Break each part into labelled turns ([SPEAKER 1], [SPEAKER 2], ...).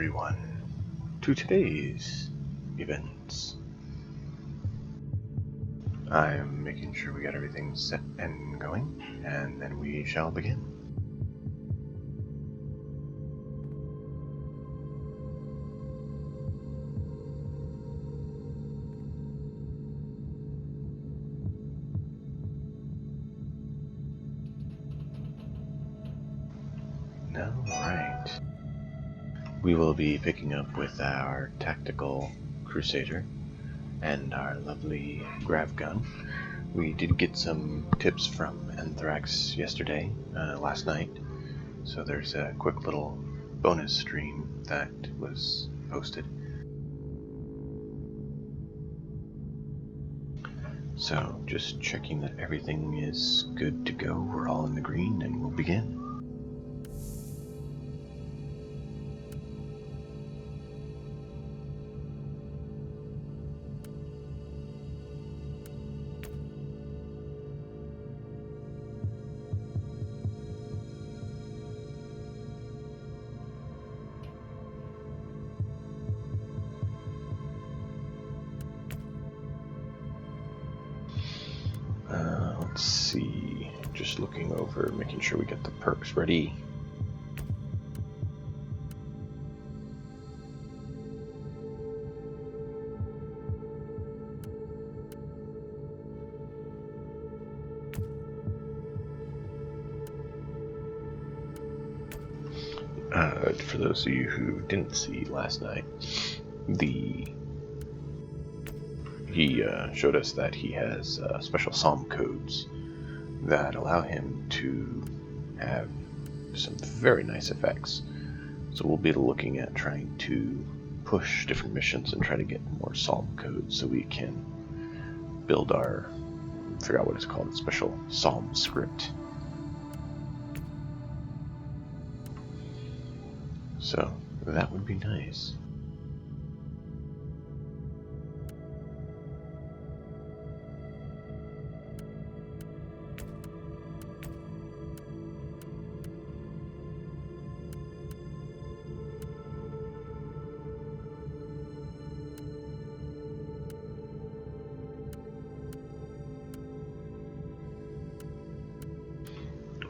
[SPEAKER 1] everyone to today's events. I'm making sure we got everything set and going, and then we shall begin. Alright. We will be picking up with our tactical crusader and our lovely grav gun. We did get some tips from Anthrax last night, so there's a quick little bonus stream that was posted. So just checking that everything is good to go. We're all in the green and we'll begin. Let's see, just looking over, making sure we get the perks ready. For those of you who didn't see last night, he showed us that he has special psalm codes that allow him to have some very nice effects. So we'll be looking at trying to push different missions and try to get more psalm codes so we can build figure out what it's called, special psalm script. So that would be nice.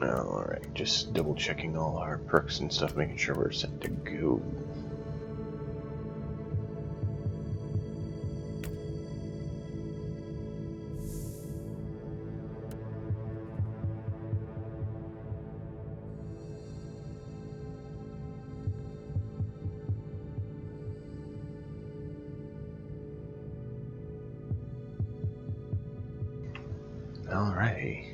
[SPEAKER 1] Alright, just double checking all our perks and stuff, making sure we're set to go. Alrighty.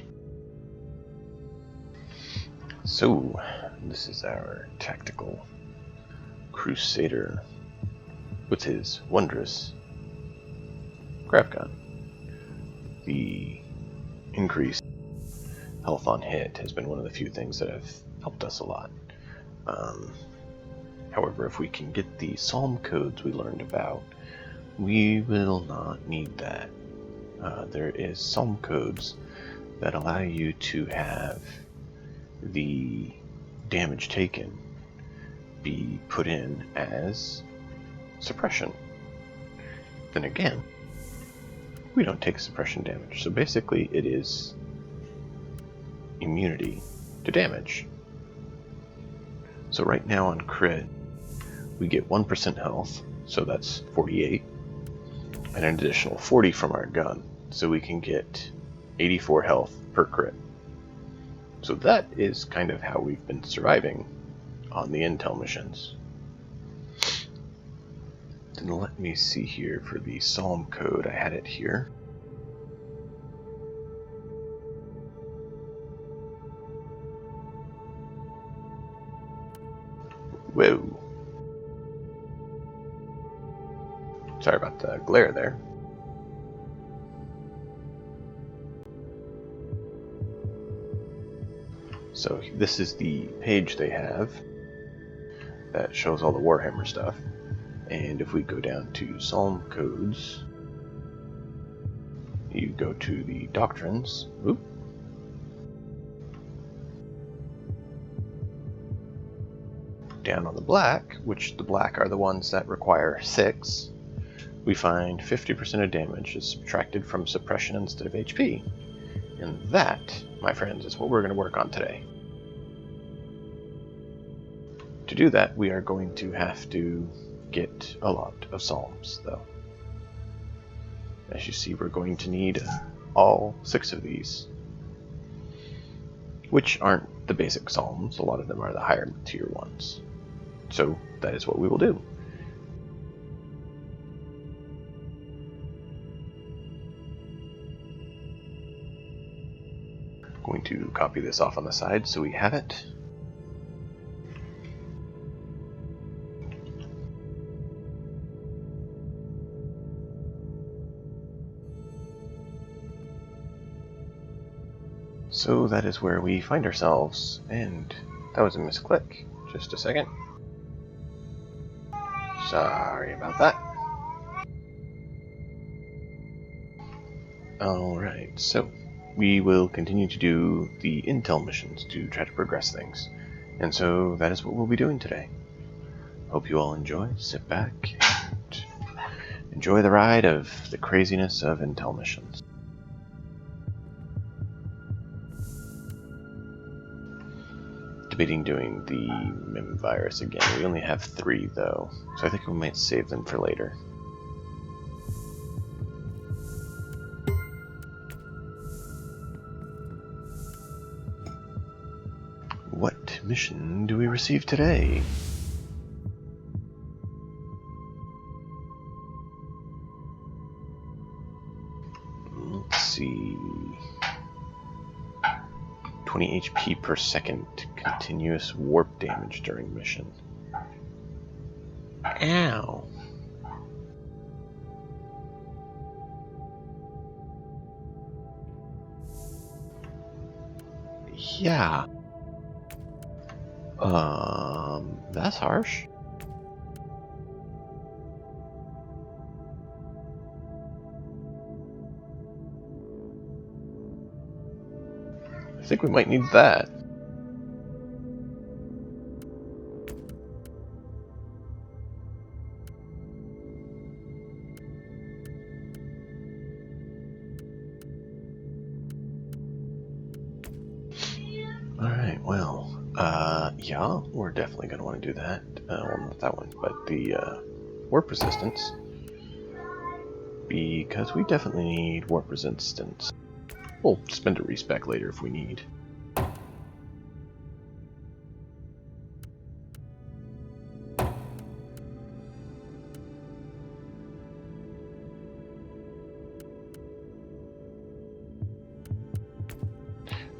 [SPEAKER 1] So, this is our tactical crusader with his wondrous grav gun. The increased health on hit has been one of the few things that have helped us a lot. However, if we can get the psalm codes we learned about, we will not need that. There is psalm codes that allow you to have the damage taken be put in as suppression. Then again, we don't take suppression damage, so basically it is immunity to damage. So right now on crit, we get 1% health, so that's 48, and an additional 40 from our gun, so we can get 84 health per crit. So that is kind of how we've been surviving on the intel missions. Then let me see here for the psalm code. I had it here. Whoa. Sorry about the glare there. So this is the page they have that shows all the Warhammer stuff. And if we go down to Psalm Codes, you go to the Doctrines. Oop. down on the black, which the black are the ones that require 6, we find 50% of damage is subtracted from suppression instead of HP. And that, my friends, is what we're going to work on today. To do that, we are going to have to get a lot of psalms, though. As you see, we're going to need all 6 of these, which aren't the basic psalms. A lot of them are the higher tier ones. So that is what we will do. Going to copy this off on the side so we have it. So that is where we find ourselves, and that was a misclick. Just a second. Sorry about that. Alright, so we will continue to do the intel missions to try to progress things. And so that is what we'll be doing today. Hope you all enjoy. Sit back and enjoy the ride of the craziness of intel missions. Debating doing the MIM virus again. We only have 3 though, so I think we might save them for later. What mission do we receive today? Let's see. 20 HP per second, continuous warp damage during mission. Ow! Yeah. That's harsh. I think we might need that. Alright, well, yeah, we're definitely going to want to do that. Well, not that one, but the warp resistance. Because we definitely need warp resistance. We'll spend a respec later if we need.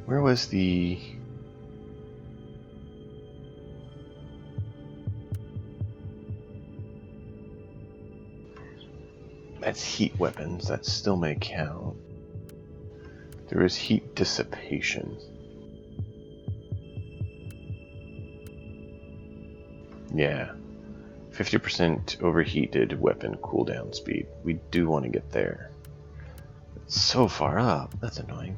[SPEAKER 1] Where was the... That's heat weapons, that still may count. There is heat dissipation. Yeah. 50% overheated weapon cooldown speed. We do want to get there. It's so far up, that's annoying.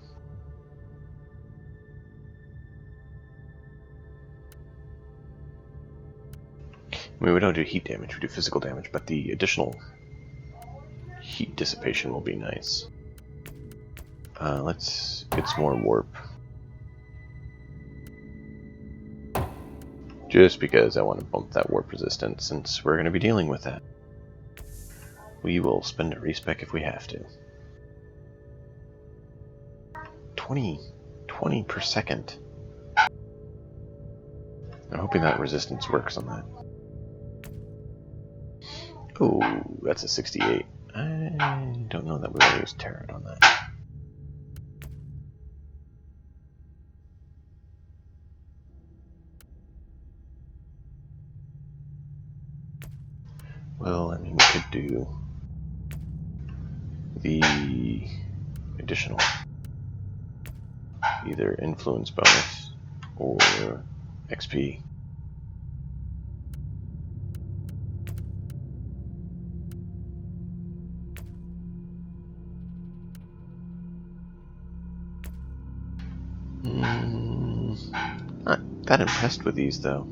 [SPEAKER 1] I mean, we don't do heat damage, we do physical damage, but the additional heat dissipation will be nice. Let's get some more warp. Just because I want to bump that warp resistance, since we're going to be dealing with that. We will spend a respec if we have to. 20 per second. I'm hoping that resistance works on that. Oh, that's a 68. I don't know that we will use Terran on that. Well, I mean, we could do the additional either influence bonus or XP. Not that impressed with these though.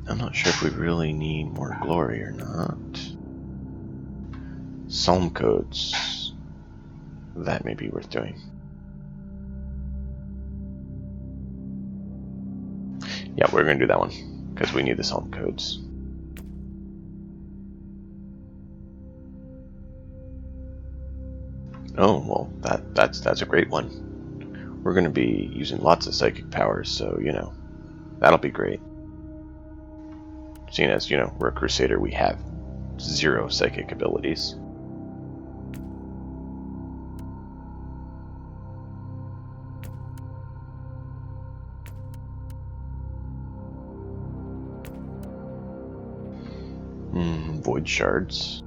[SPEAKER 1] I'm not sure if we really need more glory or not. Psalm codes. That may be worth doing. Yeah, we're going to do that one, because we need the psalm codes. Oh, well, that's a great one. We're going to be using lots of psychic powers, so, you know, that'll be great. Seeing as, you know, we're a crusader, we have 0 psychic abilities. Void shards.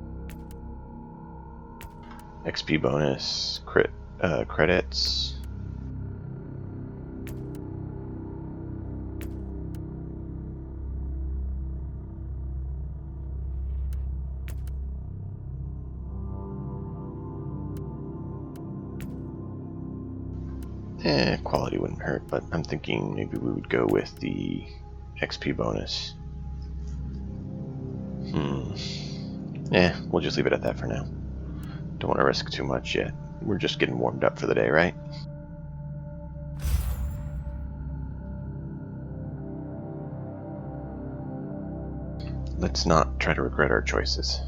[SPEAKER 1] XP bonus, credits. Quality wouldn't hurt, but I'm thinking maybe we would go with the XP bonus. We'll just leave it at that for now. Don't want to risk too much yet. We're just getting warmed up for the day, right? Let's not try to regret our choices.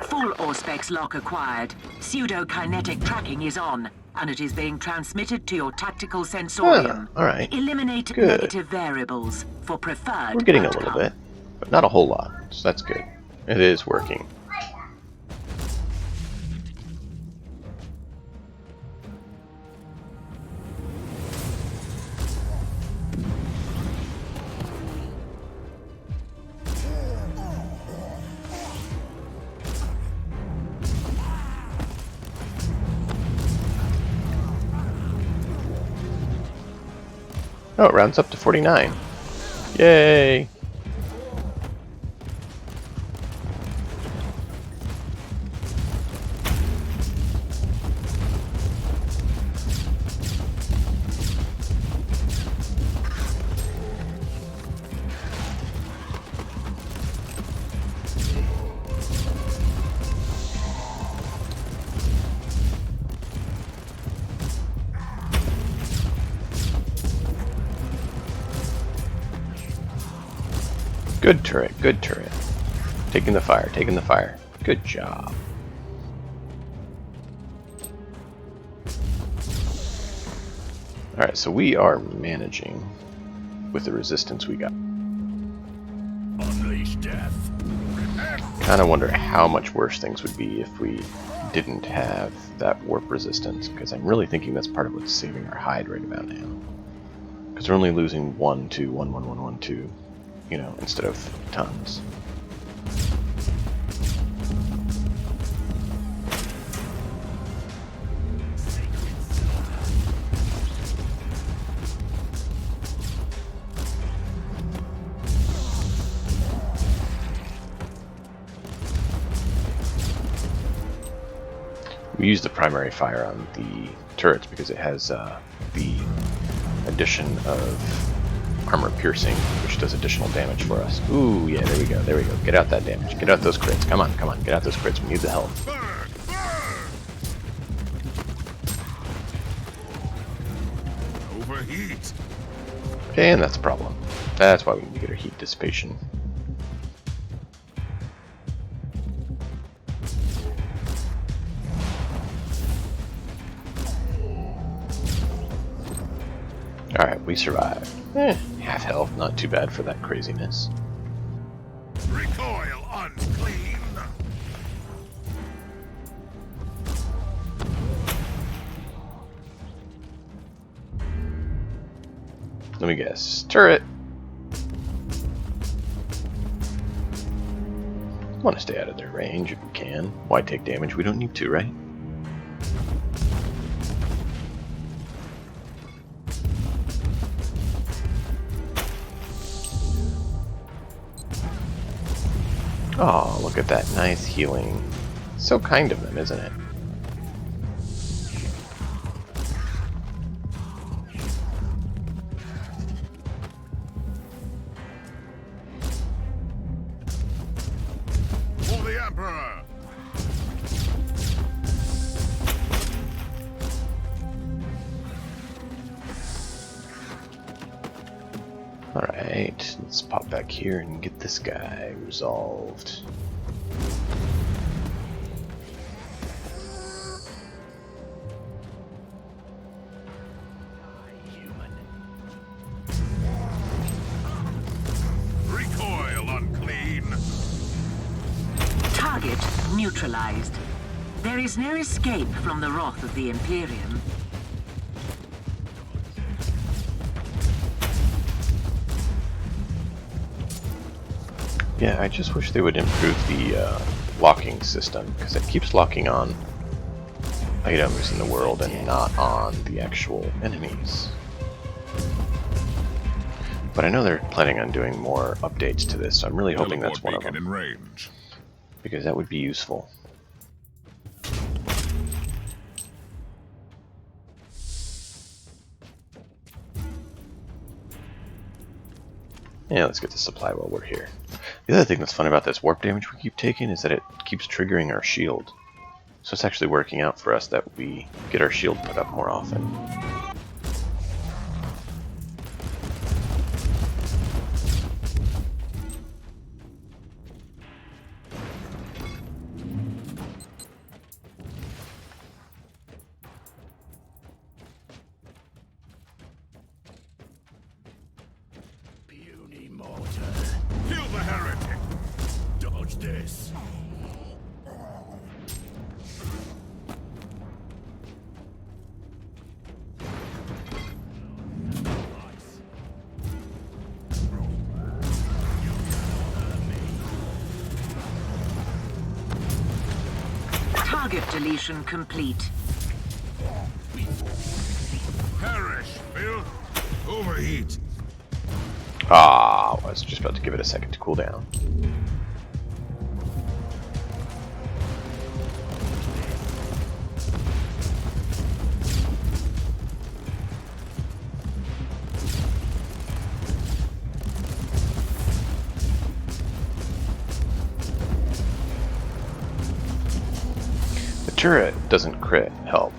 [SPEAKER 2] Full Auspex lock acquired. Pseudo-kinetic tracking is on, and it is being transmitted to your tactical sensorium.
[SPEAKER 1] All right.
[SPEAKER 2] Eliminate
[SPEAKER 1] Good.
[SPEAKER 2] negative variables for preferred
[SPEAKER 1] We're getting
[SPEAKER 2] outcome.
[SPEAKER 1] a little bit, but not a whole lot, so that's good. It is working. Oh, it rounds up to 49. Yay! Good turret, good turret. Taking the fire, taking the fire. Good job. Alright, so we are managing with the resistance we got.
[SPEAKER 3] Unleash death.
[SPEAKER 1] Kind of wonder how much worse things would be if we didn't have that warp resistance, because I'm really thinking that's part of what's saving our hide right about now. Because we're only losing 1, 2, 1, 1, 1, 1, 2. You know, instead of tons. We use the primary fire on the turrets because it has the addition of armor piercing, which does additional damage for us. Ooh, yeah, there we go, there we go. Get out that damage. Get out those crits. Come on, come on. Get out those crits. We need the health.
[SPEAKER 3] Overheat.
[SPEAKER 1] And that's a problem. That's why we need to get our heat dissipation. Alright, we survived. Half health, not too bad for that craziness.
[SPEAKER 3] Recoil unclean.
[SPEAKER 1] Let me guess. Turret. want to stay out of their range if we can. Why take damage? We don't need to, right? Oh, look at that nice healing. So kind of them, isn't it?
[SPEAKER 3] For the Emperor!
[SPEAKER 1] Alright, let's pop back here and get this guy resolved.
[SPEAKER 3] Recoil unclean!
[SPEAKER 2] Target neutralized. There is no escape from the wrath of the Imperium.
[SPEAKER 1] Yeah, I just wish they would improve the locking system, because it keeps locking on items in the world and not on the actual enemies. But I know they're planning on doing more updates to this, so I'm really hoping that's one of them.
[SPEAKER 3] In range.
[SPEAKER 1] Because that would be useful. Yeah, let's get the supply while we're here. The other thing that's fun about this warp damage we keep taking is that it keeps triggering our shield. So it's actually working out for us that we get our shield put up more often.
[SPEAKER 3] Puny mortar. Kill the heretic! Dodge this!
[SPEAKER 2] Target deletion complete.
[SPEAKER 3] Perish, Phil! Overheat!
[SPEAKER 1] Ah, I was just about to give it a second to cool down. The turret doesn't crit help,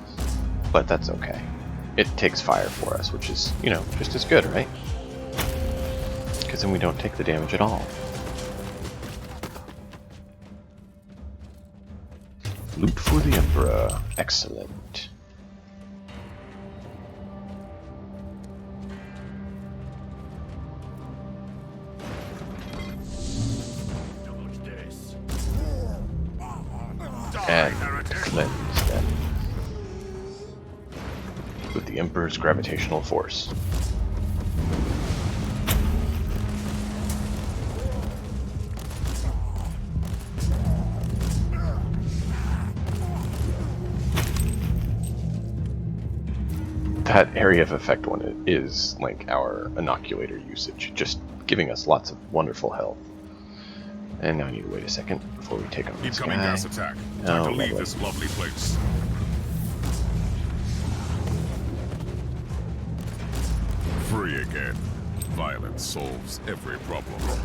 [SPEAKER 1] but that's okay. It takes fire for us, which is, you know, just as good, right? Because then we don't take the damage at all. Loot for the Emperor. Excellent.
[SPEAKER 3] Dodge this!
[SPEAKER 1] And cleanse them with the Emperor's gravitational force. That area of effect one is like our inoculator usage, just giving us lots of wonderful health. And now I need to wait a second before we take on this
[SPEAKER 3] Incoming
[SPEAKER 1] guy.
[SPEAKER 3] gas attack.
[SPEAKER 1] Oh,
[SPEAKER 3] Time to leave
[SPEAKER 1] lovely.
[SPEAKER 3] this lovely place. Free again. Violence solves every problem.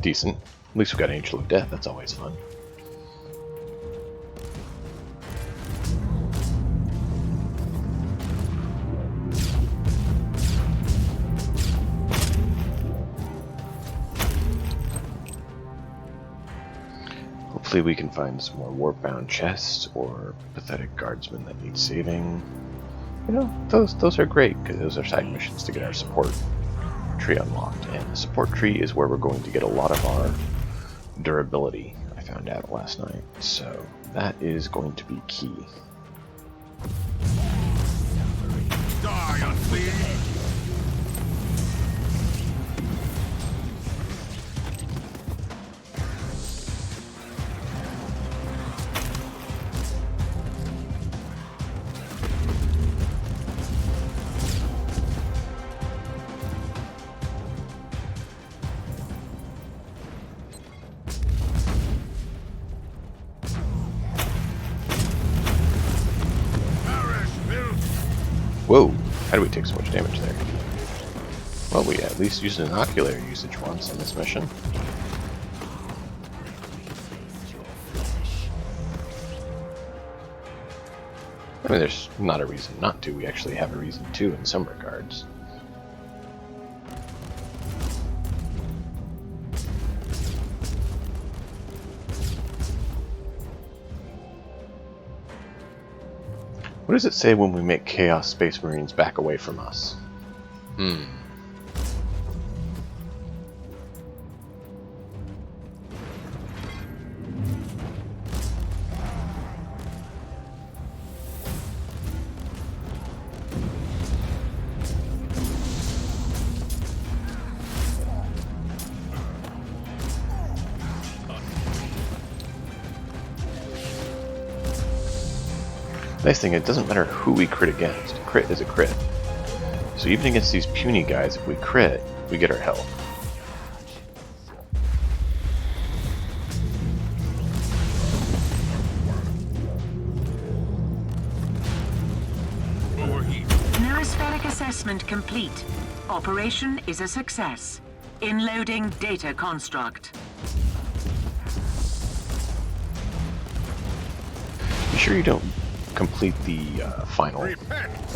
[SPEAKER 1] Decent. At least we got Angel of Death, that's always fun. Hopefully we can find some more warp-bound chests or pathetic guardsmen that need saving. You know, those are great, because those are side missions to get our support tree unlocked. And the support tree is where we're going to get a lot of our durability, I found out last night. So that is going to be key.
[SPEAKER 3] Die, unclean!
[SPEAKER 1] Whoa, how do we take so much damage there? Well, we at least used an ocular usage once on this mission. I mean, there's not a reason not to. We actually have a reason to in some regards. What does it say when we make Chaos Space Marines back away from us? Nice thing, it doesn't matter who we crit against. Crit is a crit. So even against these puny guys, if we crit, we get our health.
[SPEAKER 2] Neurospheric assessment complete. Operation is a success. Inloading data construct.
[SPEAKER 1] You sure you don't complete the final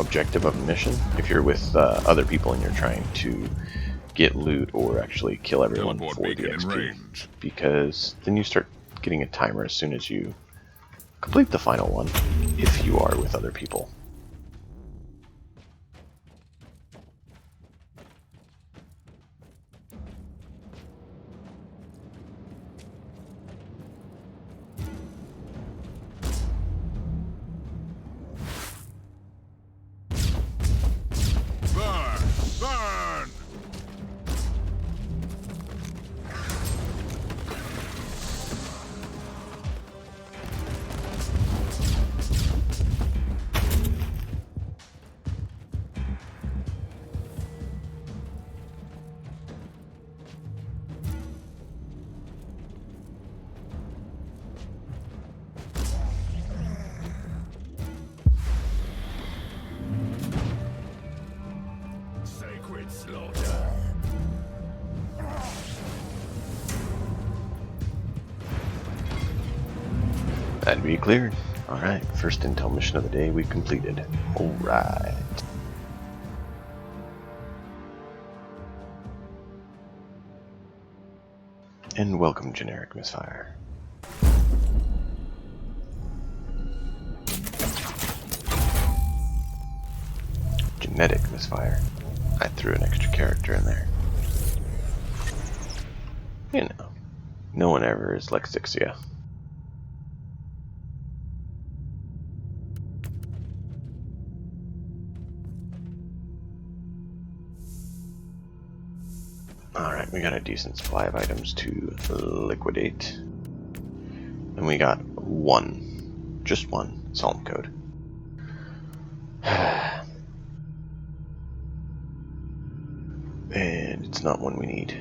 [SPEAKER 1] objective of the mission if you're with other people and you're trying to get loot or actually kill everyone for the XP? Because then you start getting a timer as soon as you complete the final one, if you are with other people. That'd be cleared. Alright, first intel mission of the day we completed. Alright. And welcome, generic misfire. Genetic misfire. I threw an extra character in there. You know, no one ever is Lexixia. Alright, we got a decent supply of items to liquidate. And we got one, just one, Psalm code. And it's not one we need.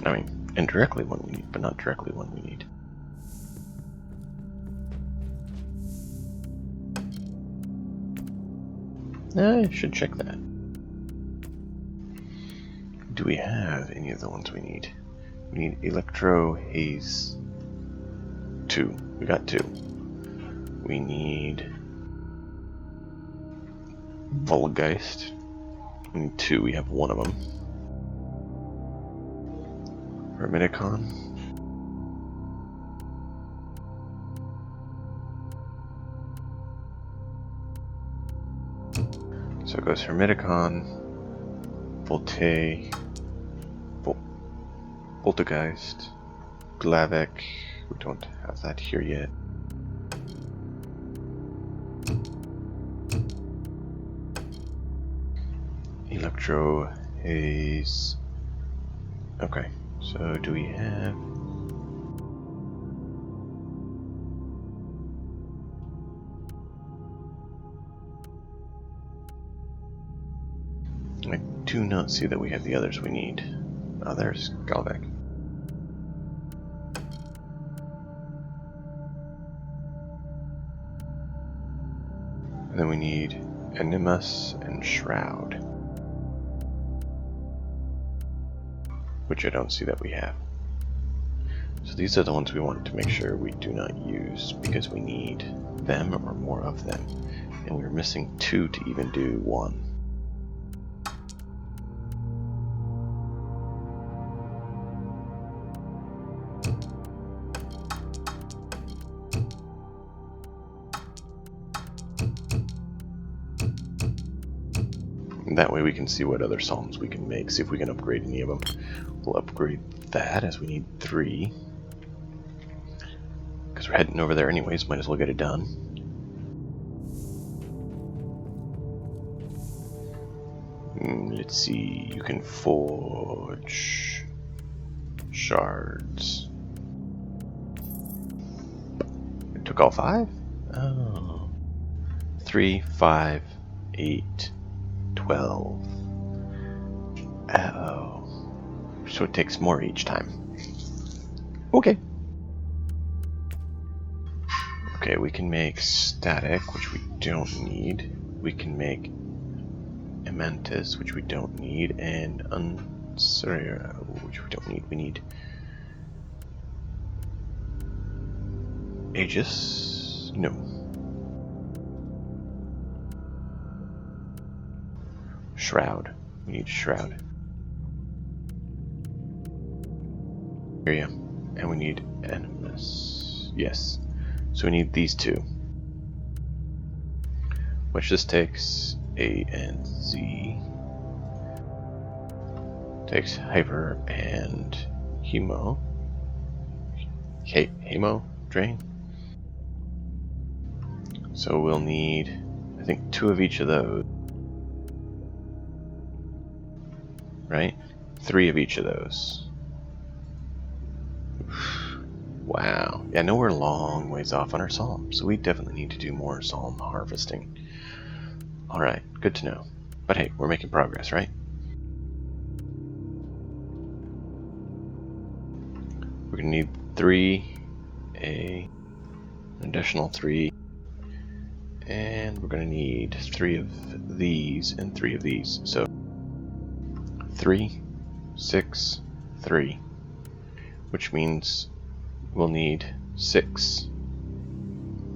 [SPEAKER 1] I mean, indirectly one we need, but not directly one we need. I should check that. Do we have any of the ones we need? We need Electro Haze 2. We got 2. We need Volgeist. We need 2. We have 1 of them. Hermeticon. So it goes Hermeticon, Volte, Poltergeist, Glavik, we don't have that here yet. Electro Haze. Okay, so do we have... I do not see that we have the others we need. Oh, there's Galvek. And then we need Animus and Shroud, which I don't see that we have. So these are the ones we want to make sure we do not use, because we need them or more of them. And we're missing 2 to even do 1. And that way we can see what other psalms we can make, see if we can upgrade any of them. We'll upgrade that, as we need 3. Because we're heading over there anyways, might as well get it done. Let's see, you can forge shards. It took all 5? Oh. 3, 5, 8, 12. Oh. So it takes more each time. Okay. Okay, we can make static, which we don't need. We can make Ementus, which we don't need, and Unsura, which we don't need. We need Aegis. No. Shroud. We need Shroud. Here, yeah. And we need Animus. Yes. So we need these 2. Which this takes A and Z. Takes Hyper and Hemo. Hemo Drain. So we'll need, I think, 2 of each of those. Right? 3 of each of those. Wow. Yeah, I know we're a long ways off on our psalm, so we definitely need to do more psalm harvesting. Alright, good to know. But hey, we're making progress, right? We're going to need 3, an additional 3, and we're going to need 3 of these and 3 of these. So 3, 6, 3, which means we'll need 6,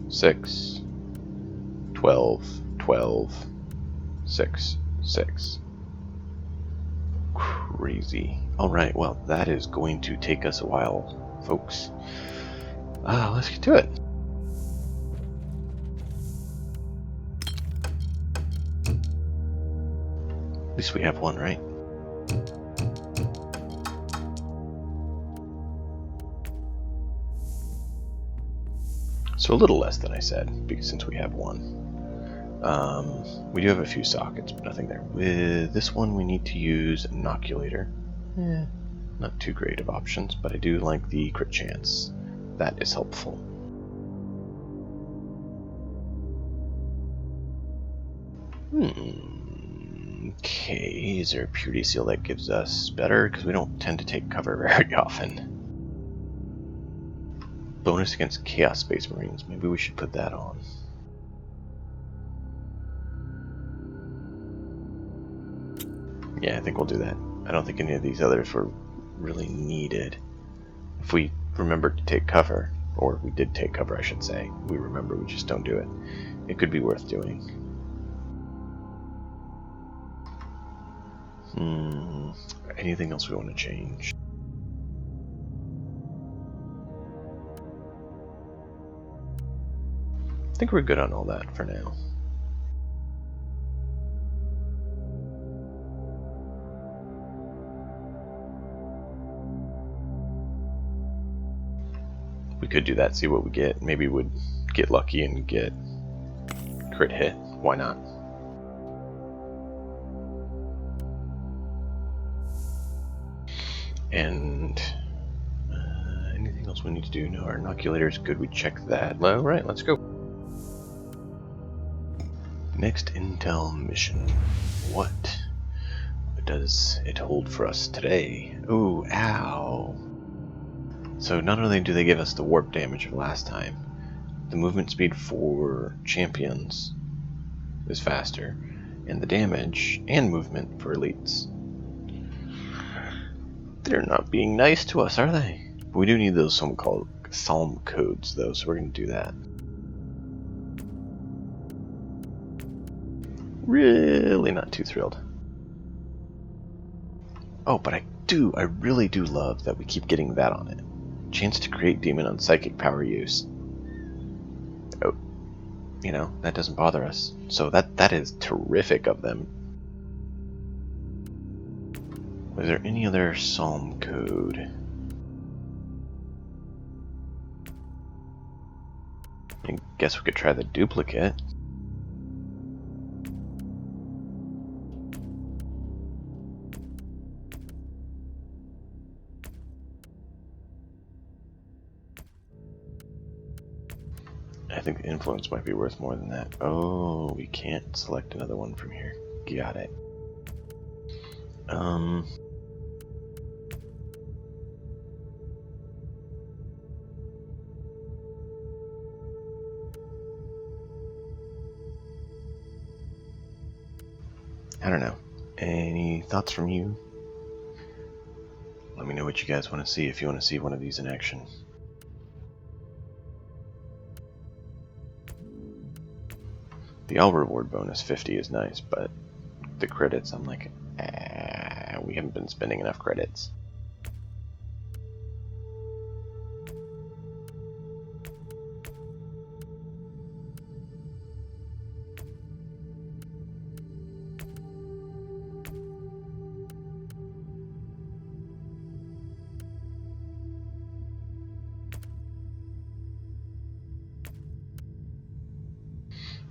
[SPEAKER 1] 6, 12, 12, 6, 6. Crazy. Alright, well, that is going to take us a while, folks. Let's get to it. At least we have one, right? So a little less than I said, because since we have one. We do have a few sockets, but nothing there. With this one, we need to use Inoculator. Not too great of options, but I do like the crit chance. That is helpful. Okay, is there a Purity Seal that gives us better? Because we don't tend to take cover very often. Bonus against Chaos Space Marines. Maybe we should put that on. Yeah, I think we'll do that. I don't think any of these others were really needed. If we remembered to take cover, or we did take cover, I should say. We remember, we just don't do it. It could be worth doing. Anything else we want to change? I think we're good on all that for now. could do that, see what we get. Maybe we'd get lucky and get crit hit. Why not? And anything else we need to do? No, our inoculator is good. We checked that. All right, let's go. Next intel mission. What does it hold for us today? Ooh, ow. So not only do they give us the warp damage of last time, the movement speed for champions is faster, and the damage and movement for elites. They're not being nice to us, are they? We do need those so-called psalm codes, though, so we're going to do that. Really not too thrilled. Oh, but I really do love that we keep getting that on it. Chance to create demon on psychic power use. Oh, you know, that doesn't bother us. So that is terrific of them. Was there any other psalm code? I guess we could try the duplicate. I think the influence might be worth more than that. Oh, we can't select another one from here. Got it. I don't know. Any thoughts from you? Let me know what you guys want to see if you want to see one of these in action. The all reward bonus 50 is nice, but the credits, I'm like, we haven't been spending enough credits.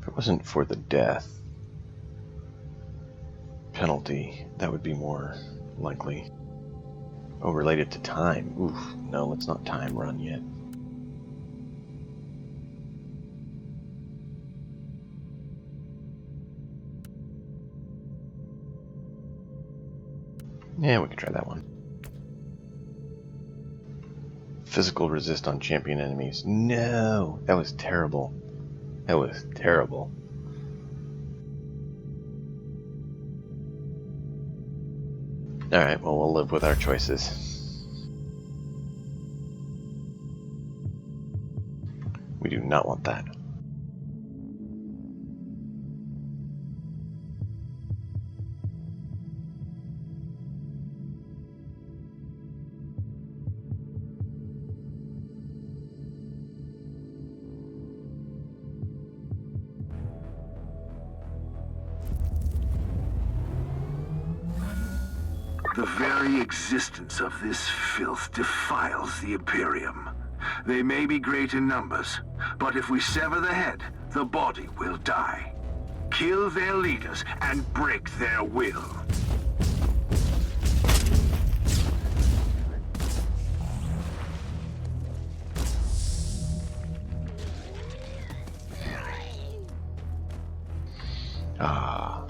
[SPEAKER 1] If it wasn't for the death penalty, that would be more likely. Oh, related to time. Oof, no, let's not time run yet. Yeah, we can try that one. Physical resist on champion enemies. No, that was terrible. That was terrible. Alright, well, we'll live with our choices. We do not want that.
[SPEAKER 3] The very existence of this filth defiles the Imperium. They may be great in numbers, but if we sever the head, the body will die. Kill their leaders and break their will.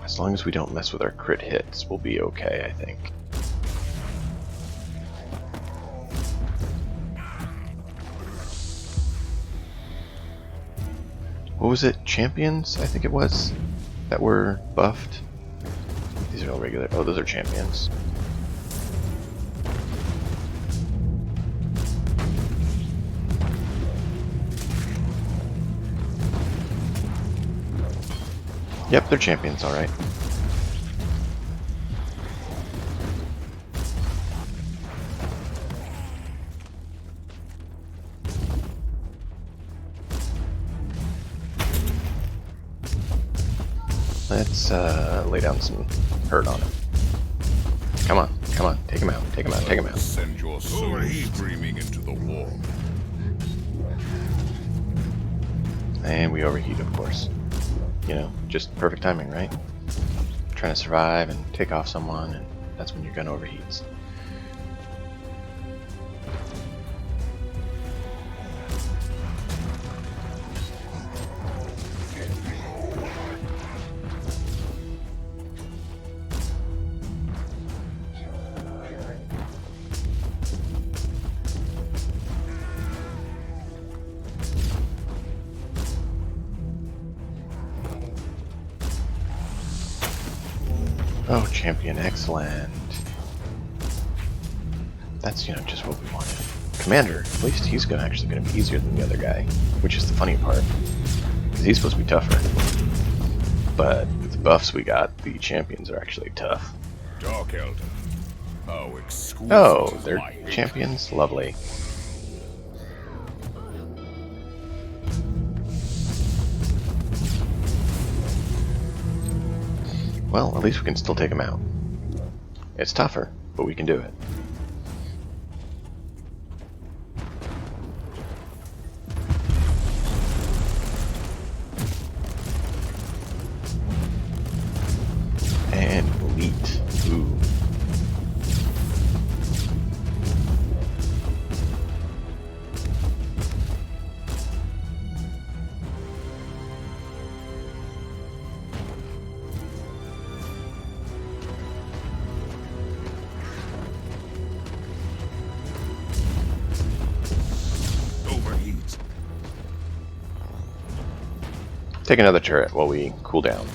[SPEAKER 1] As long as we don't mess with our crit hits, we'll be okay, I think. What was it? Champions, I think it was, that were buffed. These are all regular. Oh, those are champions. Yep, they're champions, alright. Let's lay down some hurt on him. Come on, come on, take him out, take him out, take him out.
[SPEAKER 3] Send your soul screaming into the wall.
[SPEAKER 1] And we overheat, of course. You know, just perfect timing, right? Trying to survive and take off someone, and that's when your gun overheats. Oh, champion, excellent. That's, you know, just what we wanted. Commander, at least he's actually going to be easier than the other guy, which is the funny part, because he's supposed to be tougher. But with the buffs we got, the champions are actually tough.
[SPEAKER 4] Dark Elder. How exquisite.
[SPEAKER 1] Oh, they're champions? Lovely. Well, at least we can still take them out. It's tougher, but we can do it. And elite. Ooh.
[SPEAKER 4] Overheat.
[SPEAKER 1] Take another turret while we cool down.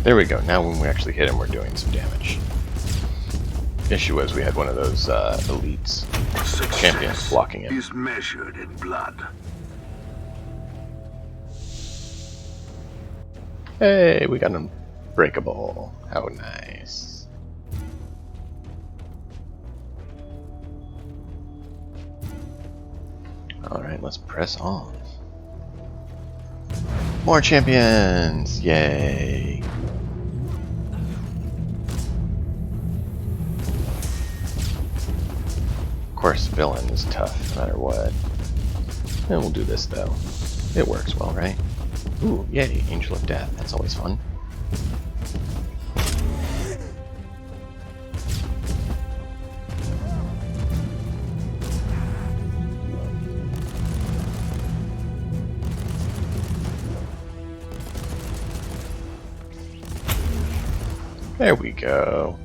[SPEAKER 1] There we go. Now when we actually hit him, we're doing some damage. Issue was we had one of those elites, champions, blocking it.
[SPEAKER 3] Is measured in blood.
[SPEAKER 1] Hey, we got an unbreakable. How nice. Alright, let's press on. More champions! Yay! Of course, villain is tough no matter what. And we'll do this though. It works well, right? Ooh, yay, Angel of Death. That's always fun. There we go.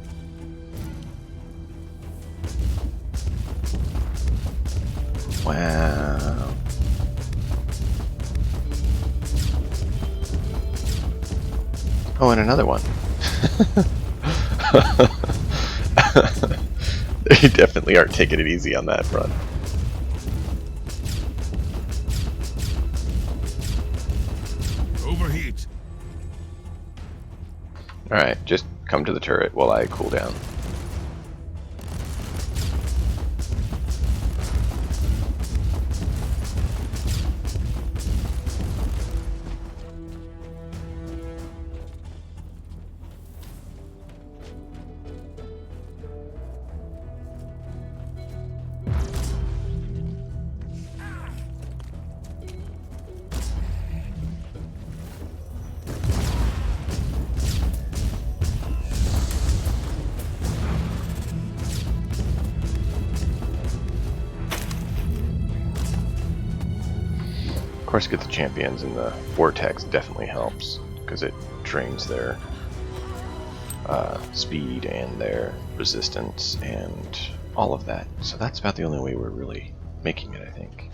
[SPEAKER 1] Wow. Oh, and another one. They definitely aren't taking it easy on that front.
[SPEAKER 4] Overheat.
[SPEAKER 1] Alright, just come to the turret while I cool down. Of course, get the champions in the vortex definitely helps, because it drains their speed and their resistance and all of that. So that's about the only way we're really making it, I think.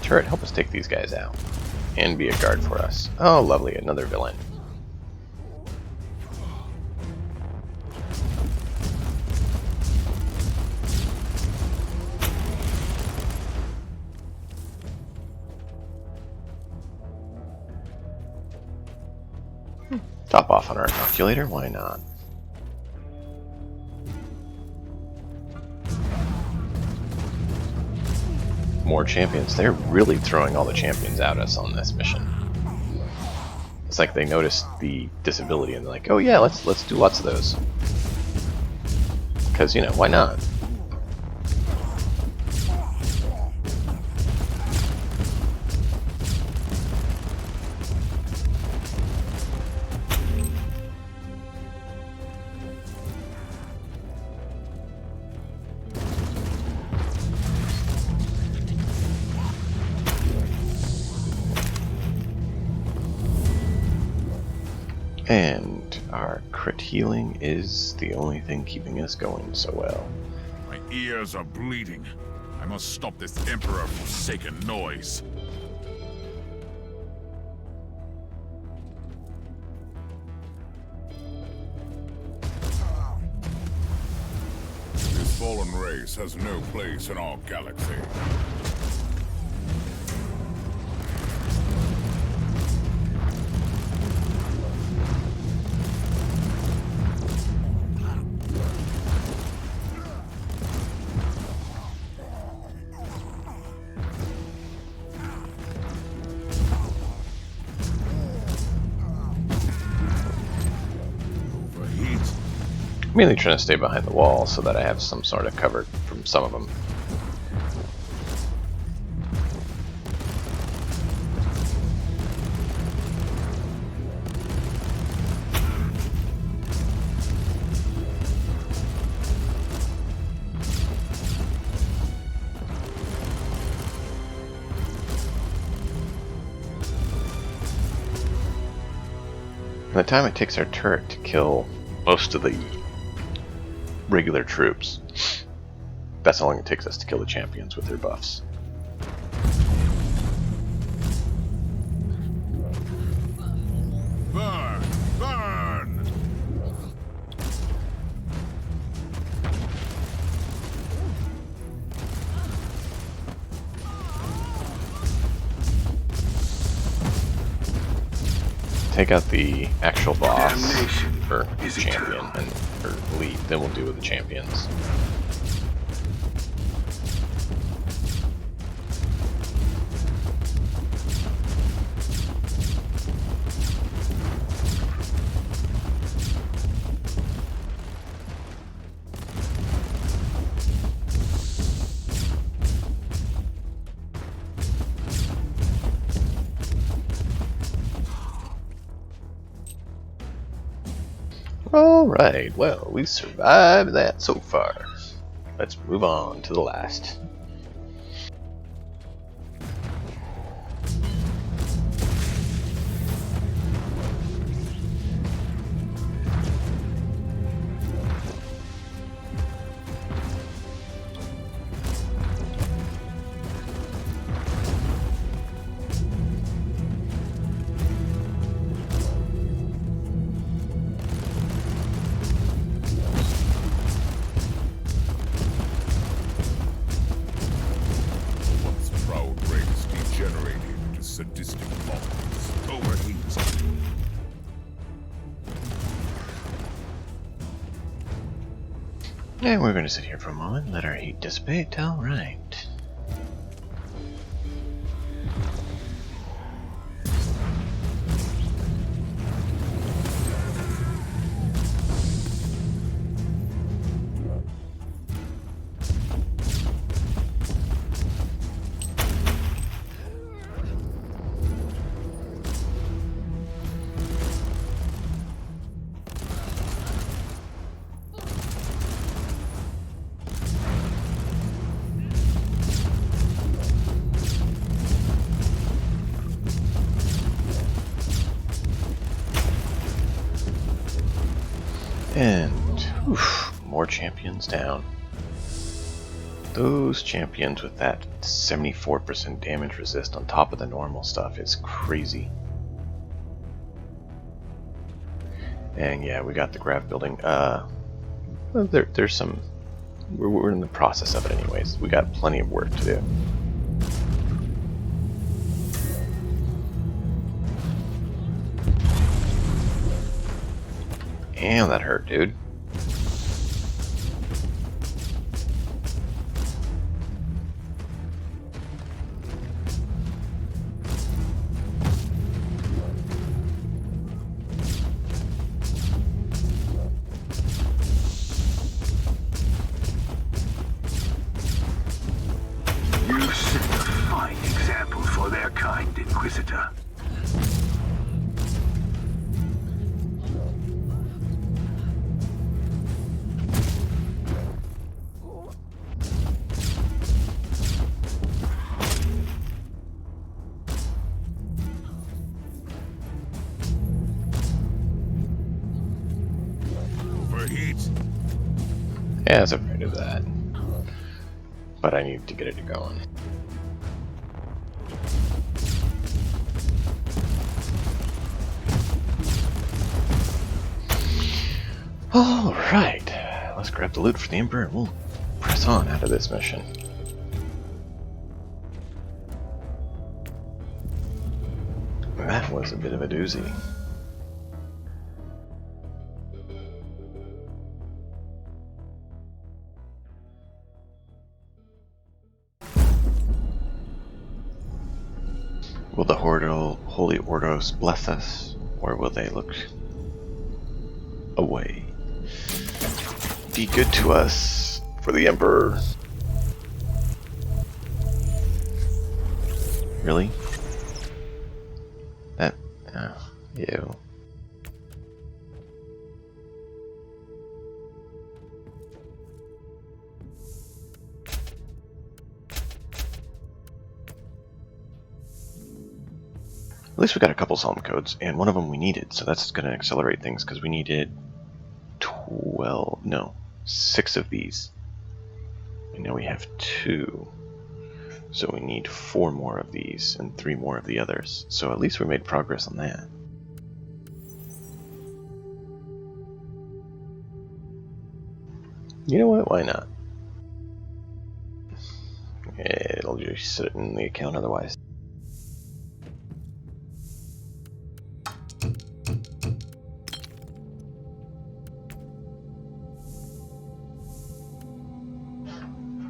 [SPEAKER 1] Turret, help us take these guys out. And be a guard for us. Oh, lovely, another villain. Top off on our inoculator, why not? More champions. They're really throwing all the champions at us on this mission. It's like they noticed the disability and they're like, oh yeah, let's do lots of those. Because, you know, why not? And our crit healing is the only thing keeping us going so well.
[SPEAKER 4] My ears are bleeding. I must stop this Emperor-forsaken noise. This fallen race has no place in our galaxy.
[SPEAKER 1] I'm mainly trying to stay behind the wall so that I have some sort of cover from some of them. By the time it takes our turret to kill most of the regular troops, that's how long it takes us to kill the champions with their buffs.
[SPEAKER 4] Burn! Burn!
[SPEAKER 1] Take out the actual boss,
[SPEAKER 3] Damnation
[SPEAKER 1] or
[SPEAKER 3] is
[SPEAKER 1] champion,
[SPEAKER 3] eternal.
[SPEAKER 1] and or elite. Then we'll deal with the champions. Alright, well, we survived that so far. Let's move on to the last.
[SPEAKER 4] Sadistic laws. Overheat.
[SPEAKER 1] And we're going to sit here for a moment, let our heat dissipate. Alright. And more champions down. Those champions with that 74% damage resist on top of the normal stuff is crazy. And yeah, we got the grav building. There's some. We're in the process of it anyways. We got plenty of work to do. Damn, that hurt, dude.
[SPEAKER 3] You set a fine example for their kind, Inquisitor.
[SPEAKER 4] Overheat.
[SPEAKER 1] Yeah, I was afraid of that. But I need to get it going. Alright, let's grab the loot for the Emperor and we'll press on out of this mission. That was a bit of a doozy. Will the Holy Ordos bless us, or will they look away? Be good to us for the Emperor. Really? That, ew. At least we got a couple psalm codes, and one of them we needed, so that's going to accelerate things, because we needed 6 of these. And now we have 2. So we need 4 more of these, and 3 more of the others. So at least we made progress on that. You know what? Why not? It'll just sit in the account otherwise.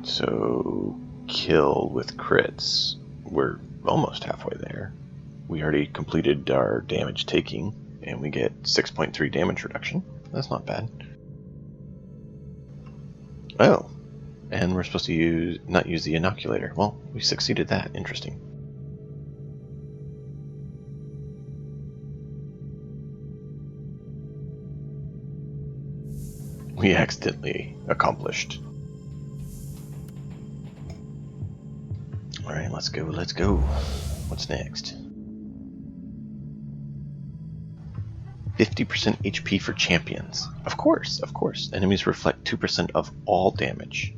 [SPEAKER 1] So, kill with crits. We're almost halfway there. We already completed our damage taking, and we get 6.3 damage reduction. That's not bad. Oh, and we're supposed to not use the inoculator. Well, we succeeded that. Interesting. We accidentally accomplished. Alright, let's go, let's go. What's next? 50% HP for champions. Of course, of course. Enemies reflect 2% of all damage.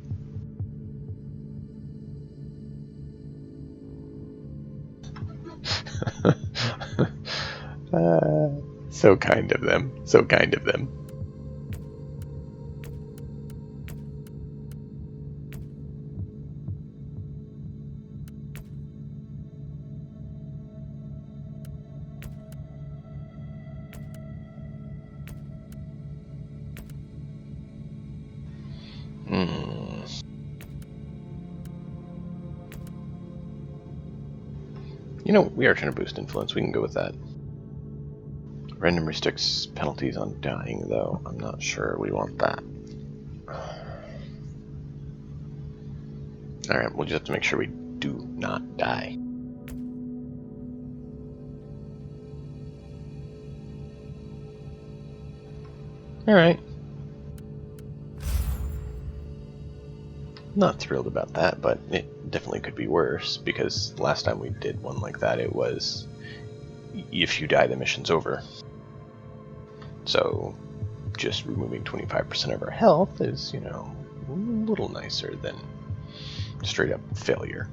[SPEAKER 1] So kind of them. So kind of them. You know, we are trying to boost influence. We can go with that. Random restricts penalties on dying, though. I'm not sure we want that. Alright, we'll just have to make sure we do not die. Alright. Not thrilled about that, but it definitely could be worse, because last time we did one like that, it was if you die, the mission's over. So just removing 25% of our health is, you know, a little nicer than straight up failure.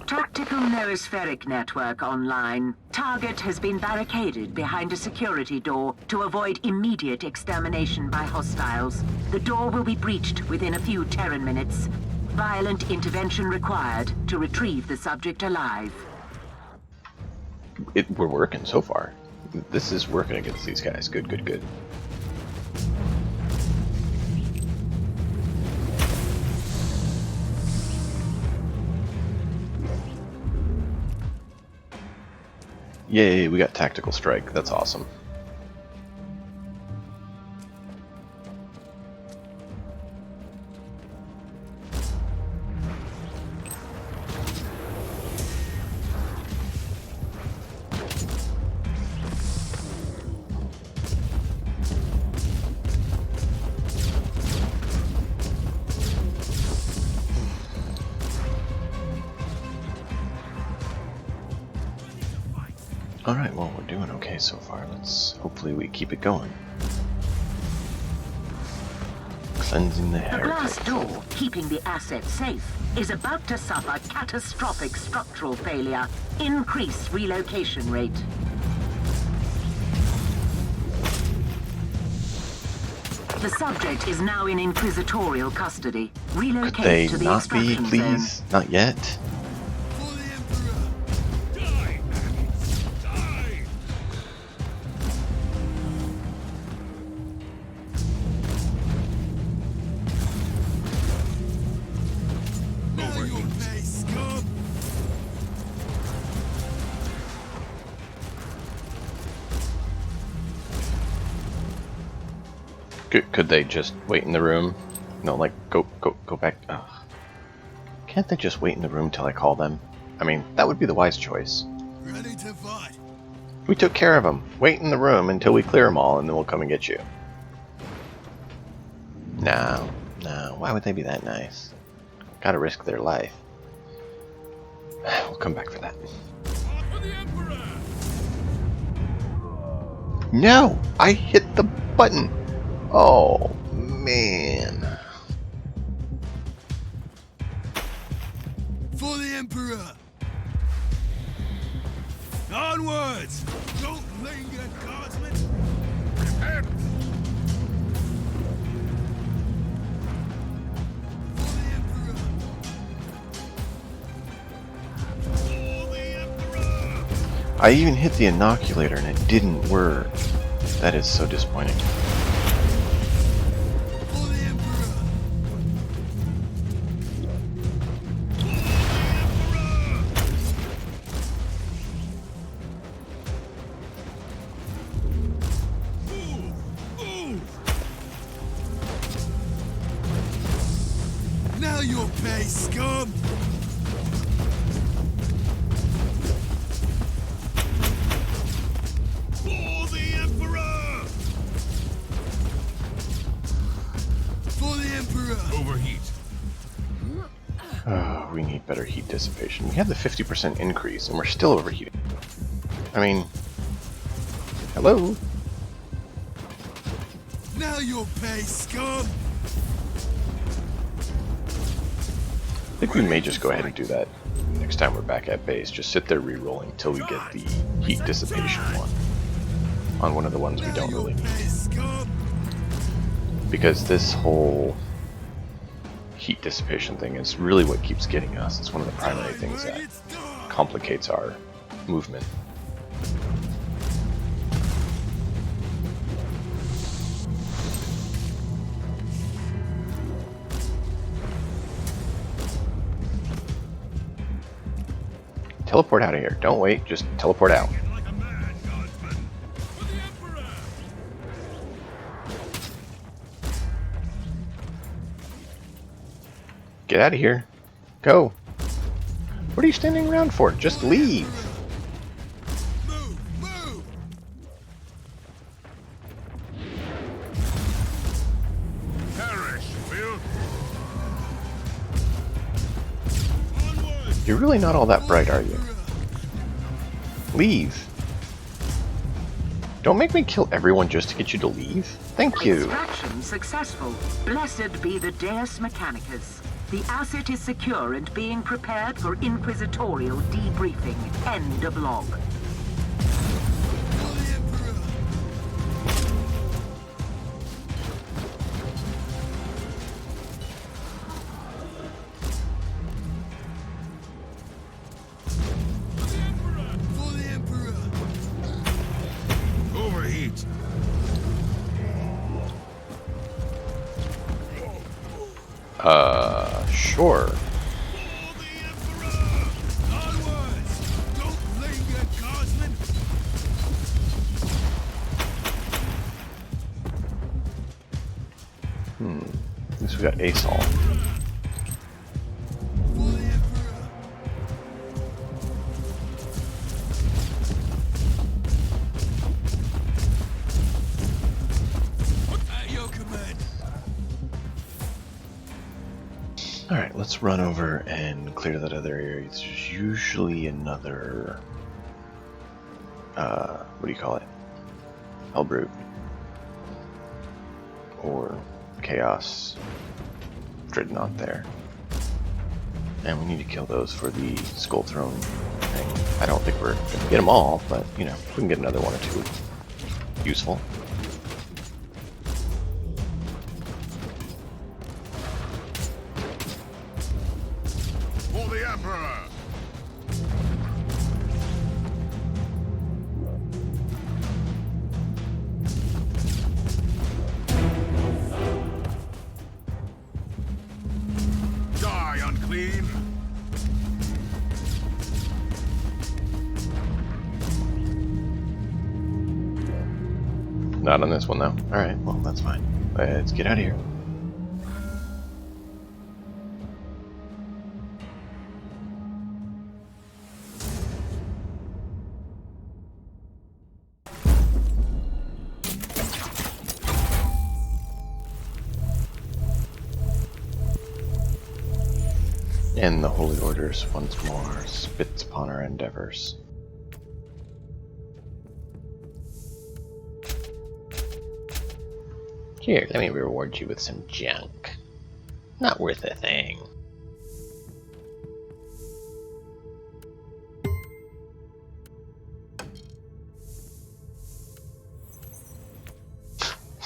[SPEAKER 2] Tactical noospheric network online. Target has been barricaded behind a security door to avoid immediate extermination by hostiles. The door will be breached within a few Terran minutes. Violent intervention required to retrieve the subject alive.
[SPEAKER 1] We're working so far. This is working against these guys. Good, good, good. Yay, we got tactical strike. That's awesome. Alright, well, we're doing okay so far. Hopefully we keep it going. Cleansing the
[SPEAKER 2] The
[SPEAKER 1] heretic.
[SPEAKER 2] glass door, keeping the asset safe, is about to suffer catastrophic structural failure. Increase relocation rate. The subject is now in inquisitorial custody.
[SPEAKER 1] Could
[SPEAKER 2] Relocate
[SPEAKER 1] they
[SPEAKER 2] to the
[SPEAKER 1] not be,
[SPEAKER 2] extraction
[SPEAKER 1] please?
[SPEAKER 2] zone.
[SPEAKER 1] Not yet?
[SPEAKER 4] Die! Die!
[SPEAKER 1] Could they just wait in the room? No, like, go back. Ugh. Can't they just wait in the room till I call them? I mean, that would be the wise choice.
[SPEAKER 5] Ready to fight.
[SPEAKER 1] We took care of them. Wait in the room until we clear them all, and then we'll come and get you. No, why would they be that nice? Gotta risk their life. We'll come back for that.
[SPEAKER 4] For the Emperor!
[SPEAKER 1] No! I hit the button! Oh, man.
[SPEAKER 5] For the Emperor! Onwards! Don't linger, guardsmen!
[SPEAKER 4] Repent!
[SPEAKER 5] For the Emperor! For the Emperor!
[SPEAKER 1] I even hit the inoculator and it didn't work. That is so disappointing.
[SPEAKER 5] For the Emperor! Now you'll pay, scum! For the Emperor! For the Emperor!
[SPEAKER 4] Overheat.
[SPEAKER 1] Oh, we need better heat dissipation. We had the 50% increase and we're still overheating. I mean, hello?
[SPEAKER 5] Now you'll pay, scum!
[SPEAKER 1] I think we may just go ahead and do that next time we're back at base. Just sit there re-rolling until we get the heat dissipation one. On one of the ones we don't really need.
[SPEAKER 5] Pay, scum!
[SPEAKER 1] Because this whole heat dissipation thing is really what keeps getting us. It's one of the primary things that complicates our movement. Teleport out of here. Don't wait, just teleport out.
[SPEAKER 4] Like a man, guardsman. For the Emperor!
[SPEAKER 1] Get out of here. Go. What are you standing around for? Just leave.
[SPEAKER 5] Move! Move!
[SPEAKER 4] Perish, filth!
[SPEAKER 5] Onwards!
[SPEAKER 1] You're really not all that bright, are you? Leave. Don't make me kill everyone just to get you to leave. Thank you.
[SPEAKER 2] Extraction successful. Blessed be the Deus Mechanicus. The asset is secure and being prepared for inquisitorial debriefing. End of log.
[SPEAKER 5] For the Emperor! courage.
[SPEAKER 1] Sure.
[SPEAKER 5] For the Emperor! Onwards! Don't linger, guardsmen!
[SPEAKER 1] At least we got Asol.
[SPEAKER 5] For the Emperor! At your command!
[SPEAKER 1] Alright, let's run over and clear that other area. There's usually another... what do you call it? Hellbrute. Or Chaos Dreadnought there. And we need to kill those for the Skull Throne thing. I don't think we're going to get them all, but, you know, we can get another one or two. Useful.
[SPEAKER 4] For the Emperor! Die, unclean!
[SPEAKER 1] Not on this one, though. Alright, well, that's fine. Let's get out of here. And the Holy Orders once more spits upon our endeavors. Here, let me reward you with some junk. Not worth a thing.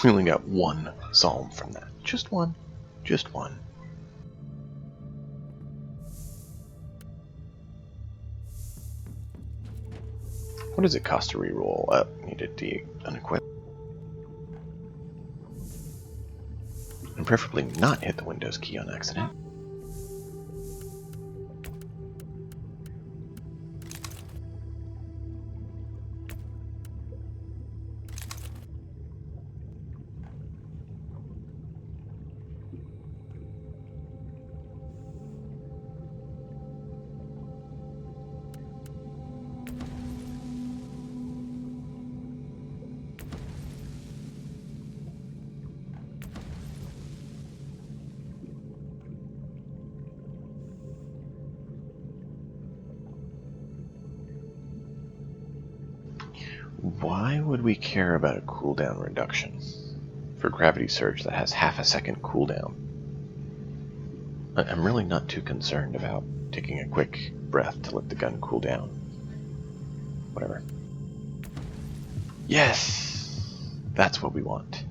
[SPEAKER 1] We only got one psalm from that. Just one. Just one. What does it cost to reroll up? Needed to unequip. And preferably not hit the Windows key on accident. Why would we care about a cooldown reduction for Gravity Surge that has half a second cooldown? I'm really not too concerned about taking a quick breath to let the gun cool down. Whatever. Yes! That's what we want.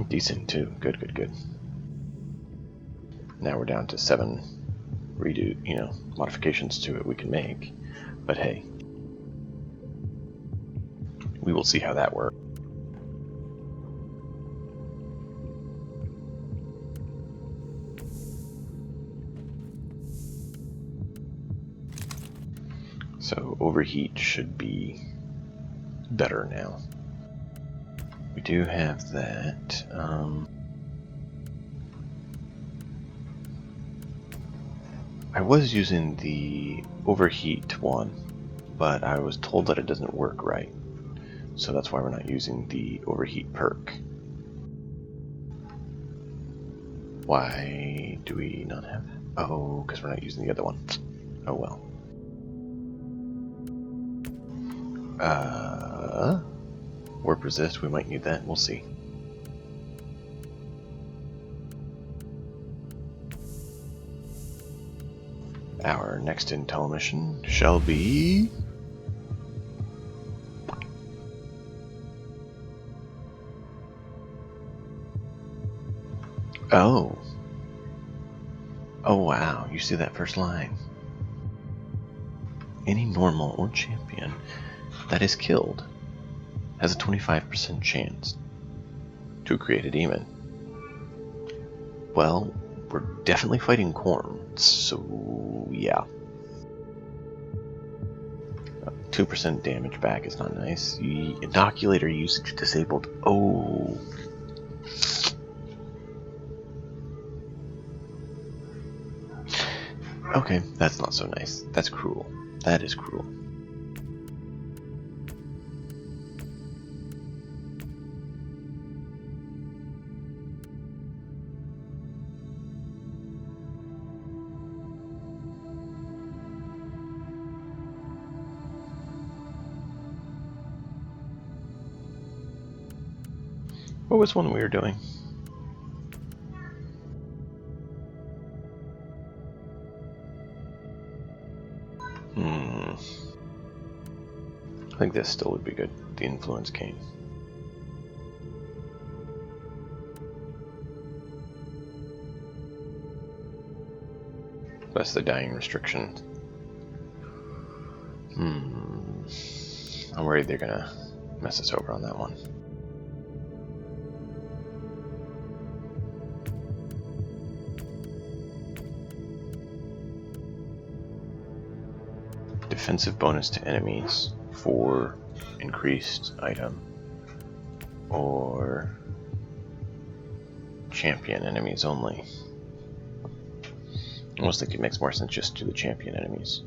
[SPEAKER 1] Decent too. Good, good, good. Now we're down to 7 modifications to it we can make. But hey, we will see how that works. So overheat should be better now. We do have that. I was using the overheat one, but I was told that it doesn't work right. So that's why we're not using the overheat perk. Why do we not have it? Oh, because we're not using the other one. Oh well. Warp resist, we might need that, we'll see. Our next intel mission shall be... Oh. Oh wow, you see that first line. any normal or champion that is killed has a 25% chance to create a demon. Well, we're definitely fighting Khorne, so yeah. 2% damage back is not nice. The inoculator usage disabled. Oh. Okay, that's not so nice. That's cruel. That is cruel. What was one we were doing? I think this still would be good. The Influence Cane. That's the dying restriction. I'm worried they're gonna mess us over on that one. Defensive bonus to enemies for increased item, or champion enemies only. I almost think it makes more sense just to the champion enemies.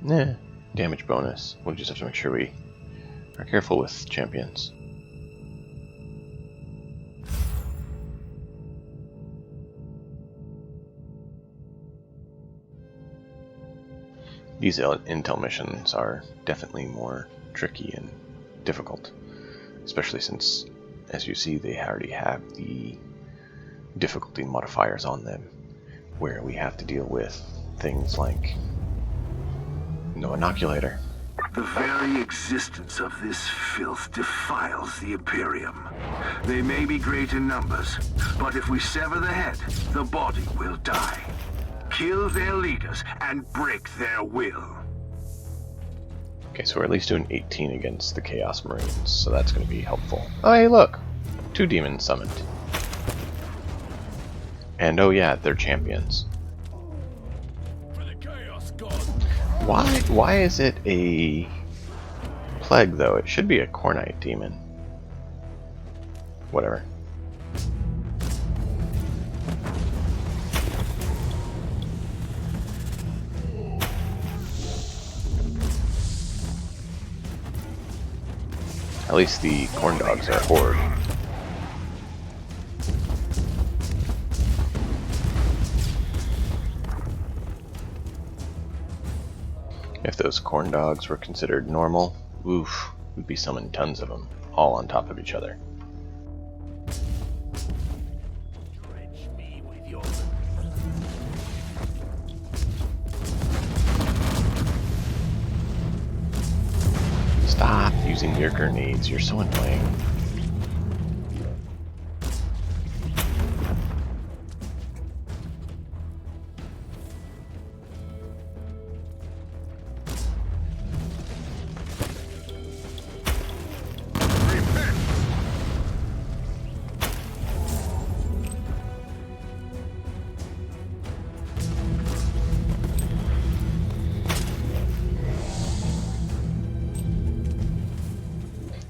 [SPEAKER 1] Nah, damage bonus. We'll just have to make sure we are careful with champions. These intel missions are definitely more tricky and difficult, especially since, as you see, they already have the difficulty modifiers on them, where we have to deal with things like no inoculator.
[SPEAKER 3] The very existence of this filth defiles the Imperium. They may be great in numbers, but if we sever the head, the body will die. Kill their leaders and break their will.
[SPEAKER 1] Okay, so we're at least doing 18 against the Chaos Marines, so that's going to be helpful. Oh, hey, look! 2 demons summoned. And oh yeah, they're champions.
[SPEAKER 5] For the Chaos God.
[SPEAKER 1] Why is it a plague, though? It should be a Khornite demon. Whatever. At least the corn dogs are horde. If those corn dogs were considered normal, oof, we'd be summoning tons of them, all on top of each other.
[SPEAKER 5] Drench me with your...
[SPEAKER 1] Stop using your grenades, you're so annoying.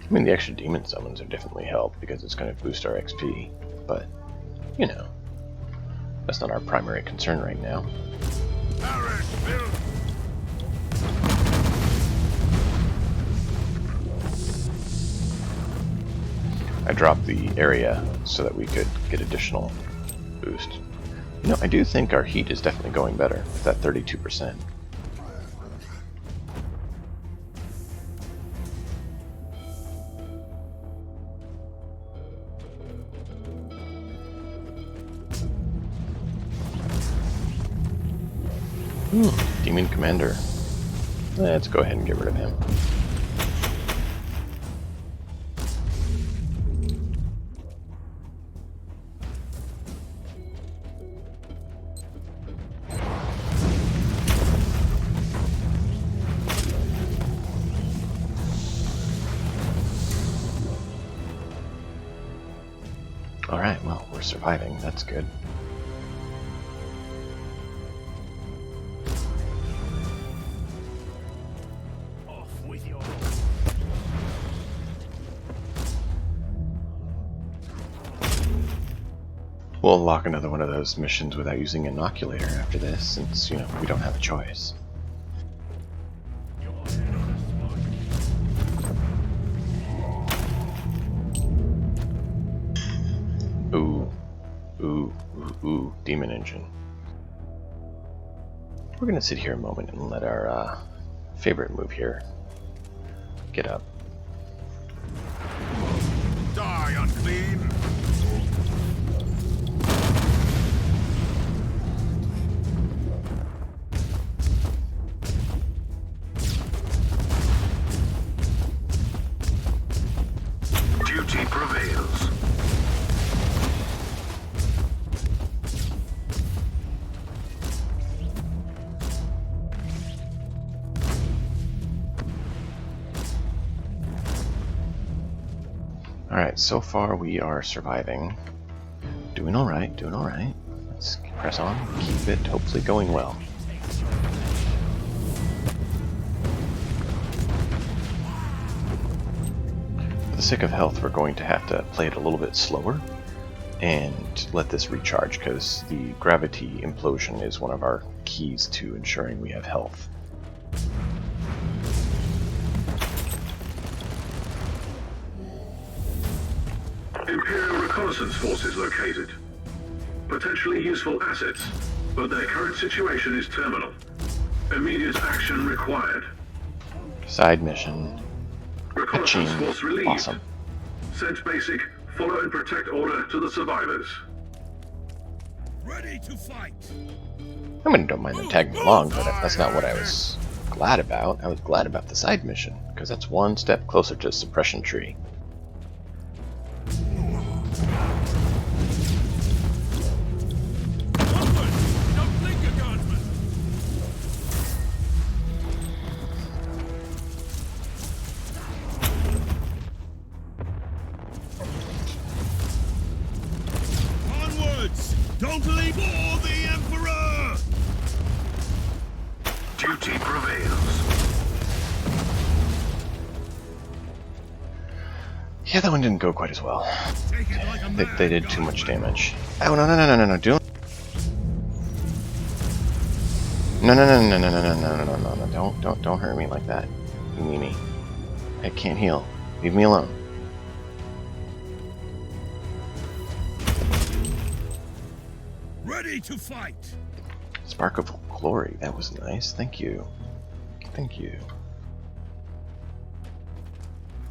[SPEAKER 1] I mean, the extra demon summons are definitely help because it's going to boost our XP, but, you know, that's not our primary concern right now. I dropped the area so that we could get additional boost. You know, I do think our heat is definitely going better with that 32%. Demon Commander. Let's go ahead and get rid of him. Alright, well, we're surviving. That's good.
[SPEAKER 5] Off with your...
[SPEAKER 1] We'll unlock another one of those missions without using Inoculator after this, since, you know, we don't have a choice. Ooh, Demon Engine. We're gonna sit here a moment and let our favorite move here get up.
[SPEAKER 4] Die, unclean!
[SPEAKER 3] Duty prevails.
[SPEAKER 1] Alright, so far we are surviving. Doing alright, doing alright. Let's press on, keep it hopefully going well. For the sake of health, we're going to have to play it a little bit slower and let this recharge, because the gravity implosion is one of our keys to ensuring we have health.
[SPEAKER 6] Imperial reconnaissance forces located. Potentially useful assets, but their current situation is terminal. Immediate action required.
[SPEAKER 1] Side mission.
[SPEAKER 6] Reconnaissance
[SPEAKER 1] Ka-ching.
[SPEAKER 6] force relieved.
[SPEAKER 1] Awesome.
[SPEAKER 6] Sent basic, follow and protect order to the survivors.
[SPEAKER 5] Ready to fight!
[SPEAKER 1] I mean, don't mind them tagging along, but that's not what I was glad about. I was glad about the side mission, because that's one step closer to suppression tree.
[SPEAKER 5] Onward! Don't linger, guardsman! Onwards! Don't leave for the Emperor!
[SPEAKER 3] Duty prevails.
[SPEAKER 1] Yeah, that one didn't go quite as well.
[SPEAKER 5] Take it like a man,
[SPEAKER 1] They did too
[SPEAKER 5] guardsman.
[SPEAKER 1] much damage. Oh, no, don't... No, don't hurt me like that, you meanie. I can't heal. Leave me alone.
[SPEAKER 5] Ready to fight!
[SPEAKER 1] Spark of Glory, that was nice. Thank you. Thank you.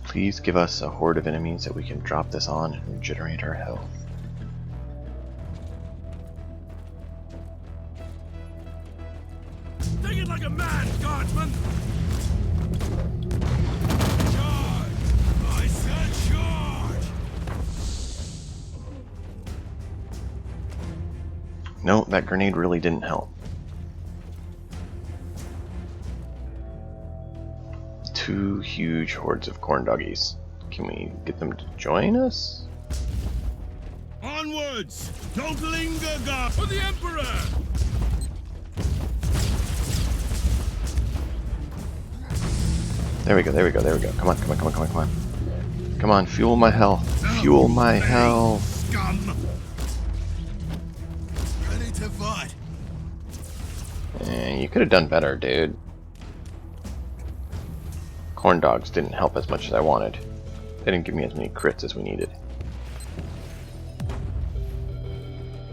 [SPEAKER 1] Please give us a horde of enemies that we can drop this on and regenerate our health.
[SPEAKER 5] Take it like a man, guardsman! Charge! I said charge!
[SPEAKER 1] No, that grenade really didn't help. Two huge hordes of corn doggies. Can we get them to join us?
[SPEAKER 5] Onwards! Don't linger, guard! For the Emperor!
[SPEAKER 1] There we go. Come on. Come on, fuel my health. Fuel my health.
[SPEAKER 5] Scum! Ready to fight!
[SPEAKER 1] You could have done better, dude. Corn dogs didn't help as much as I wanted. They didn't give me as many crits as we needed.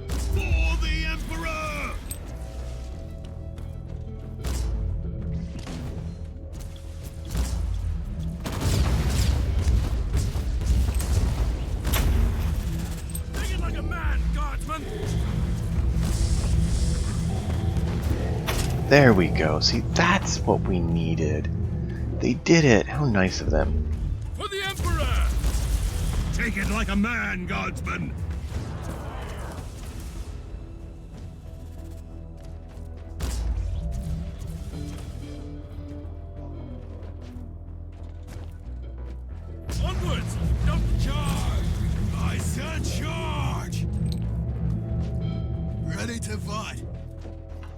[SPEAKER 5] For the Emperor! Take it like a man, guardsman!
[SPEAKER 1] There we go. See, that's what we needed. They did it. How nice of them.
[SPEAKER 5] For the Emperor! Take it like a man, guardsman! Onwards! Don't charge! I said charge! ready to fight.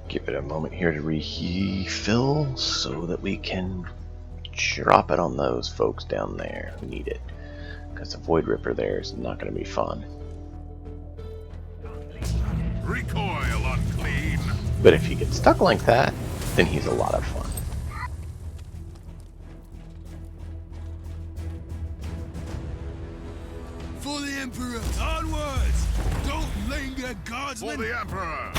[SPEAKER 1] Give it a moment here to refill so that we can drop it on those folks down there who need it. Because the Void Ripper there is not going to be fun.
[SPEAKER 4] Recoil, unclean.
[SPEAKER 1] But if he gets stuck like that, then he's a lot of fun.
[SPEAKER 5] For the Emperor, onwards! Don't linger,
[SPEAKER 4] For
[SPEAKER 5] guardsmen!
[SPEAKER 4] the Emperor.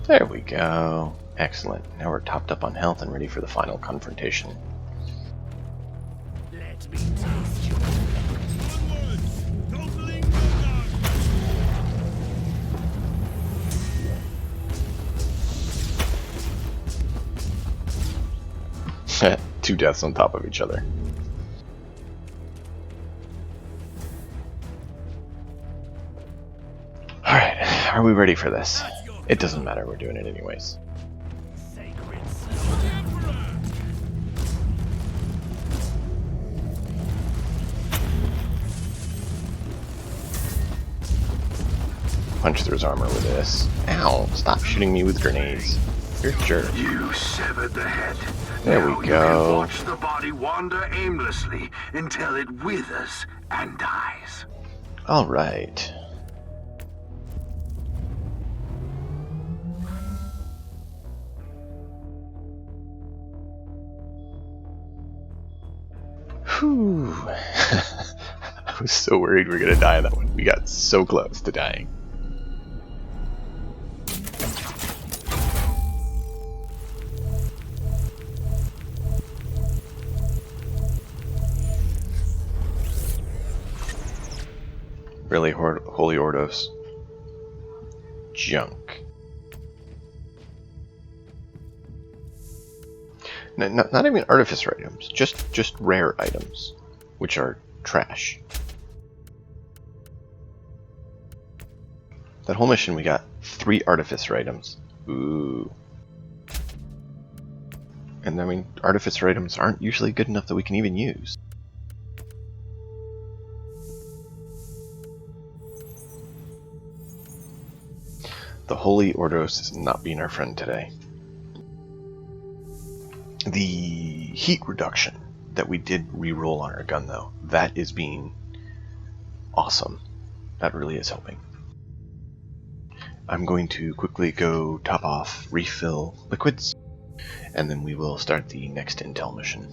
[SPEAKER 1] There we go. Excellent. Now we're topped up on health and ready for the final confrontation.
[SPEAKER 5] Let me taste you. Onwards! Don't linger, guardsmen!
[SPEAKER 1] 2 deaths on top of each other. Alright, are we ready for this? It doesn't matter, we're doing it anyways. Punch through his armor with this. Ow, stop shooting me with grenades. You're a jerk.
[SPEAKER 3] You severed the head.
[SPEAKER 1] There
[SPEAKER 3] Now
[SPEAKER 1] we
[SPEAKER 3] you can
[SPEAKER 1] go.
[SPEAKER 3] watch the body wander aimlessly until it withers and dies.
[SPEAKER 1] Alright. Whew. I was so worried we were gonna die in that one. We got so close to dying. Really, Holy Ordos. Junk. Not even artificer items, just rare items, which are trash. That whole mission we got 3 artificer items. Ooh. And I mean, artificer items aren't usually good enough that we can even use. The Holy Ordos is not being our friend today. The heat reduction that we did re-roll on our gun, though, that is being awesome. That really is helping. I'm going to quickly go top off, refill liquids, and then we will start the next intel mission.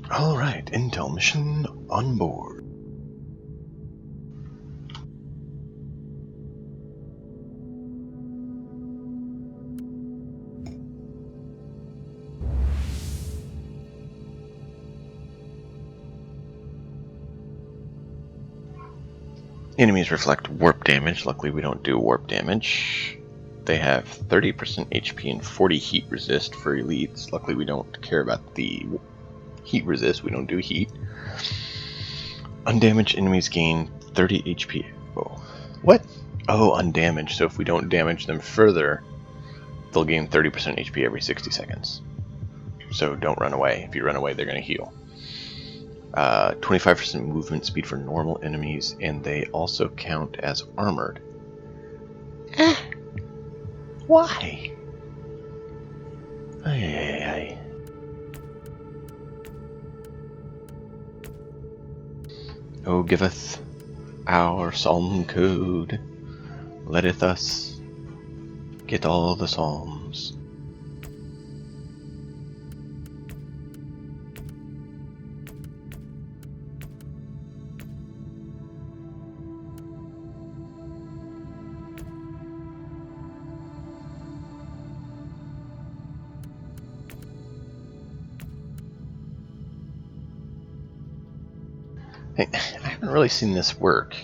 [SPEAKER 1] Alright, intel mission on board. Enemies reflect warp damage. Luckily we don't do warp damage. They have 30% HP and 40 heat resist for elites. Luckily we don't care about the heat resist, we don't do heat. Undamaged enemies gain 30 HP. Whoa. What? Oh, undamaged. So if we don't damage them further, they'll gain 30% HP every 60 seconds. So don't run away. If you run away, they're going to heal. 25% movement speed for normal enemies, and they also count as armored. Why? Ay. Oh, giveth our psalm code, letteth us get all the psalms. I haven't really seen this work.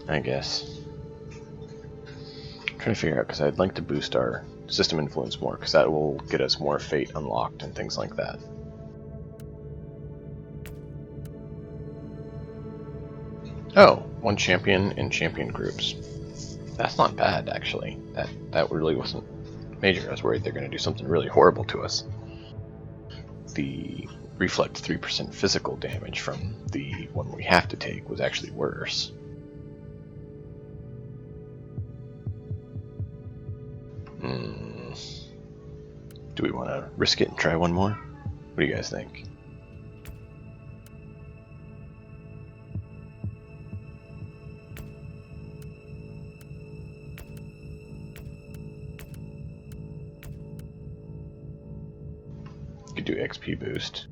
[SPEAKER 1] I guess. I'm trying to figure out, because I'd like to boost our system influence more, because that will get us more fate unlocked and things like that. Oh, one champion in champion groups. That's not bad, actually. That really wasn't major. I was worried they're going to do something really horrible to us. The reflect 3% physical damage from the one we have to take was actually worse. Do we want to risk it and try one more? What do you guys think? Could do XP boost.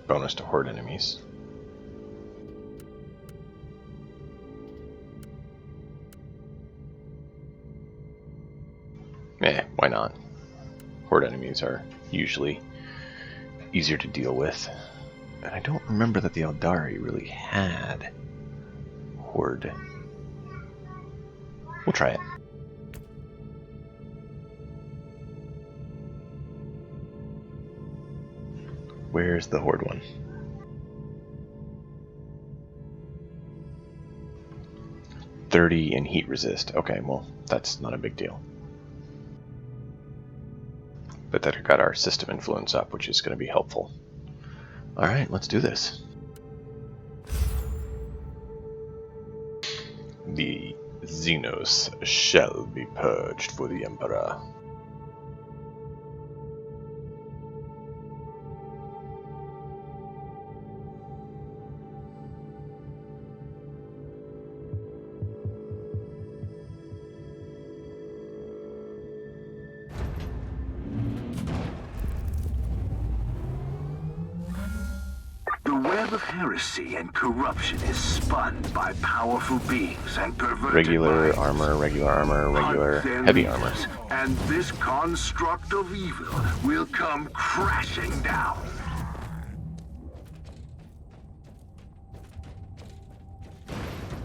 [SPEAKER 1] Bonus to horde enemies. Why not? Horde enemies are usually easier to deal with. And I don't remember that the Eldari really had horde. We'll try it. Where's the horde one? $30 in heat resist. Okay, well, that's not a big deal. But that got our system influence up, which is going to be helpful. Alright, let's do this. The Xenos shall be purged for the Emperor.
[SPEAKER 3] Of heresy and corruption is spun by powerful beings and perverted
[SPEAKER 1] regular
[SPEAKER 3] minds.
[SPEAKER 1] armor, regular heavy armor.
[SPEAKER 3] And this construct of evil will come crashing down.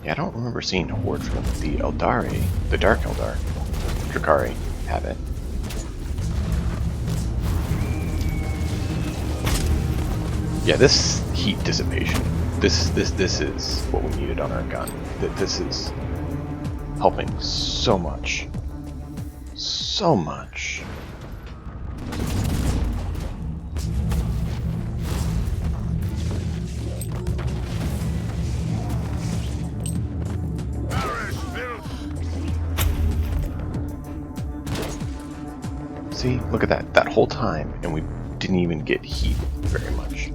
[SPEAKER 1] Yeah, I don't remember seeing a horde from the Eldari, the Dark Eldar. Drakari have it. Yeah, this heat dissipation. This is what we needed on our gun. This is helping so much. So much. See, look at that. That whole time, and we didn't even get heat very much.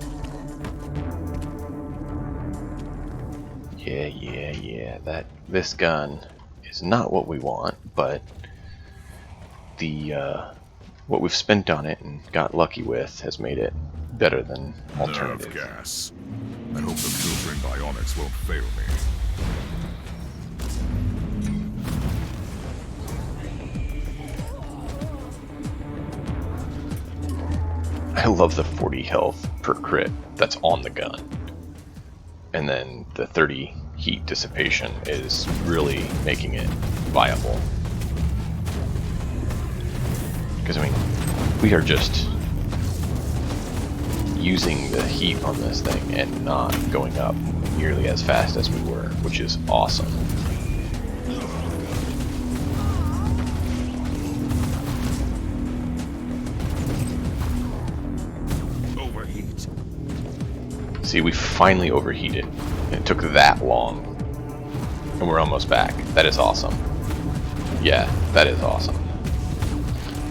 [SPEAKER 1] Yeah. This gun is not what we want, but the what we've spent on it and got lucky with has made it better than alternative.
[SPEAKER 4] Nerve gas. I hope the filtering bionics won't fail me.
[SPEAKER 1] I love the 40 health per crit that's on the gun. And then the 30 heat dissipation is really making it viable. Because, I mean, we are just using the heat on this thing and not going up nearly as fast as we were, which is awesome.
[SPEAKER 4] Overheat.
[SPEAKER 1] See, we finally overheated. It took that long. And we're almost back. That is awesome. Yeah, that is awesome.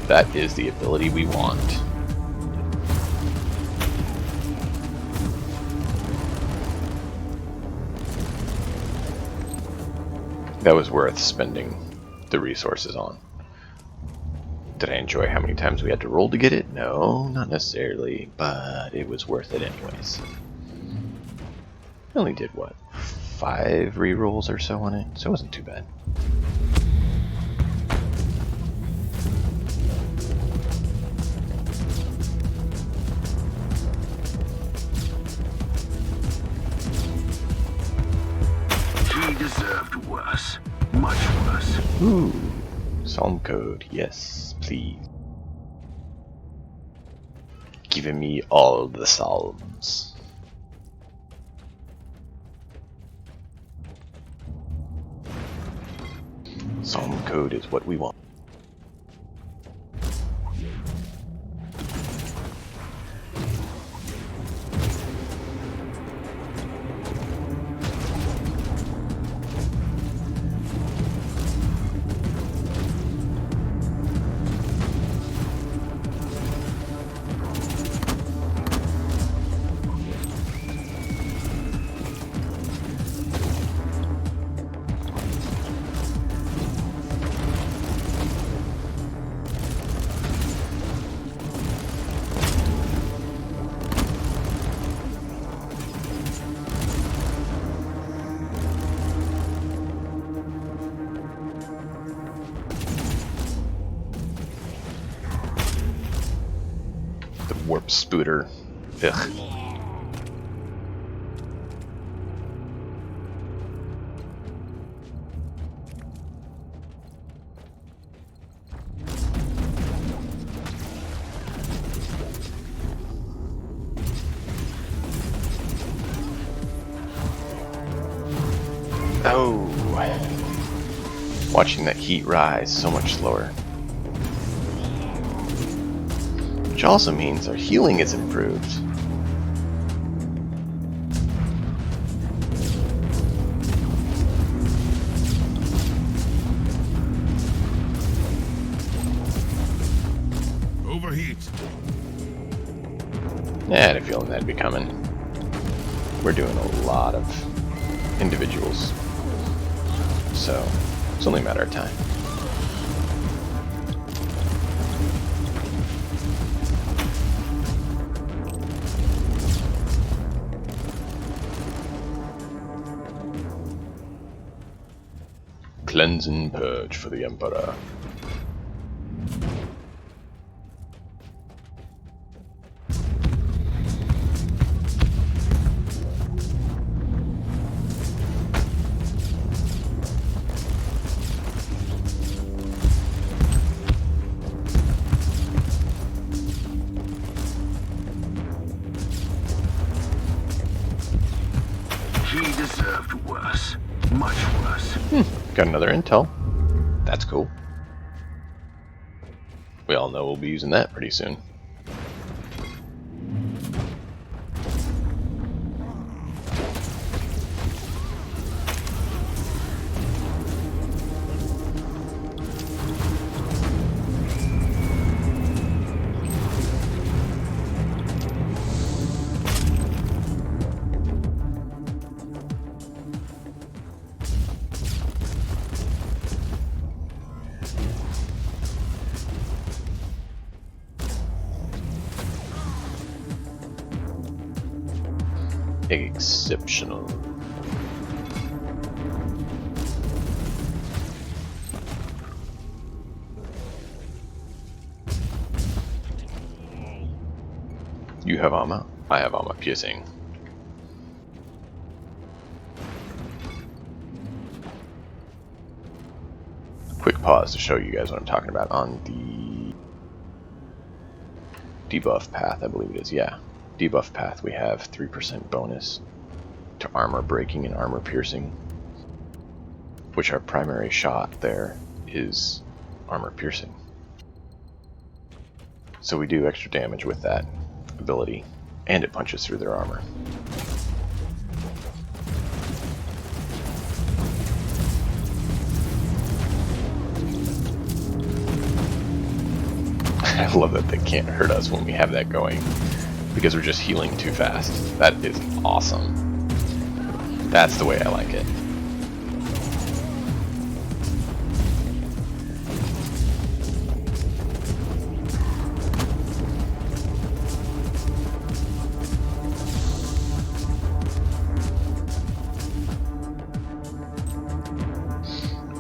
[SPEAKER 1] That is the ability we want. That was worth spending the resources on. Did I enjoy how many times we had to roll to get it? No, not necessarily, but it was worth it anyways. I only did, what, 5 rerolls or so on it, so it wasn't too bad.
[SPEAKER 3] He deserved worse. Much worse.
[SPEAKER 1] Ooh, Psalm code, yes, please. Give me all the psalms. Psalm code is what we want. Warp spooter. Ugh. Oh. Watching that heat rise so much slower. Which also means our healing is improved.
[SPEAKER 4] Overheat.
[SPEAKER 1] Yeah, I had a feeling that'd be coming. We're doing a lot of individuals, so it's only a matter of time. Cleanse and purge for the Emperor.
[SPEAKER 3] He deserved worse. Much worse.
[SPEAKER 1] Got another intel. That's cool. We all know we'll be using that pretty soon. Exceptional. You have armor. I have armor piercing. quick pause to show you guys what I'm talking about. On the debuff path, I believe it is, yeah. Debuff path, we have 3% bonus to armor breaking and armor piercing, which our primary shot there is armor piercing. So we do extra damage with that ability, and it punches through their armor. I love that they can't hurt us when we have that going, because we're just healing too fast. That is awesome. That's the way I like it.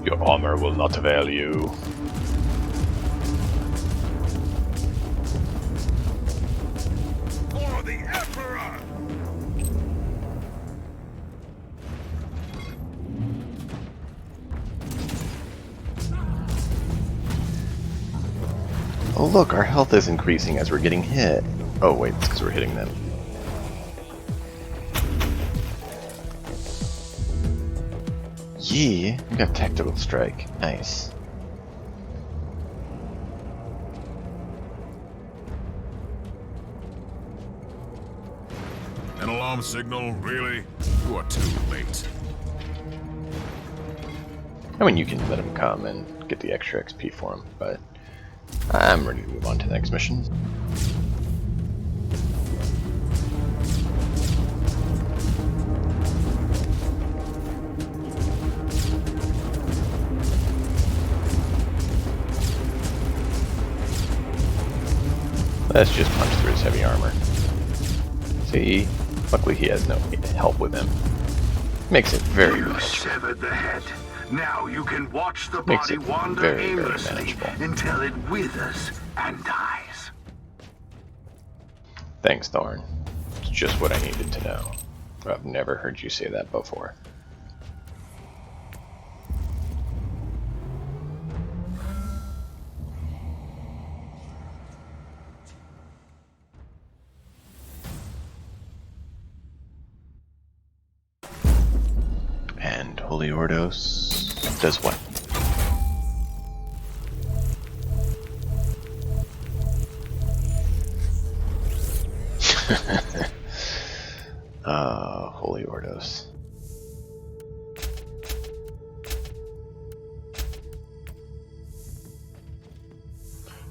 [SPEAKER 1] Your armor will not avail you.
[SPEAKER 4] For the Emperor!
[SPEAKER 1] Oh look, our health is increasing as we're getting hit. Oh wait, it's because we're hitting them. Yeah, we got tactical strike. Nice.
[SPEAKER 4] An alarm signal, really? You are too late.
[SPEAKER 1] I mean, you can let him come and get the extra XP for him, but I'm ready to move on to the next mission. Let's just punch through his heavy armor. See, luckily he has no help with him. Makes it very
[SPEAKER 3] You
[SPEAKER 1] manageable.
[SPEAKER 3] severed the head. Now you can watch the
[SPEAKER 1] Makes
[SPEAKER 3] body
[SPEAKER 1] it
[SPEAKER 3] wander
[SPEAKER 1] very, very
[SPEAKER 3] aimlessly
[SPEAKER 1] manageable.
[SPEAKER 3] until it withers and dies.
[SPEAKER 1] Thanks, Thorn. It's just what I needed to know. I've never heard you say that before. And Holy Ordos does what? Holy Ordos.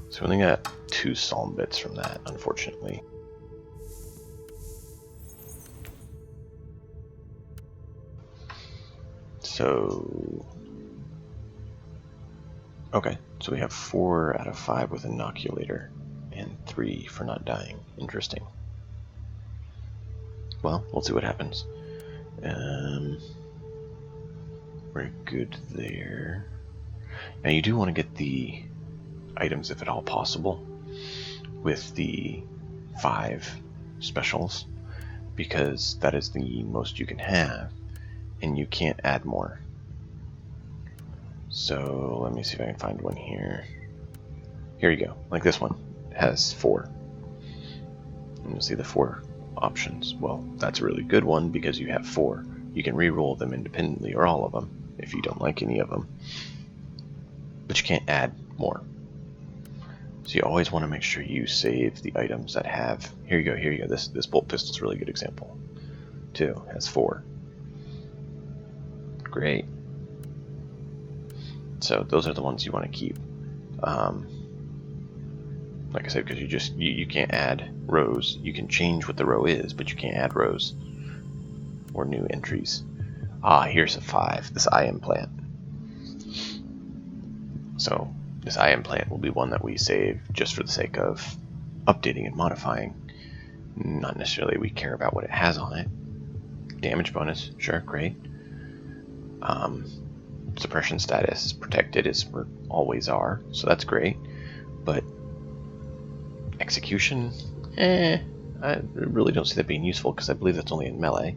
[SPEAKER 1] So we only got 2 psalm bits from that, unfortunately. So, okay, so we have 4 out of 5 with Inoculator, and 3 for not dying. Interesting. Well, we'll see what happens. We're good there. Now you do want to get the items, if at all possible, with the 5 specials, because that is the most you can have, and you can't add more. So let me see if I can find one here. Here you go. Like this one has 4. And you'll see the 4 options. Well, that's a really good one because you have 4. You can re-roll them independently, or all of them, if you don't like any of them. But you can't add more. So you always want to make sure you save the items that have... Here you go, here you go. This bolt pistol's a really good example. 2 has 4. Great. So those are the ones you want to keep. Like I said, because you can't add rows. You can change what the row is, but you can't add rows or new entries. Ah, here's a 5. This eye implant. So this eye implant will be one that we save just for the sake of updating and modifying. Not necessarily we care about what it has on it. Damage bonus, sure, great. Suppression status is protected, as we always are, so that's great. But execution, I really don't see that being useful because I believe that's only in melee.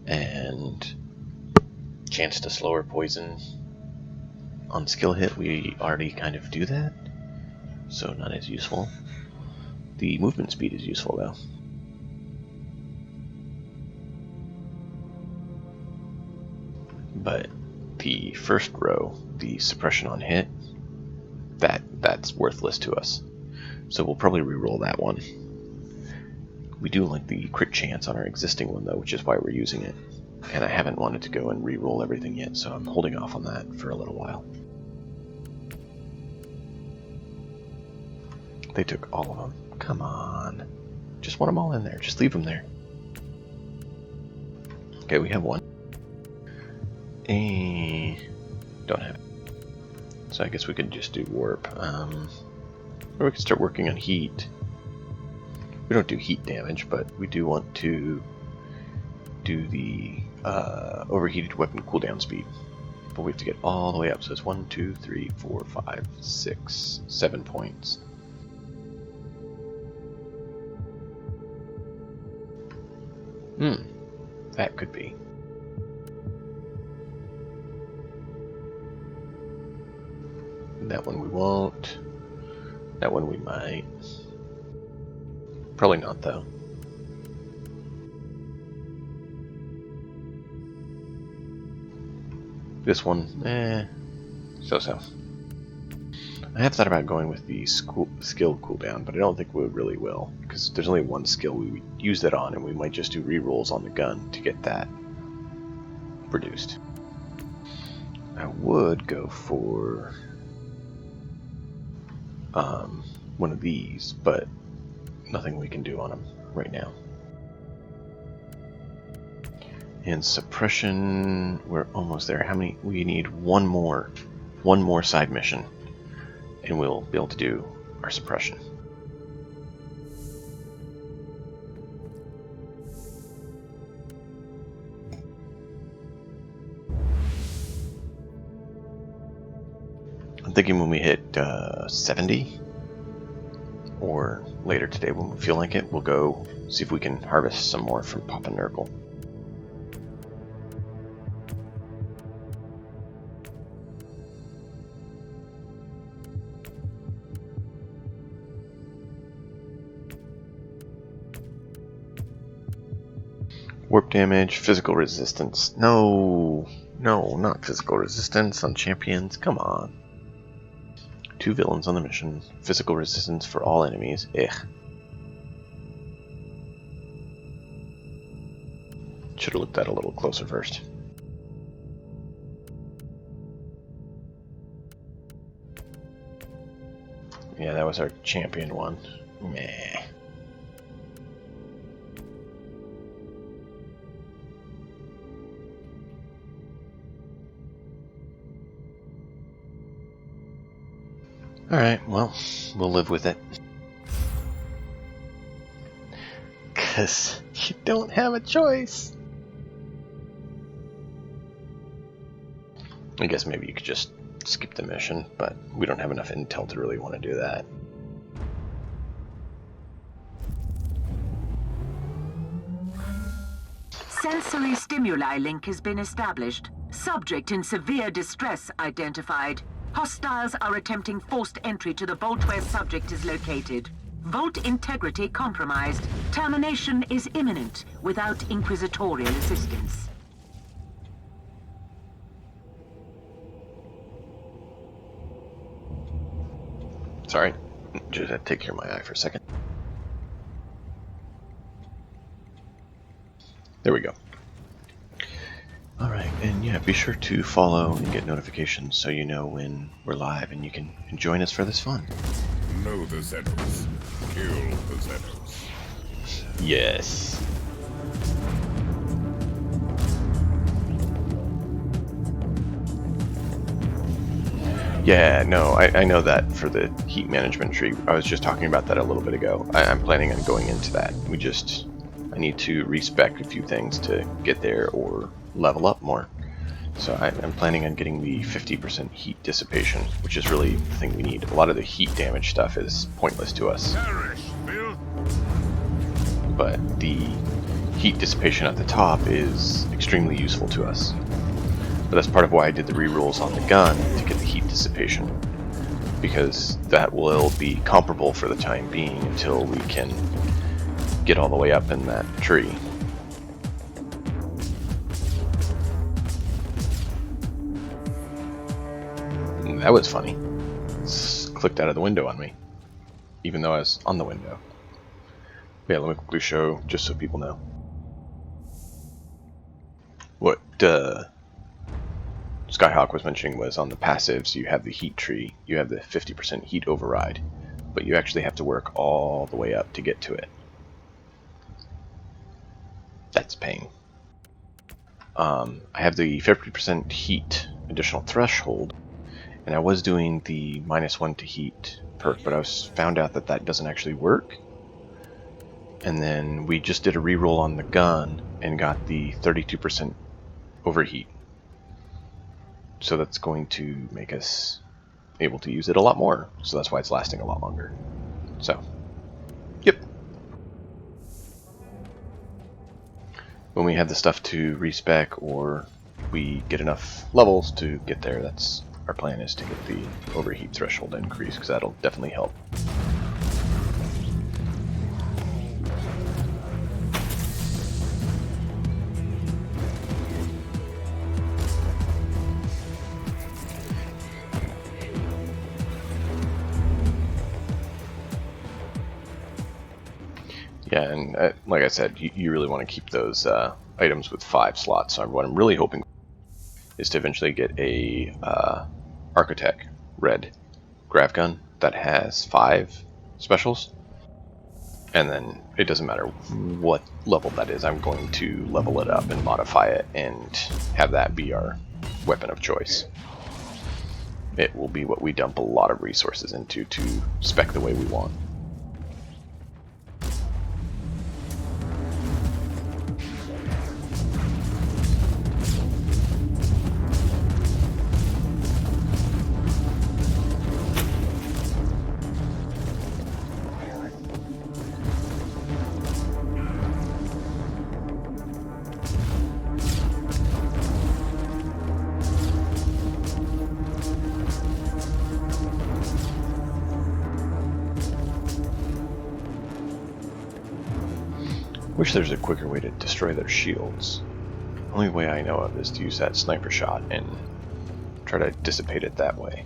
[SPEAKER 1] And chance to slow or poison On skill hit, we already kind of do that, so not as useful. The movement speed is useful though. But the first row, the suppression on hit, that's worthless to us. So we'll probably reroll that one. We do like the crit chance on our existing one though, which is why we're using it. And I haven't wanted to go and reroll everything yet, so I'm holding off on that for a little while. They took all of them. Come on. Just want them all in there. Just leave them there. Okay, we have one. Don't have it. So I guess we could just do warp. Or we could start working on heat. We don't do heat damage, but we do want to do the overheated weapon cooldown speed. But we have to get all the way up. So it's 1, 2, 3, 4, 5, 6, 7 points. That could be. That one we won't. That one we might. Probably not though. This one, so-so. I have thought about going with the skill cooldown, but I don't think we really will, because there's only one skill we would use that on, and we might just do rerolls on the gun to get that produced. I would go for one of these, but nothing we can do on them right now. And suppression, we're almost there. How many? We need one more side mission, and we'll be able to do our suppression. I'm thinking when we hit 70, or later today when we feel like it, we'll go see if we can harvest some more from Papa Nurgle. Warp damage, physical resistance. No, not physical resistance on champions. Come on. 2 villains on the mission. Physical resistance for all enemies. Should have looked at it a little closer first. Yeah, that was our champion one. Meh. Alright, well, we'll live with it. 'Cause you don't have a choice. I guess maybe you could just skip the mission, but we don't have enough intel to really want to do that.
[SPEAKER 2] Sensory stimuli link has been established. Subject in severe distress identified. Hostiles are attempting forced entry to the vault where subject is located. Vault integrity compromised. Termination is imminent without inquisitorial assistance.
[SPEAKER 1] Sorry, just had to take care of my eye for a second. There we go. Alright, and yeah, be sure to follow and get notifications so you know when we're live and you can join us for this fun.
[SPEAKER 4] Know the Zetos. Kill the Zetos.
[SPEAKER 1] Yes. Yeah, no, I know that for the heat management tree. I was just talking about that a little bit ago. I'm planning on going into that. I need to respec a few things to get there or level up more. So I'm planning on getting the 50% heat dissipation, which is really the thing we need. A lot of the heat damage stuff is pointless to us.
[SPEAKER 4] Perish, Bill.
[SPEAKER 1] But the heat dissipation at the top is extremely useful to us. But that's part of why I did the rerolls on the gun, to get the heat dissipation. Because that will be comparable for the time being until we can get all the way up in that tree. And that was funny. It's clicked out of the window on me, even though I was on the window. Yeah, let me quickly show, just so people know. What Skyhawk was mentioning was on the passives, you have the heat tree, you have the 50% heat override, but you actually have to work all the way up to get to it. That's pain. I have the 50% heat additional threshold, and I was doing the -1 to heat perk, but I found out that that doesn't actually work. And then we just did a reroll on the gun and got the 32% overheat. So that's going to make us able to use it a lot more. So that's why it's lasting a lot longer. So, yep. When we have the stuff to respec or we get enough levels to get there, that's our plan, is to get the overheat threshold increase, because that'll definitely help. Yeah, and like I said, you really want to keep those items with 5 slots. So what I'm really hoping is to eventually get a Architect red grav gun that has 5 specials. And then it doesn't matter what level that is, I'm going to level it up and modify it and have that be our weapon of choice. It will be what we dump a lot of resources into to spec the way we want. Wish there's a quicker way to destroy their shields. Only way I know of is to use that sniper shot and try to dissipate it that way.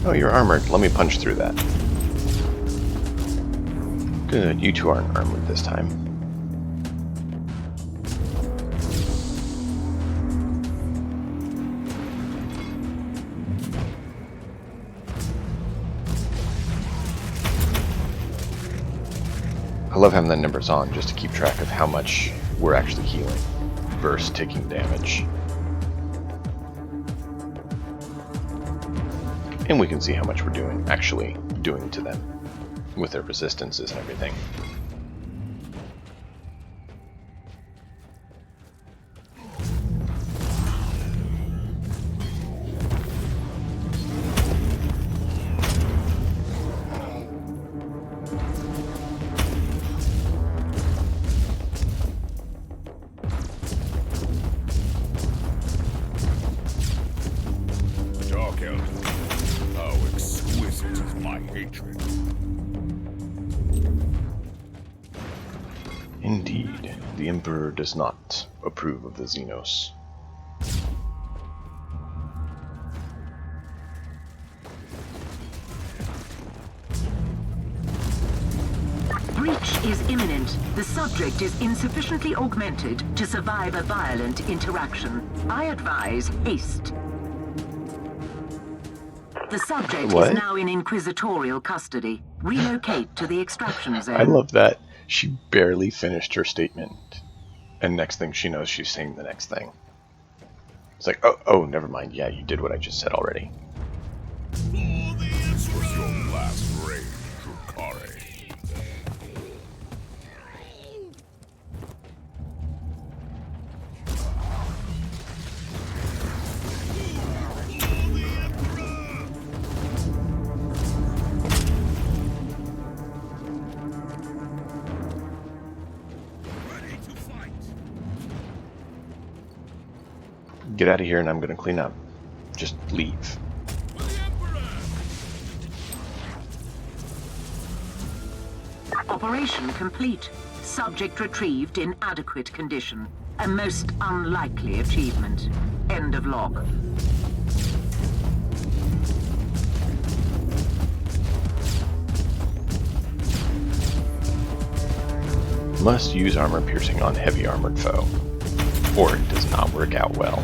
[SPEAKER 1] Oh, you're armored. Let me punch through that. Good, you two aren't armored this time. I love having the numbers on just to keep track of how much we're actually healing versus taking damage. And we can see how much we're actually doing to them with their resistances and everything.
[SPEAKER 4] Dark Elder, how exquisite is my hatred.
[SPEAKER 1] Indeed, the Emperor does not approve of the Xenos.
[SPEAKER 2] Breach is imminent. The subject is insufficiently augmented to survive a violent interaction. I advise haste. The subject is now in inquisitorial custody. Relocate to the extraction zone.
[SPEAKER 1] I love that. She barely finished her statement, and next thing she knows, she's saying the next thing. It's like, oh, never mind. Yeah, you did what I just said already.
[SPEAKER 4] This was your last rage, Drukari.
[SPEAKER 1] Get out of here and I'm gonna clean up. Just leave.
[SPEAKER 2] Operation complete. Subject retrieved in adequate condition. A most unlikely achievement. End of log.
[SPEAKER 1] Must use armor piercing on heavy armored foe, or it does not work out well.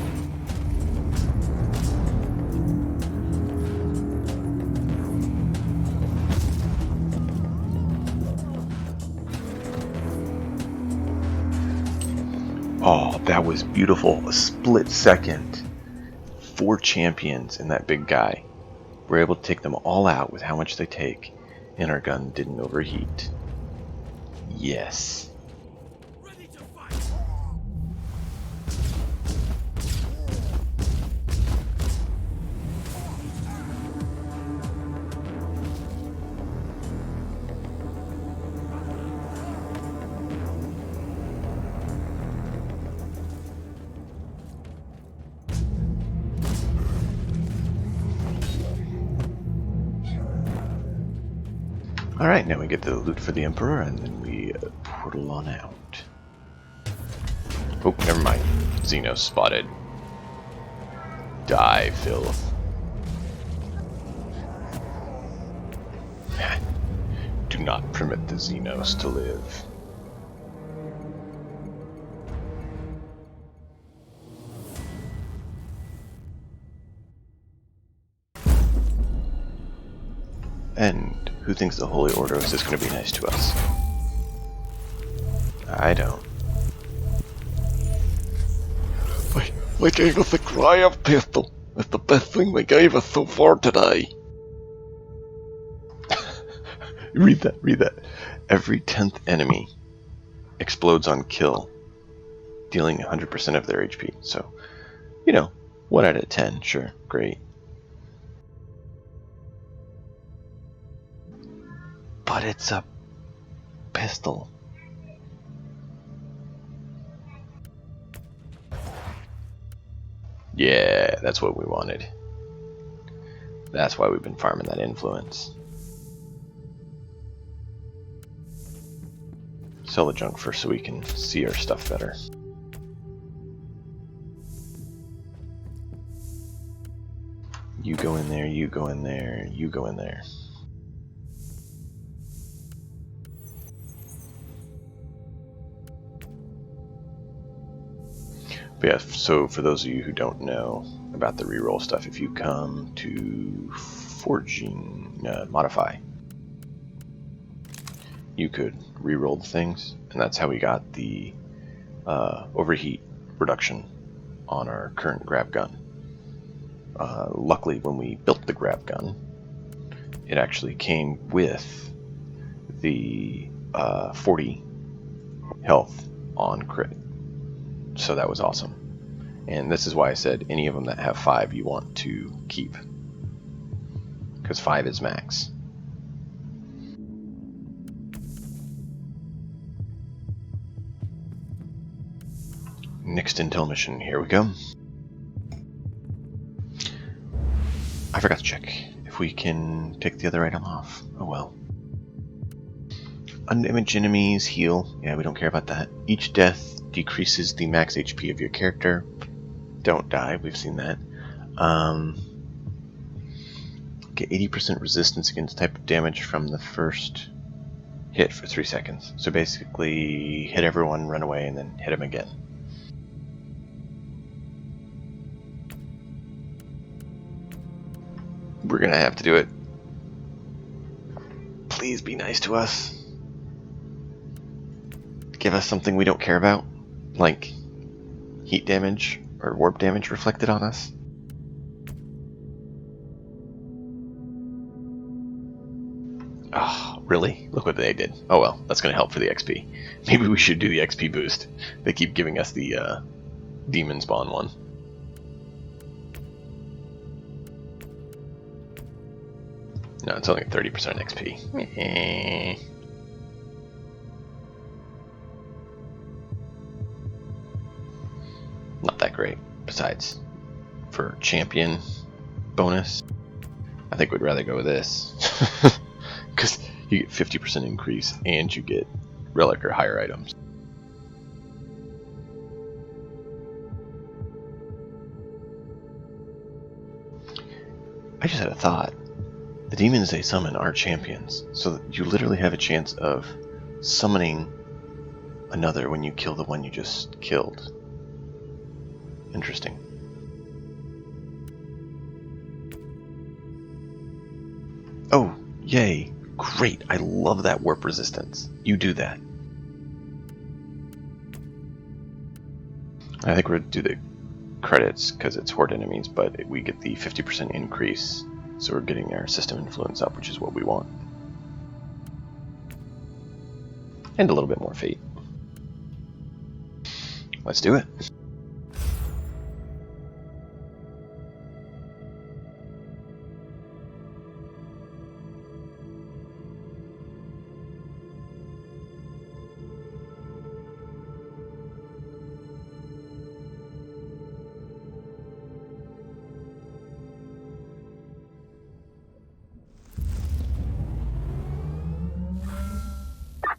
[SPEAKER 1] Oh, that was beautiful. A split second. 4 champions and that big guy. We're able to take them all out with how much they take, and our gun didn't overheat. Yes.
[SPEAKER 5] Ready to fight!
[SPEAKER 1] Alright, now we get the loot for the Emperor, and then we portal on out. Oh, never mind. Xenos spotted. Die, filth. Do not permit the Xenos to live. And who thinks the Holy Order is just going to be nice to us? I don't.
[SPEAKER 7] They gave us a cryo pistol. It's the best thing they gave us so far today.
[SPEAKER 1] Read that, read that. Every 10th enemy explodes on kill, dealing 100% of their HP. So, you know, 1 out of 10, sure, great. But it's a pistol. Yeah, that's what we wanted. That's why we've been farming that influence. Sell the junk first so we can see our stuff better. You go in there, you go in there, you go in there. But yeah, so for those of you who don't know about the reroll stuff, if you come to forging, modify, you could reroll the things, and that's how we got the overheat reduction on our current grab gun. Luckily, when we built the grab gun, it actually came with the 40 health on crit. So that was awesome. And this is why I said any of them that have 5 you want to keep, because 5 is max. Next intel mission, here we go. I forgot to check if we can take the other item off. Oh well. Undamaged enemies heal. Yeah, we don't care about that. Each death decreases the max HP of your character. Don't die, we've seen that. Get 80% resistance against type of damage from the first hit for 3 seconds. So basically, hit everyone, run away, and then hit them again. We're gonna have to do it. Please be nice to us. Give us something we don't care about, like heat damage or warp damage reflected on us. Oh, really? Look what they did. Oh well, that's gonna help for the XP. Maybe we should do the XP boost. They keep giving us the demon spawn one. No, it's only 30% XP. Not that great. Besides, for champion bonus. I think we'd rather go with this. Because you get 50% increase and you get relic or higher items. I just had a thought. The demons they summon are champions, so that you literally have a chance of summoning another when you kill the one you just killed. Interesting. Oh, yay. Great. I love that warp resistance. You do that. I think we're going to do the credits because it's horde enemies, but we get the 50% increase, so we're getting our system influence up, which is what we want. And a little bit more fate. Let's do it.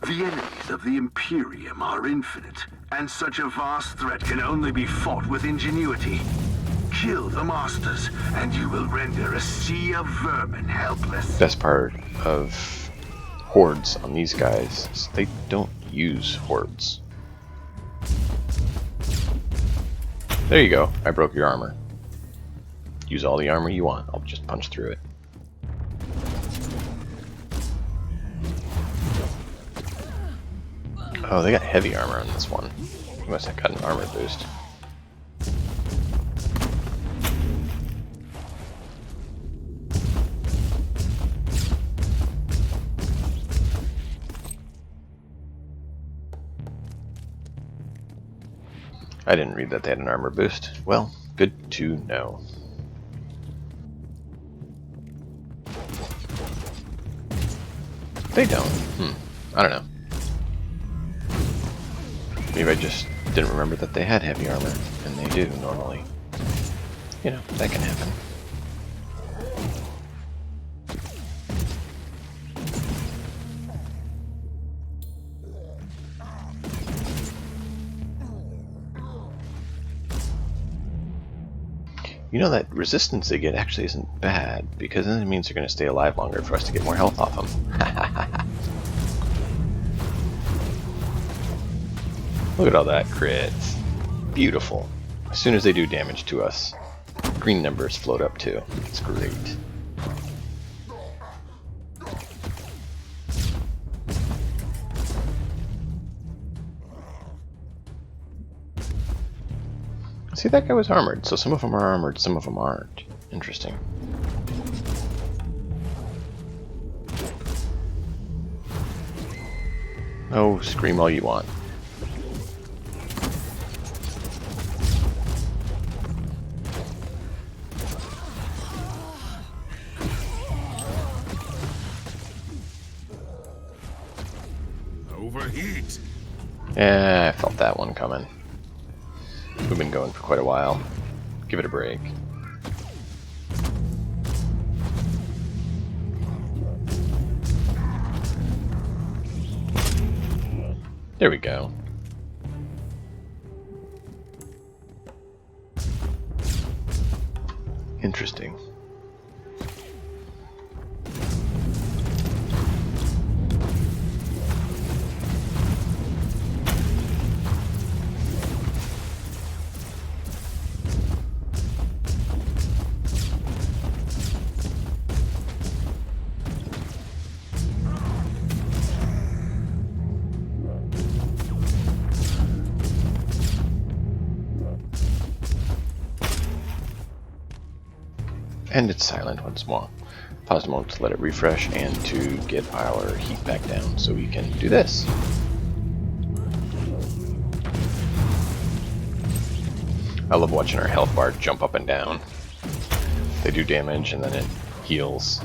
[SPEAKER 3] The enemies of the Imperium are infinite, and such a vast threat can only be fought with ingenuity. Kill the Masters, and you will render a sea of vermin helpless.
[SPEAKER 1] Best part of hordes on these guys is they don't use hordes. There you go. I broke your armor. Use all the armor you want. I'll just punch through it. Oh, they got heavy armor on this one. You must have got an armor boost. I didn't read that they had an armor boost. Well, good to know. They don't. I don't know. Maybe I just didn't remember that they had heavy armor, and they do normally. You know, that can happen. You know, that resistance they get actually isn't bad, because then it means they're going to stay alive longer for us to get more health off them. Look at all that crit. Beautiful. As soon as they do damage to us, green numbers float up too. It's great. See, that guy was armored, so some of them are armored, some of them aren't. Interesting. Oh, scream all you want.
[SPEAKER 4] Overheat.
[SPEAKER 1] Yeah, I felt that one coming. We've been going for quite a while. Give it a break. There we go. Interesting. And it's silent once more. Pause a moment to let it refresh and to get our heat back down so we can do this. I love watching our health bar jump up and down. They do damage and then it heals.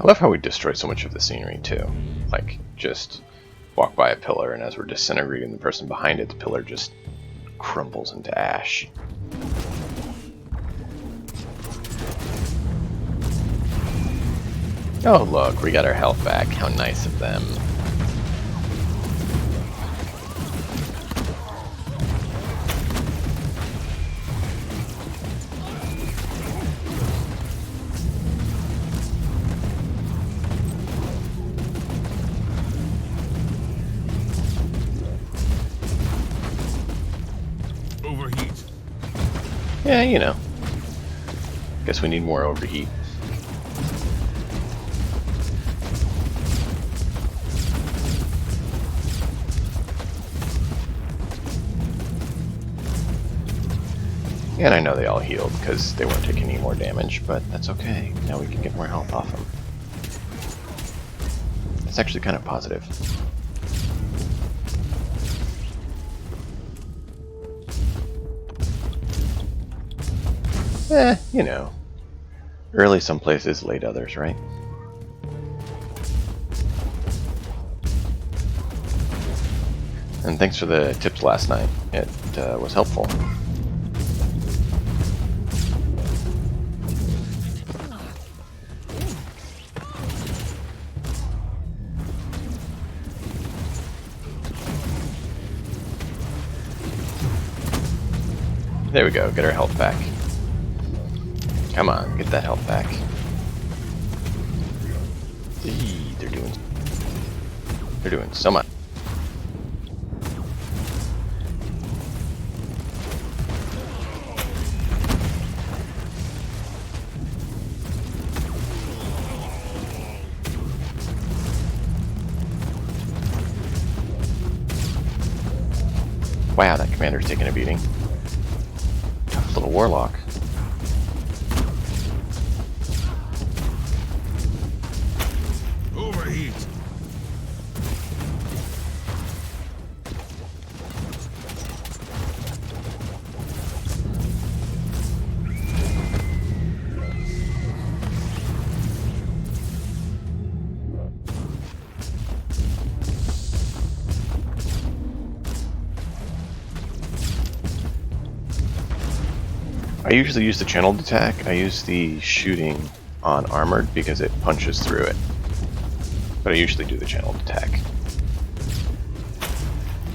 [SPEAKER 1] I love how we destroy so much of the scenery too. Like, just walk by a pillar, and as we're disintegrating the person behind it, the pillar just crumbles into ash. Oh look, we got our health back. How nice of them.
[SPEAKER 4] Overheat.
[SPEAKER 1] Yeah, you know. Guess we need more overheat. And I know they all healed because they weren't taking any more damage, but that's okay. Now we can get more health off them. It's actually kind of positive. You know. Early some places, late others, right? And thanks for the tips last night. It was helpful. There we go, get our health back. Come on, get that health back. Eee, they're doing so much. Wow, that commander's taking a beating. Tough little warlock.
[SPEAKER 4] Overheat.
[SPEAKER 1] I usually use the channeled attack. I use the shooting on armored because it punches through it. But I usually do the channeled attack.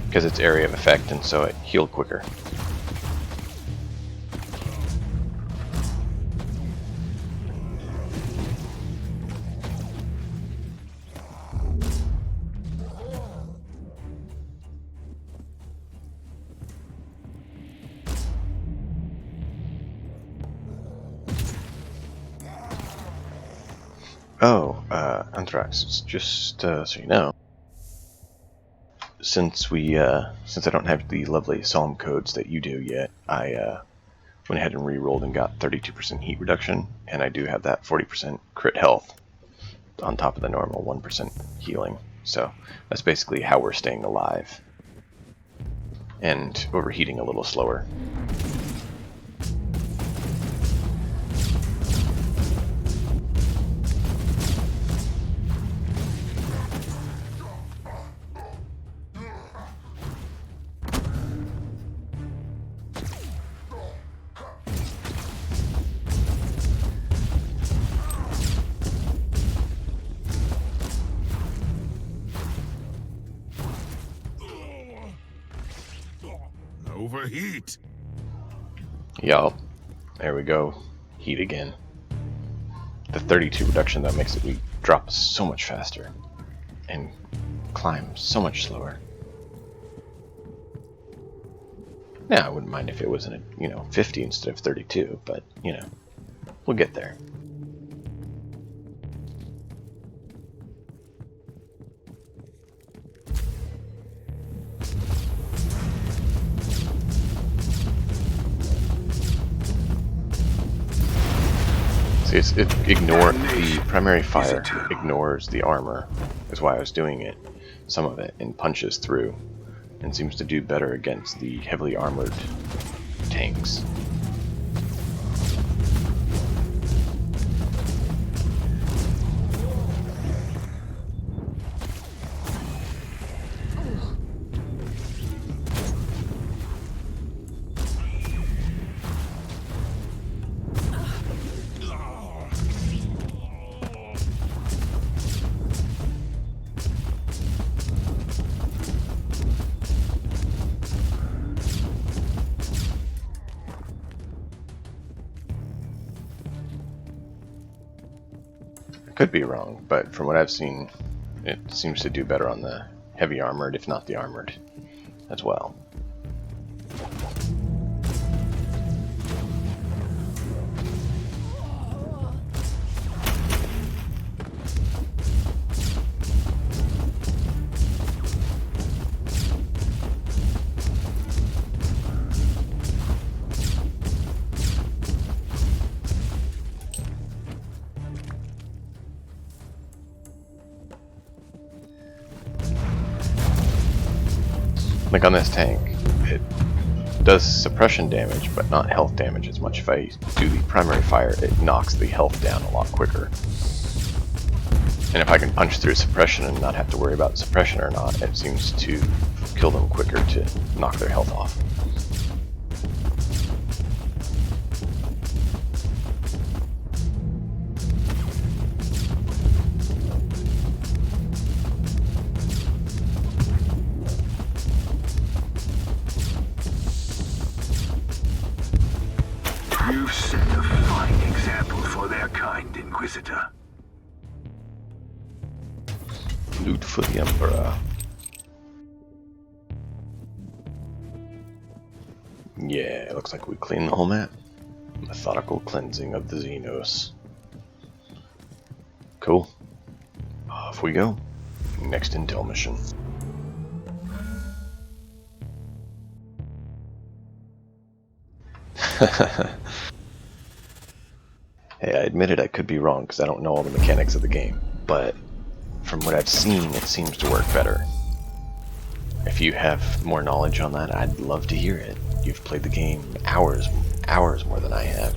[SPEAKER 1] Because it's area of effect and so it healed quicker. Oh, Anthrax, just so you know, since I don't have the lovely psalm codes that you do yet, I went ahead and re-rolled and got 32% heat reduction, and I do have that 40% crit health on top of the normal 1% healing. So that's basically how we're staying alive and overheating a little slower.
[SPEAKER 4] Overheat.
[SPEAKER 1] Yup. There we go. Heat again. The 32 reduction though makes it drop so much faster and climb so much slower. Now I wouldn't mind if it was in a 50 instead of 32, but we'll get there. See, the primary fire ignores the armor, is why I was doing it, some of it, and punches through, and seems to do better against the heavily armored tanks. Could be wrong, but from what I've seen, it seems to do better on the heavy armored, if not the armored, as well. Like on this tank, it does suppression damage, but not health damage as much. If I do the primary fire, it knocks the health down a lot quicker. And if I can punch through suppression and not have to worry about suppression or not, it seems to kill them quicker to knock their health off.
[SPEAKER 3] You've set a fine example for their kind, Inquisitor.
[SPEAKER 1] Loot for the Emperor. Yeah, looks like we cleaned the whole map. Methodical cleansing of the Xenos. Cool. Off we go. Next intel mission. Hey, I admitted I could be wrong because I don't know all the mechanics of the game, but from what I've seen, it seems to work better. If you have more knowledge on that, I'd love to hear it. You've played the game hours more than I have.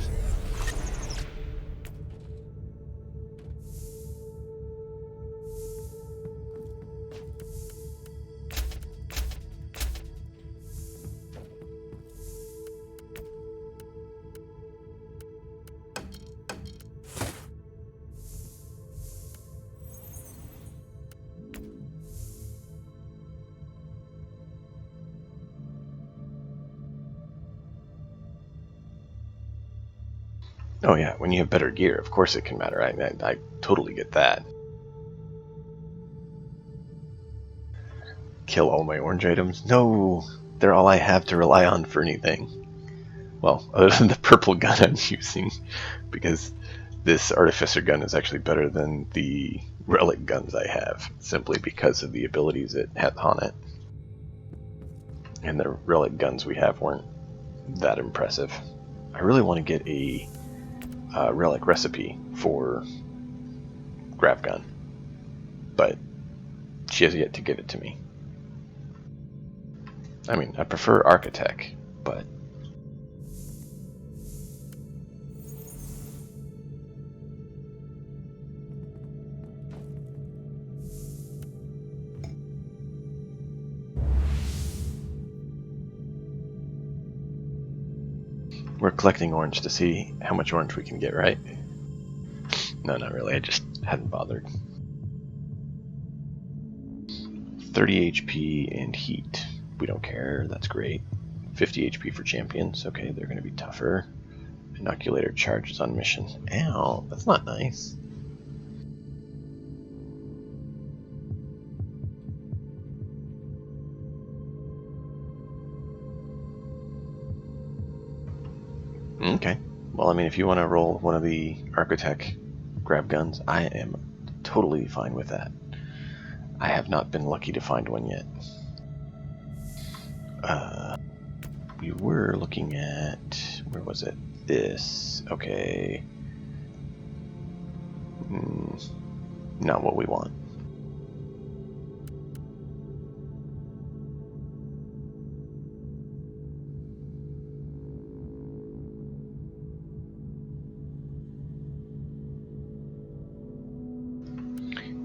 [SPEAKER 1] Oh yeah, when you have better gear, of course it can matter. I totally get that. Kill all my orange items? No! They're all I have to rely on for anything. Well, other than the purple gun I'm using, because this artificer gun is actually better than the relic guns I have, simply because of the abilities it has on it. And the relic guns we have weren't that impressive. I really want to get a relic recipe for Grav Gun, but she has yet to give it to me. I mean, I prefer Architect, but we're collecting orange to see how much orange we can get, right? No, not really. I just hadn't bothered. 30 HP and heat. We don't care. That's great. 50 HP for champions. Okay, they're going to be tougher. Inoculator charges on mission. Ow, that's not nice. Okay. Well, I mean, if you want to roll one of the Architect grab guns, I am totally fine with that. I have not been lucky to find one yet. We were looking at... where was it? This. Okay. Not what we want.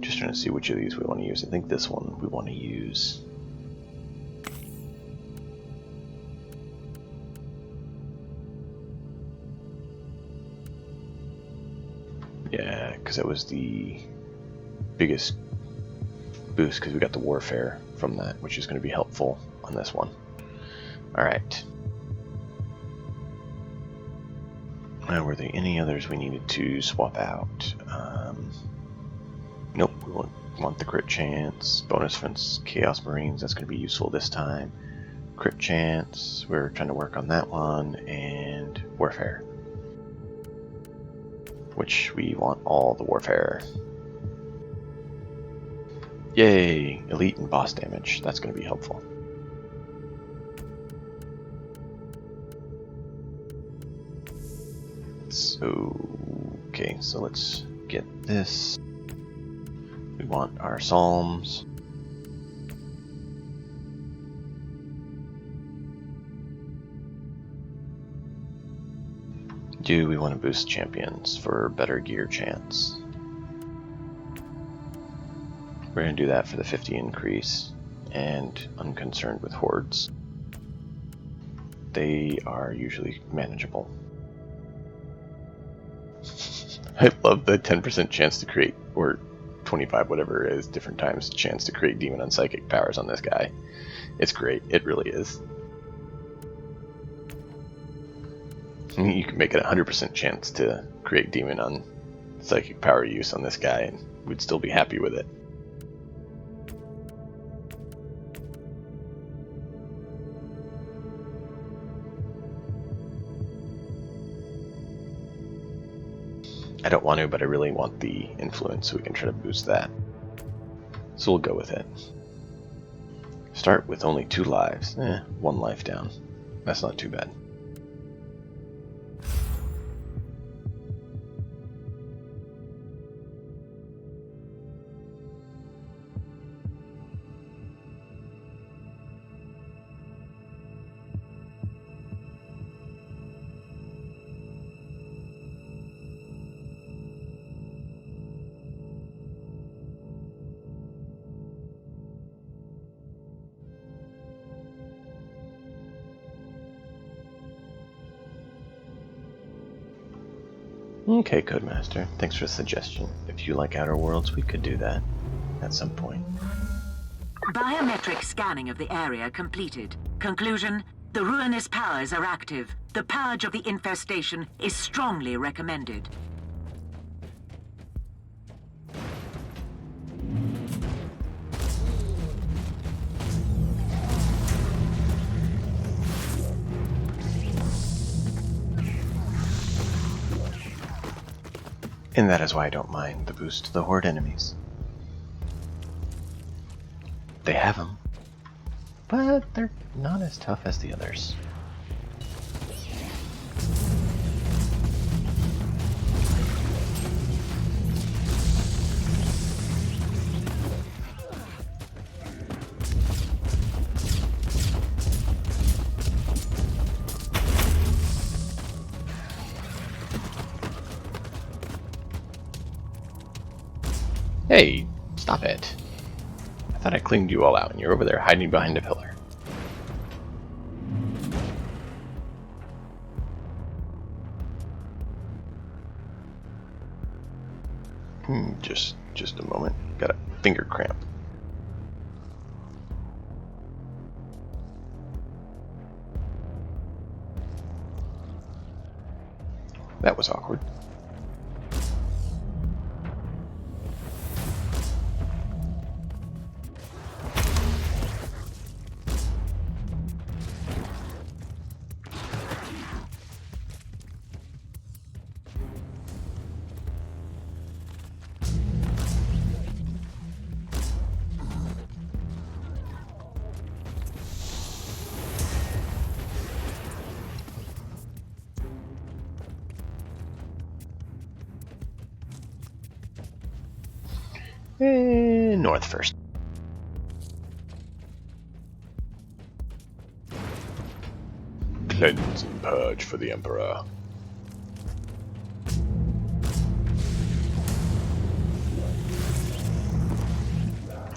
[SPEAKER 1] Just trying to see which of these we want to use. I think this one we want to use. Yeah, because that was the biggest boost, because we got the warfare from that, which is going to be helpful on this one. Alright. Now, were there any others we needed to swap out? Nope, we want the crit chance. Bonus against Chaos Marines, that's going to be useful this time. Crit chance, we're trying to work on that one. And Warfare, which we want all the Warfare. Yay! Elite and boss damage, that's going to be helpful. Okay, so let's get this. We want our Psalms. Do we want to boost champions for better gear chance? We're going to do that for the 50 increase, and I'm concerned with hordes. They are usually manageable. I love the 10% chance to create, or 25, whatever it is, different times chance to create demon and psychic powers on this guy. It's great, it really is. You can make it a 100% chance to create demon on psychic power use on this guy, and we'd still be happy with it. I don't want to, but I really want the influence, so we can try to boost that. So we'll go with it. Start with only 2 lives. 1 life down. That's not too bad. Okay, Codemaster, thanks for the suggestion. If you like Outer Worlds, we could do that at some point.
[SPEAKER 2] Biometric scanning of the area completed. Conclusion: the ruinous powers are active. The purge of the infestation is strongly recommended.
[SPEAKER 1] And that is why I don't mind the boost to the horde enemies. They have them, but they're not as tough as the others. Hey, stop it. I thought I cleaned you all out and you're over there hiding behind a pillar. Just a moment. Got a finger cramp. That was awkward. North first. Cleanse and purge for the Emperor.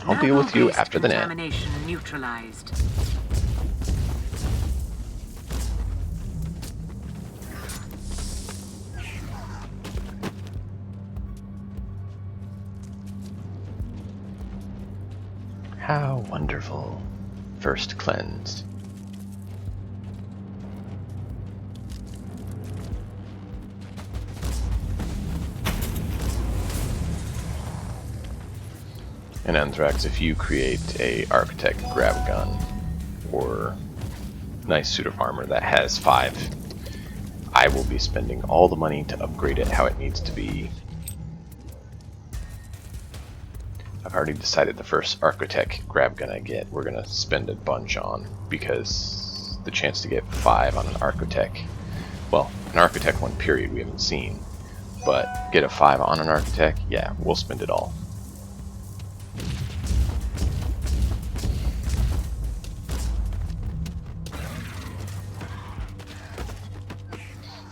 [SPEAKER 1] I'll deal with you after the net.
[SPEAKER 2] Contamination neutralized.
[SPEAKER 1] How wonderful. First cleansed. And Anthrax, if you create a Architect grab gun or nice suit of armor that has 5, I will be spending all the money to upgrade it how it needs to be. I've already decided the first Architect grab gun I get, we're going to spend a bunch on, because the chance to get 5 on an Architect, well, an Architect 1 period we haven't seen, but get a 5 on an Architect, yeah, we'll spend it all.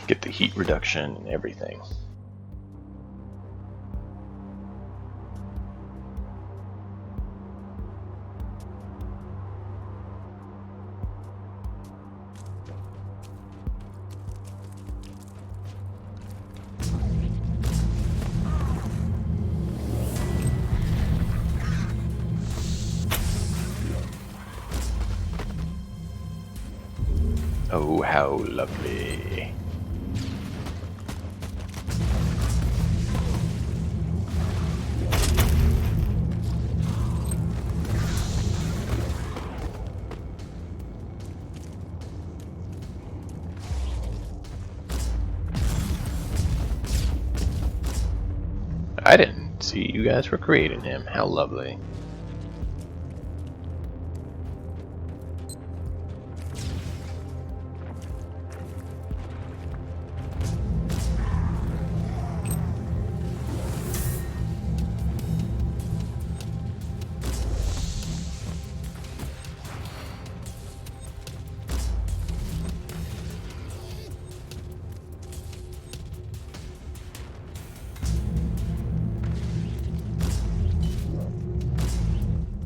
[SPEAKER 1] Get the heat reduction and everything. Oh, how lovely. I didn't see you guys were creating him. How lovely.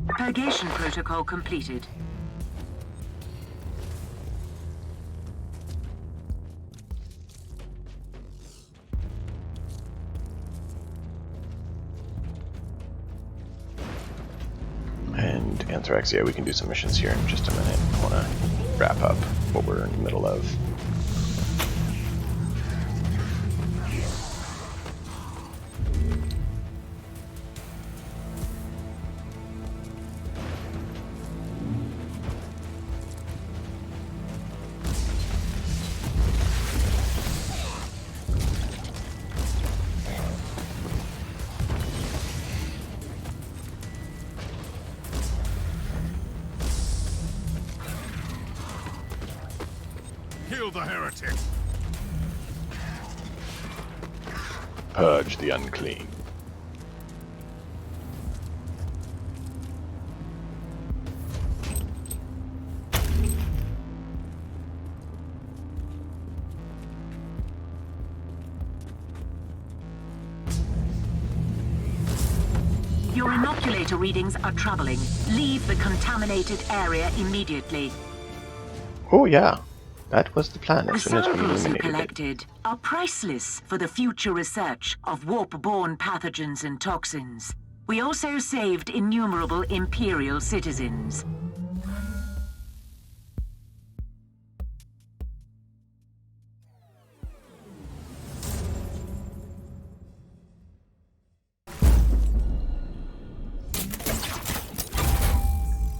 [SPEAKER 2] Purgation protocol completed.
[SPEAKER 1] And Anthrax, yeah, we can do some missions here in just a minute. I want to wrap up what we're in the middle of.
[SPEAKER 4] Kill the heretic!
[SPEAKER 1] Purge the unclean.
[SPEAKER 2] Your inoculator readings are troubling. Leave the contaminated area immediately.
[SPEAKER 1] Oh yeah, that was the plan
[SPEAKER 2] The
[SPEAKER 1] as soon as we
[SPEAKER 2] samples you
[SPEAKER 1] eliminated it.
[SPEAKER 2] collected are priceless for the future research of warp-borne pathogens and toxins. We also saved innumerable Imperial citizens.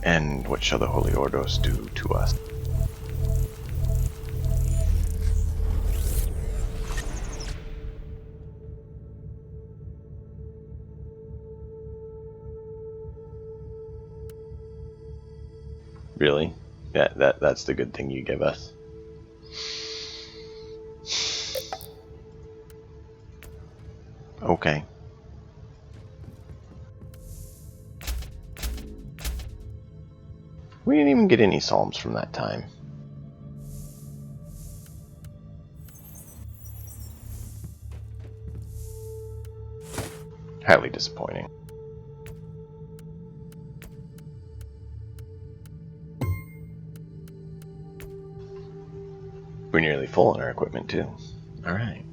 [SPEAKER 1] And what shall the Holy Ordos do to us? Really? That's the good thing you give us? Okay. We didn't even get any psalms from that time. Highly disappointing. We're nearly full on our equipment too. Alright.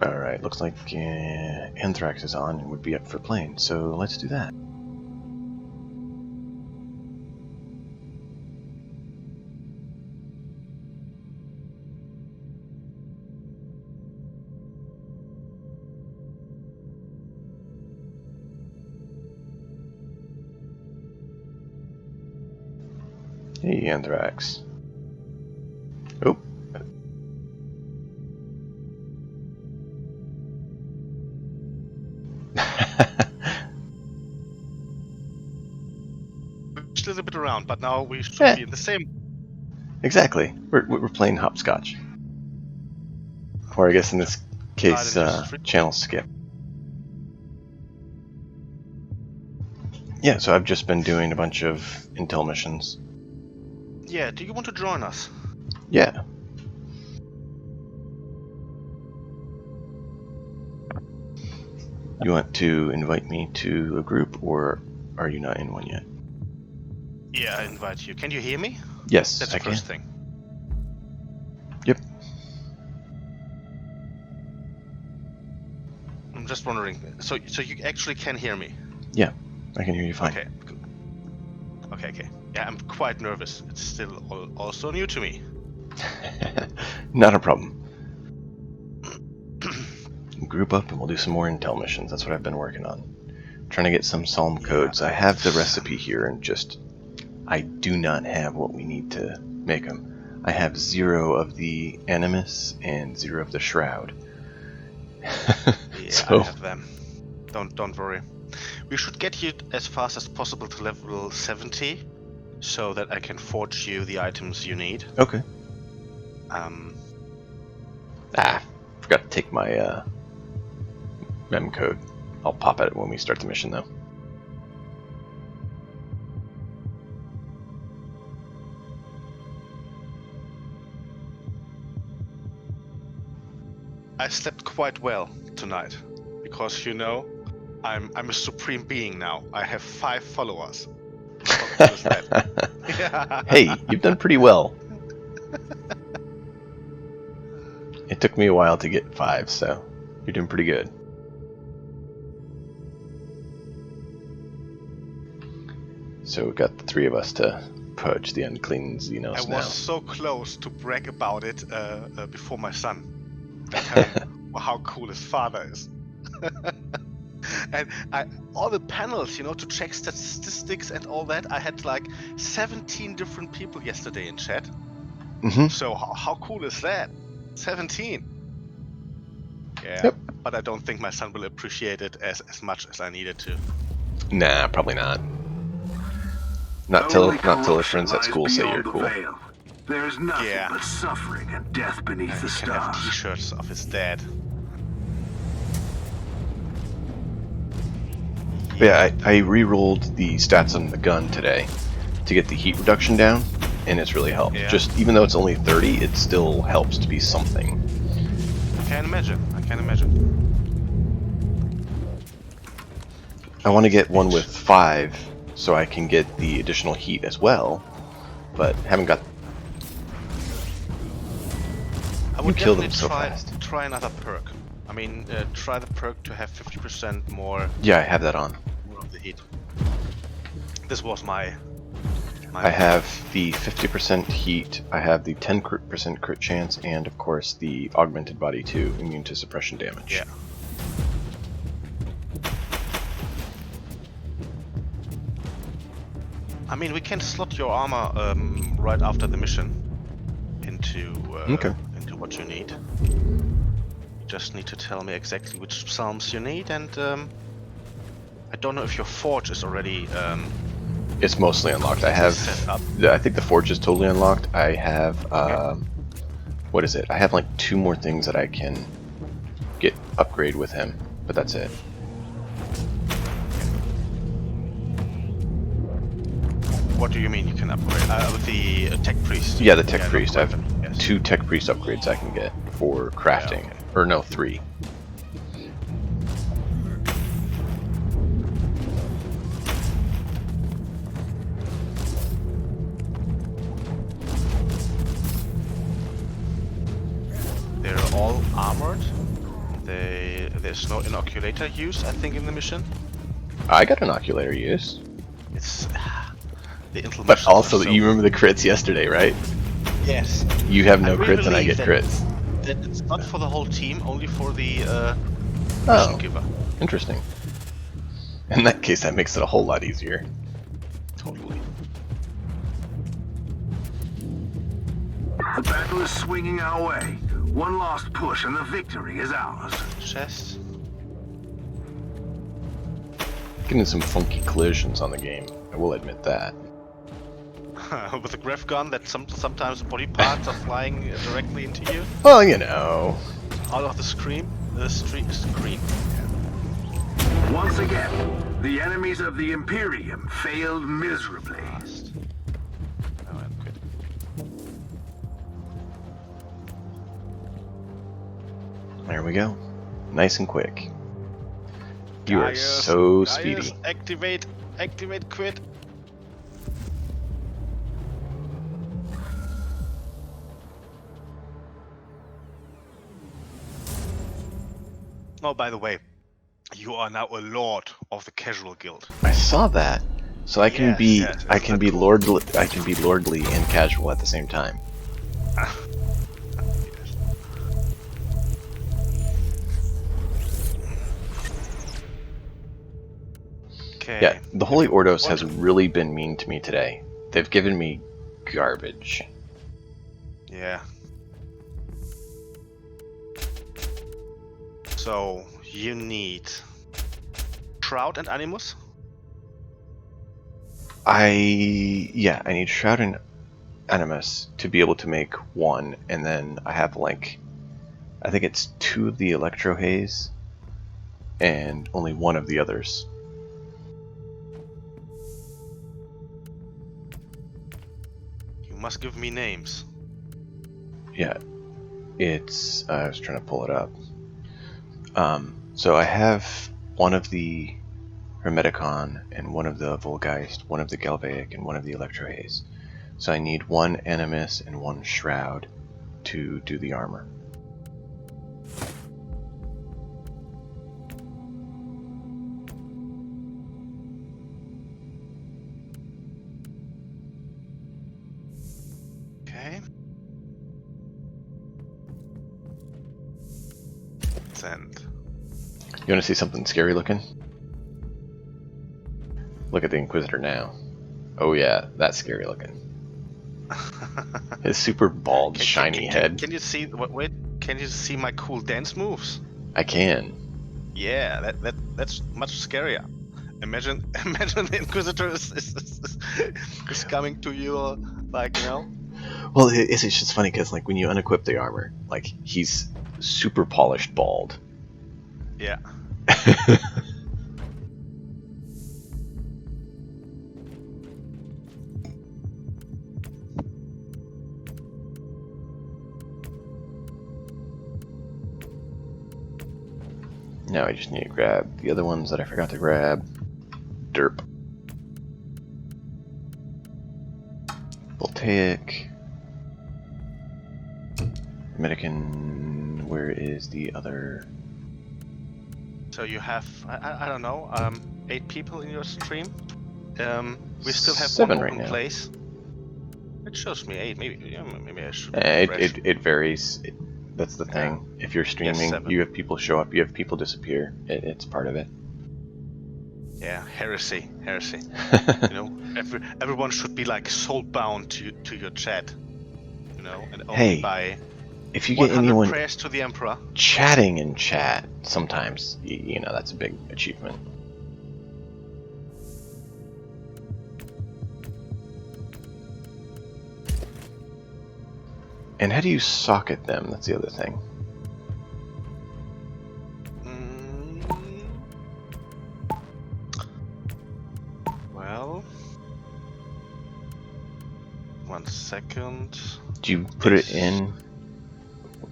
[SPEAKER 1] Alright, looks like Anthrax is on and would be up for playing, so let's do that. Hey, Anthrax. Oh.
[SPEAKER 8] A little bit around, but now we should
[SPEAKER 1] Yeah.
[SPEAKER 8] be in the same.
[SPEAKER 1] Exactly. We're playing hopscotch. Or I guess in this case, channel skip. Yeah, so I've just been doing a bunch of intel missions.
[SPEAKER 8] Yeah, do you want to join us?
[SPEAKER 1] Yeah. You want to invite me to a group, or are you not in one yet?
[SPEAKER 8] Yeah, I invite you. Can you hear me?
[SPEAKER 1] Yes,
[SPEAKER 8] That's
[SPEAKER 1] I
[SPEAKER 8] the first
[SPEAKER 1] can.
[SPEAKER 8] thing.
[SPEAKER 1] Yep.
[SPEAKER 8] I'm just wondering. So you actually can hear me?
[SPEAKER 1] Yeah, I can hear you fine.
[SPEAKER 8] Okay. Okay. Yeah, I'm quite nervous. It's still also new to me.
[SPEAKER 1] Not a problem. Group up and we'll do some more intel missions. That's what I've been working on. Trying to get some psalm codes. I have the recipe here, and just I do not have what we need to make them. I have 0 of the Animus and 0 of the Shroud.
[SPEAKER 8] Yeah,
[SPEAKER 1] So,
[SPEAKER 8] I have them. Don't worry. We should get you as fast as possible to level 70, so that I can forge you the items you need.
[SPEAKER 1] okay. Forgot to take my mem code. I'll pop it when we start the mission, though.
[SPEAKER 8] I slept quite well tonight, because you know, I'm a supreme being now. I have 5 followers. How cool is that?
[SPEAKER 1] Hey, you've done pretty well. It took me a while to get 5, so you're doing pretty good. So we got the 3 of us to purge the unclean Xenos
[SPEAKER 8] I
[SPEAKER 1] now.
[SPEAKER 8] was so close to brag about it before my son. I tell him how cool his father is. And all the panels, you know, to check statistics and all that, I had like 17 different people yesterday in chat.
[SPEAKER 1] Mm-hmm.
[SPEAKER 8] So how cool is that? 17. Yeah,
[SPEAKER 1] Yep.
[SPEAKER 8] but I don't think my son will appreciate it as much as I needed to.
[SPEAKER 1] Nah, probably not. Not till his friends at school say you're cool.
[SPEAKER 3] Veil. There is nothing
[SPEAKER 8] Yeah.
[SPEAKER 3] but suffering and death beneath the
[SPEAKER 8] He can have
[SPEAKER 3] stars.
[SPEAKER 8] T-shirts of his dad.
[SPEAKER 1] But yeah, I re-rolled the stats on the gun today to get the heat reduction down, and it's really helped.
[SPEAKER 8] Yeah.
[SPEAKER 1] Just even though it's only 30, it still helps to be something.
[SPEAKER 8] I can imagine.
[SPEAKER 1] I want to get one with 5 so I can get the additional heat as well, but haven't got.
[SPEAKER 8] I would
[SPEAKER 1] You killed him
[SPEAKER 8] definitely
[SPEAKER 1] so fast.
[SPEAKER 8] try another perk. I mean, try the perk to have 50% more
[SPEAKER 1] Yeah, I have that on.
[SPEAKER 8] of the heat. This was my
[SPEAKER 1] I have the 50% heat, I have the 10% crit chance, and of course the augmented body 2, immune to suppression damage.
[SPEAKER 8] Yeah. I mean, we can slot your armor right after the mission into into what you need. You just need to tell me exactly which psalms you need, and I don't know if your forge is already
[SPEAKER 1] It's mostly unlocked. I have.
[SPEAKER 8] set up.
[SPEAKER 1] I think the forge is totally unlocked. I have. What is it? I have like 2 more things that I can get upgrade with him, but that's it.
[SPEAKER 8] What do you mean you can upgrade? With the tech priest?
[SPEAKER 1] Yeah, the tech priest. I have
[SPEAKER 8] weapon, yes.
[SPEAKER 1] 2 tech priest upgrades I can get for crafting,
[SPEAKER 8] okay.
[SPEAKER 1] or no, 3.
[SPEAKER 8] They're all armored. There's no inoculator use, I think, in the mission.
[SPEAKER 1] I got inoculator use,
[SPEAKER 8] It's the inflammation.
[SPEAKER 1] but also you remember the crits yesterday, right?
[SPEAKER 8] Yes.
[SPEAKER 1] You have no
[SPEAKER 8] I really
[SPEAKER 1] crits and I
[SPEAKER 8] believe
[SPEAKER 1] get
[SPEAKER 8] that-
[SPEAKER 1] crits.
[SPEAKER 8] That it's not for the whole team, only for the
[SPEAKER 1] Oh.
[SPEAKER 8] mission giver.
[SPEAKER 1] Interesting. In that case, that makes it a whole lot easier.
[SPEAKER 8] Totally.
[SPEAKER 3] The battle is swinging our way. One last push and the victory is ours.
[SPEAKER 8] Chest.
[SPEAKER 1] Getting some funky collisions on the game, I will admit that.
[SPEAKER 8] With a grav gun that sometimes body parts are flying directly into you.
[SPEAKER 1] Well, you know.
[SPEAKER 8] Out of the screen. The screen.
[SPEAKER 3] Once again, the enemies of the Imperium failed miserably.
[SPEAKER 8] Last. Oh, I'm good.
[SPEAKER 1] There we go. Nice and quick. You are
[SPEAKER 8] Gaius,
[SPEAKER 1] so
[SPEAKER 8] Gaius,
[SPEAKER 1] speedy.
[SPEAKER 8] Activate quit. Oh, by the way, you are now a lord of the casual guild.
[SPEAKER 1] I saw that. So I can
[SPEAKER 8] Yes,
[SPEAKER 1] be
[SPEAKER 8] yes,
[SPEAKER 1] I
[SPEAKER 8] isn't
[SPEAKER 1] can
[SPEAKER 8] that
[SPEAKER 1] be
[SPEAKER 8] cool?
[SPEAKER 1] lordly and casual at the same time.
[SPEAKER 8] Okay.
[SPEAKER 1] Yeah, the Holy Ordos has really been mean to me today. They've given me garbage.
[SPEAKER 8] Yeah. So you need Shroud and Animus.
[SPEAKER 1] I need Shroud and Animus to be able to make one, and then I have like I think it's 2 of the Electro Haze and only 1 of the others.
[SPEAKER 8] You must give me names.
[SPEAKER 1] Yeah, it's I was trying to pull it up. So I have 1 of the Hermeticon and 1 of the Volgeist, 1 of the Galvaic, and 1 of the Electro Haze. So I need 1 Animus and 1 Shroud to do the armor.
[SPEAKER 8] Okay. Send.
[SPEAKER 1] You want to see something scary looking? Look at the Inquisitor now. Oh yeah, that's scary looking. His super bald, shiny head.
[SPEAKER 8] Can you see? Wait. Can you see my cool dance moves?
[SPEAKER 1] I can.
[SPEAKER 8] Yeah, that's much scarier. Imagine the Inquisitor is coming to you, like, you know.
[SPEAKER 1] Well, it's just funny because like when you unequip the armor, like he's super polished bald.
[SPEAKER 8] Yeah.
[SPEAKER 1] Now I just need to grab the other ones that I forgot to grab. Derp. Voltaic. Medican. Where is the other?
[SPEAKER 8] So you have I don't know 8 people in your stream. We still have
[SPEAKER 1] 7
[SPEAKER 8] one
[SPEAKER 1] right
[SPEAKER 8] open
[SPEAKER 1] now.
[SPEAKER 8] place. It shows me 8. Maybe I should.
[SPEAKER 1] It varies. That's the thing. If you're streaming,
[SPEAKER 8] 7.
[SPEAKER 1] you have people show up, you have people disappear. It's part of it.
[SPEAKER 8] Yeah, heresy. You know, everyone should be like soul-bound to your chat. You know, and only
[SPEAKER 1] Hey,
[SPEAKER 8] by
[SPEAKER 1] if you
[SPEAKER 8] 100
[SPEAKER 1] get anyone
[SPEAKER 8] prayers to the Emperor.
[SPEAKER 1] chatting in chat, sometimes you know that's a big achievement. And how do you socket them? That's the other thing.
[SPEAKER 8] Well, 1 second.
[SPEAKER 1] Do you put it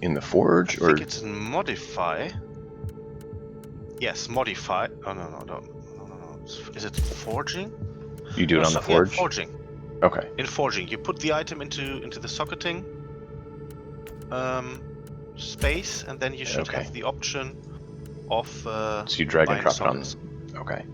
[SPEAKER 1] in the forge,
[SPEAKER 8] I
[SPEAKER 1] or
[SPEAKER 8] think it's in modify. Yes, modify. Oh no. Is it forging?
[SPEAKER 1] you do it on the forge?
[SPEAKER 8] Yeah, forging.
[SPEAKER 1] Okay.
[SPEAKER 8] In forging, you put the item into the socketing space, and then you should
[SPEAKER 1] Okay.
[SPEAKER 8] have the option of.
[SPEAKER 1] So you drag and
[SPEAKER 8] buying
[SPEAKER 1] drop it on.
[SPEAKER 8] sockets.
[SPEAKER 1] Okay.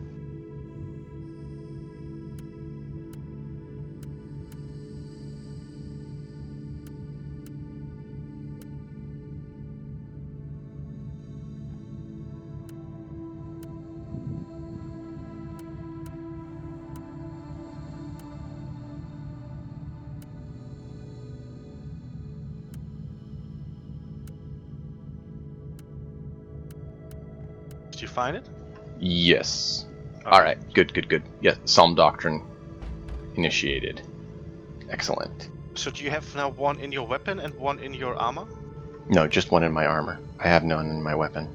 [SPEAKER 8] Did you find it?
[SPEAKER 1] Yes.
[SPEAKER 8] Okay.
[SPEAKER 1] Alright, good. Yes, Psalm Doctrine initiated. Excellent.
[SPEAKER 8] So do you have now one in your weapon and one in your armor?
[SPEAKER 1] No, just one in my armor. I have none in my weapon.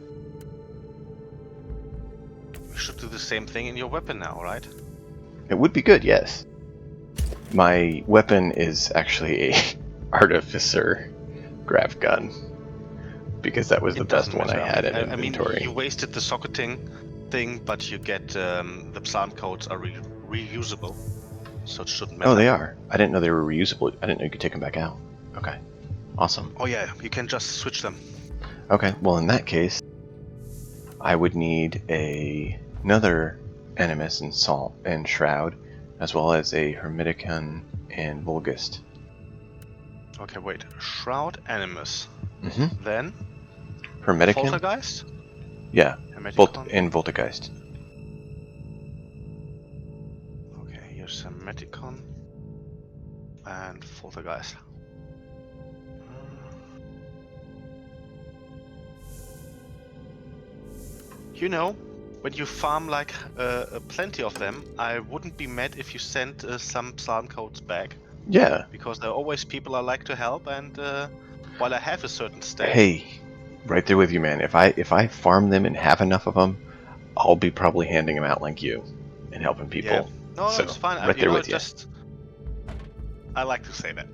[SPEAKER 8] You should do the same thing in your weapon now, right?
[SPEAKER 1] It would be good, yes. My weapon is actually a artificer grav gun, because that was the best one I had in inventory.
[SPEAKER 8] I mean, you wasted the socketing thing, but you get the psalm codes are reusable, so it shouldn't matter.
[SPEAKER 1] Oh, they are. I didn't know they were reusable. I didn't know you could take them back out. Okay, awesome.
[SPEAKER 8] Oh yeah, you can just switch them.
[SPEAKER 1] Okay, well in that case, I would need another Animus and Salt and Shroud, as well as a Hermeticon and Vulgust.
[SPEAKER 8] Okay, wait. Shroud, Animus.
[SPEAKER 1] Mm-hmm.
[SPEAKER 8] Then?
[SPEAKER 1] Hermeticon?
[SPEAKER 8] Poltergeist?
[SPEAKER 1] Yeah,
[SPEAKER 8] Hermeticon?
[SPEAKER 1] and Voltegeist.
[SPEAKER 8] Okay, here's Hermeticon and Poltergeist. You know, when you farm like plenty of them, I wouldn't be mad if you sent some psalm codes back.
[SPEAKER 1] Yeah.
[SPEAKER 8] Because there are always people I like to help, and while I have a certain stat...
[SPEAKER 1] Hey, right there with you, man. If I farm them and have enough of them, I'll be probably handing them out like you and helping people.
[SPEAKER 8] Yeah. No,
[SPEAKER 1] so,
[SPEAKER 8] it's fine.
[SPEAKER 1] Right there with you.
[SPEAKER 8] I like to say that.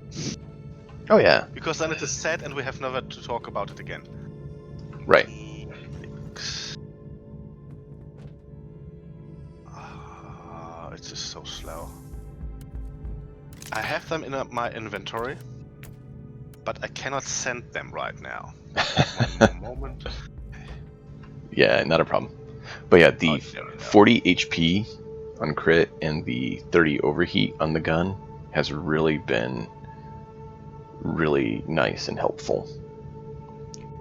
[SPEAKER 1] Oh yeah.
[SPEAKER 8] Because then it is sad and we have never to talk about it again.
[SPEAKER 1] Right.
[SPEAKER 8] It's just so slow. I have them in my inventory, but I cannot send them right now. One moment.
[SPEAKER 1] Yeah, not a problem. But yeah, the 40 HP on crit and the 30 overheat on the gun has really been really nice and helpful.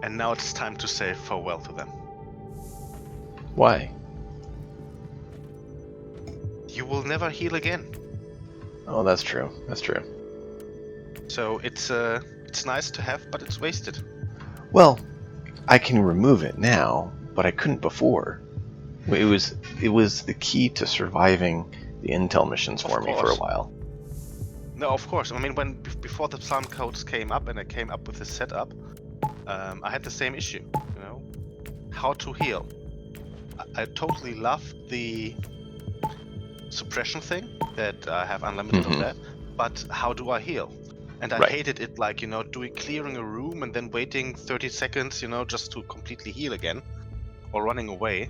[SPEAKER 8] And now it's time to say farewell to them.
[SPEAKER 1] Why?
[SPEAKER 8] You will never heal again.
[SPEAKER 1] Oh, that's true. That's true.
[SPEAKER 8] So it's nice to have, but it's wasted.
[SPEAKER 1] Well, I can remove it now, but I couldn't before. It was the key to surviving the intel missions for me for a while.
[SPEAKER 8] No, of course. I mean, before the psalm codes came up and I came up with this setup, I had the same issue. You know, how to heal. I totally love the suppression thing that I have unlimited of that, but how do I heal? And I hated it, like, you know, clearing a room and then waiting 30 seconds, you know, just to completely heal again, or running away.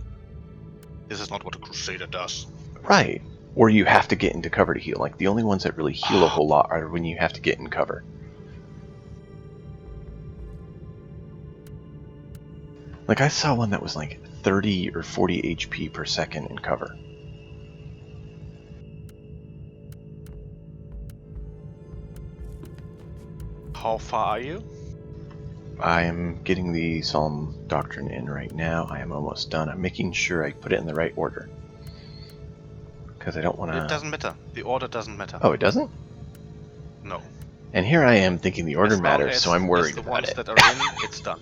[SPEAKER 8] This is not what a Crusader does.
[SPEAKER 1] Right. Or you have to get into cover to heal. Like, the only ones that really heal a whole lot are when you have to get in cover. Like, I saw one that was like 30 or 40 HP per second in cover.
[SPEAKER 8] How far are you?
[SPEAKER 1] I am getting the Psalm Doctrine in right now. I am almost done. I'm making sure I put it in the right order. Because I don't want to...
[SPEAKER 8] It doesn't matter. The order doesn't matter.
[SPEAKER 1] Oh, it doesn't?
[SPEAKER 8] No.
[SPEAKER 1] And here I am thinking the order matters, so I'm worried
[SPEAKER 8] about
[SPEAKER 1] about
[SPEAKER 8] it.
[SPEAKER 1] it.
[SPEAKER 8] The ones that are in, it's done.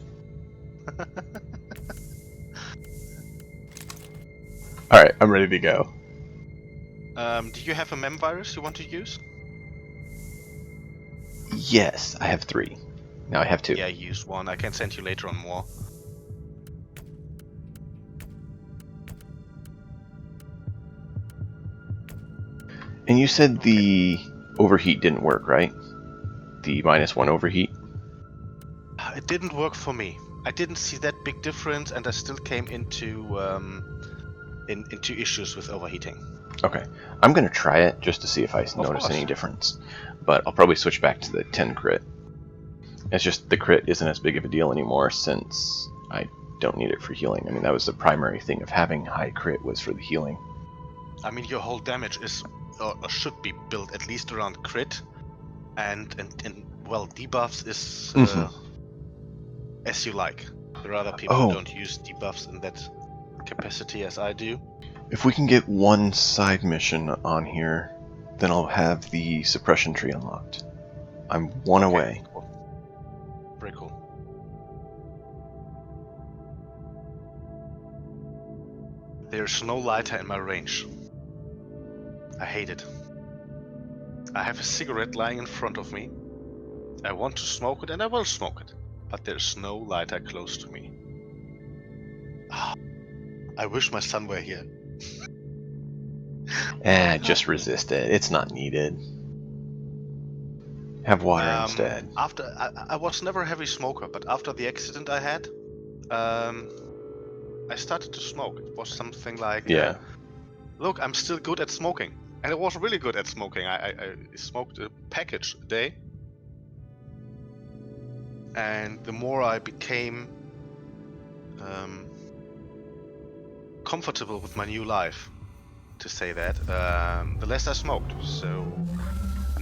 [SPEAKER 1] Alright, I'm ready to go.
[SPEAKER 8] Do you have a mem virus you want to use?
[SPEAKER 1] Yes, I have 3. Now I have 2.
[SPEAKER 8] Yeah, use one. I can send you later on more.
[SPEAKER 1] And you said the overheat didn't work, right? The -1 overheat?
[SPEAKER 8] It didn't work for me. I didn't see that big difference, and I still came into issues with overheating.
[SPEAKER 1] Okay, I'm gonna try it just to see if I notice any difference. But I'll probably switch back to the 10 crit. It's just the crit isn't as big of a deal anymore since I don't need it for healing. I mean, that was the primary thing of having high crit was for the healing.
[SPEAKER 8] I mean, your whole damage is or should be built at least around crit, and well, debuffs is as you like. There are other people who don't use debuffs in that capacity as I do.
[SPEAKER 1] If we can get one side mission on here, then I'll have the suppression tree unlocked. I'm one away.
[SPEAKER 8] Cool. Very cool. There's no lighter in my range. I hate it. I have a cigarette lying in front of me. I want to smoke it and I will smoke it. But there's no lighter close to me. I wish my son were here.
[SPEAKER 1] Just resist it. It's not needed. Have water instead.
[SPEAKER 8] After I was never a heavy smoker, but after the accident I had, I started to smoke. It was something like,
[SPEAKER 1] Yeah.
[SPEAKER 8] Look, I'm still good at smoking. And I was really good at smoking. I smoked a package a day. And the more I became comfortable with my new life, to say that, the less I smoked. So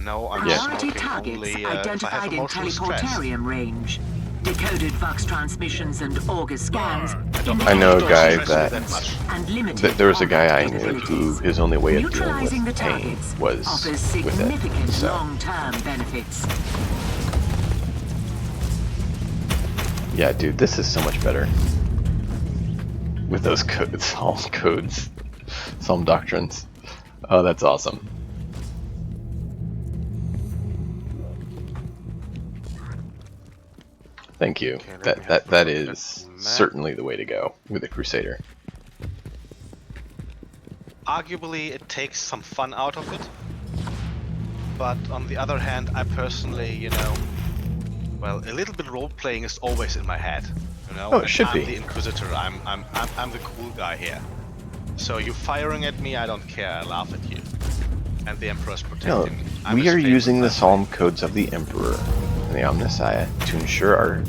[SPEAKER 8] now I'm
[SPEAKER 2] Priority
[SPEAKER 8] smoking
[SPEAKER 2] targets
[SPEAKER 8] only if I have
[SPEAKER 2] identified in
[SPEAKER 8] emotional stress.
[SPEAKER 2] teleportarium range. Decoded Vox transmissions and Augur scans.
[SPEAKER 1] I know a guy
[SPEAKER 8] stress
[SPEAKER 1] that
[SPEAKER 2] And limited
[SPEAKER 1] there was a guy I
[SPEAKER 2] combat
[SPEAKER 1] knew who
[SPEAKER 2] capabilities.
[SPEAKER 1] his only way of dealing
[SPEAKER 2] Neutralizing the
[SPEAKER 1] with pain
[SPEAKER 2] targets
[SPEAKER 1] was
[SPEAKER 2] offers
[SPEAKER 1] with
[SPEAKER 2] significant
[SPEAKER 1] it. So
[SPEAKER 2] long-term benefits.
[SPEAKER 1] yeah, dude, this is so much better with those codes, Psalm doctrines. Oh, that's awesome. Thank you.
[SPEAKER 8] Okay,
[SPEAKER 1] That is certainly the way to go with a Crusader.
[SPEAKER 8] Arguably, it takes some fun out of it. But on the other hand, I personally, you know, well, a little bit role playing is always in my head. You know,
[SPEAKER 1] Oh, it should
[SPEAKER 8] I'm
[SPEAKER 1] be.
[SPEAKER 8] the Inquisitor. I'm the cool guy here. So you firing at me, I don't care. I laugh at you. And the Emperor's protecting me. I'm
[SPEAKER 1] We
[SPEAKER 8] his
[SPEAKER 1] are
[SPEAKER 8] favorite
[SPEAKER 1] using the
[SPEAKER 8] person.
[SPEAKER 1] Psalm codes of the Emperor and the Omnissiah to ensure our,